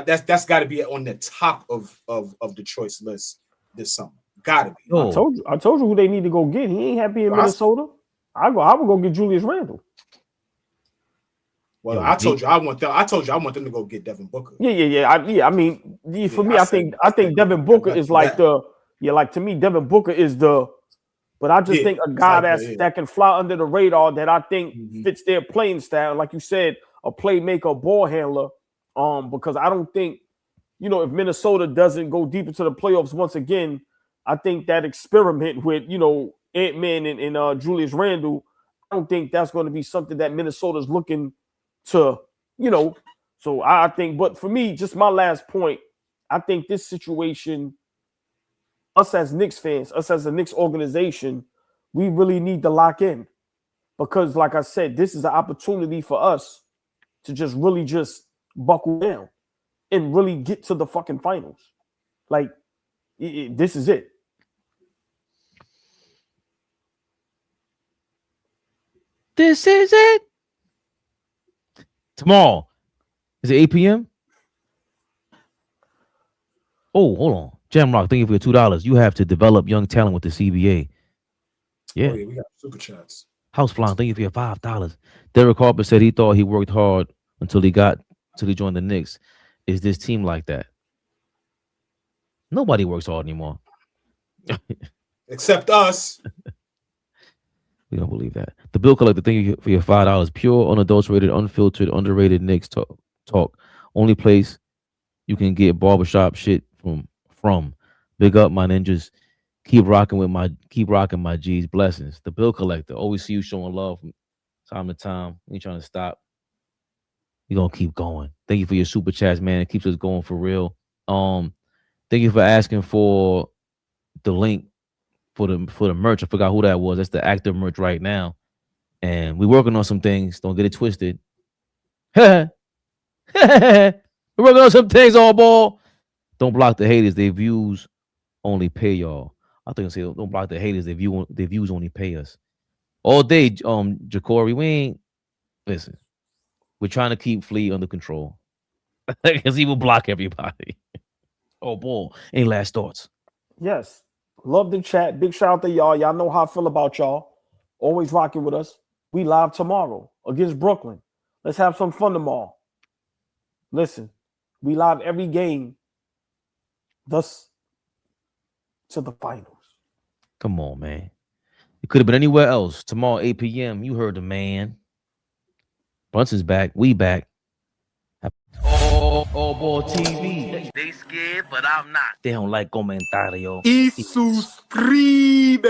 That's got to be on the top of Detroit's list this summer. Got to be. I told you who they need to go get. He ain't happy in Minnesota. I would go get Julius Randle. Well, I told you I want them to go get Devin Booker. Yeah. I mean, for me, I think Devin Booker is like to me, Devin Booker is the. But I just think a guy that can fly under the radar that I think fits their playing style, like you said, a playmaker, ball handler. Because I don't think, if Minnesota doesn't go deep into the playoffs once again, I think that experiment with, Ant-Man and Julius Randle, I don't think that's going to be something that Minnesota's looking to, So I think, but for me, just my last point, I think this situation, us as Knicks fans, us as a Knicks organization, we really need to lock in. Because like I said, this is an opportunity for us to just really just buckle down and really get to the fucking finals. Like, this is it. This is it. Tomorrow. Is it 8 p.m.? Oh, hold on. Jamrock, thank you for your $2. You have to develop young talent with the CBA. Yeah. We got super chats. House Flying, thank you for your $5. Derek Harper said he thought he worked hard until he joined the Knicks. Is this team like that? Nobody works hard anymore. Except us. We don't believe that. The bill collector, thank you for your $5. Pure, unadulterated, unfiltered, underrated Knicks talk. talk. Only place you can get barbershop shit from. Big up my ninjas. Keep rocking my G's. Blessings. The bill collector. Always see you showing love from time to time. Ain't trying to stop. You're gonna keep going. Thank you for your super chats, man. It keeps us going for real. Thank you for asking for the link for the merch. I forgot who that was. That's the active merch right now. And we're working on some things. Don't get it twisted. We're working on some things, AllBall. Don't block the haters. Their views only pay y'all. I think I say don't block the haters. Their views only pay us. All day, Jacory, we ain't listen. We're trying to keep Flea under control. Because he will block everybody. AllBall. Any last thoughts? Yes. Love the chat. Big shout out to y'all. Y'all know how I feel about y'all. Always rocking with us. We live tomorrow against Brooklyn. Let's have some fun tomorrow. Listen, we live every game. Thus to the finals. Come on, man. It could have been anywhere else. Tomorrow, 8 p.m. You heard the man. Brunson's back. We back. AllBall TV. They scared, but I'm not. They don't like comentario. Y suscribe.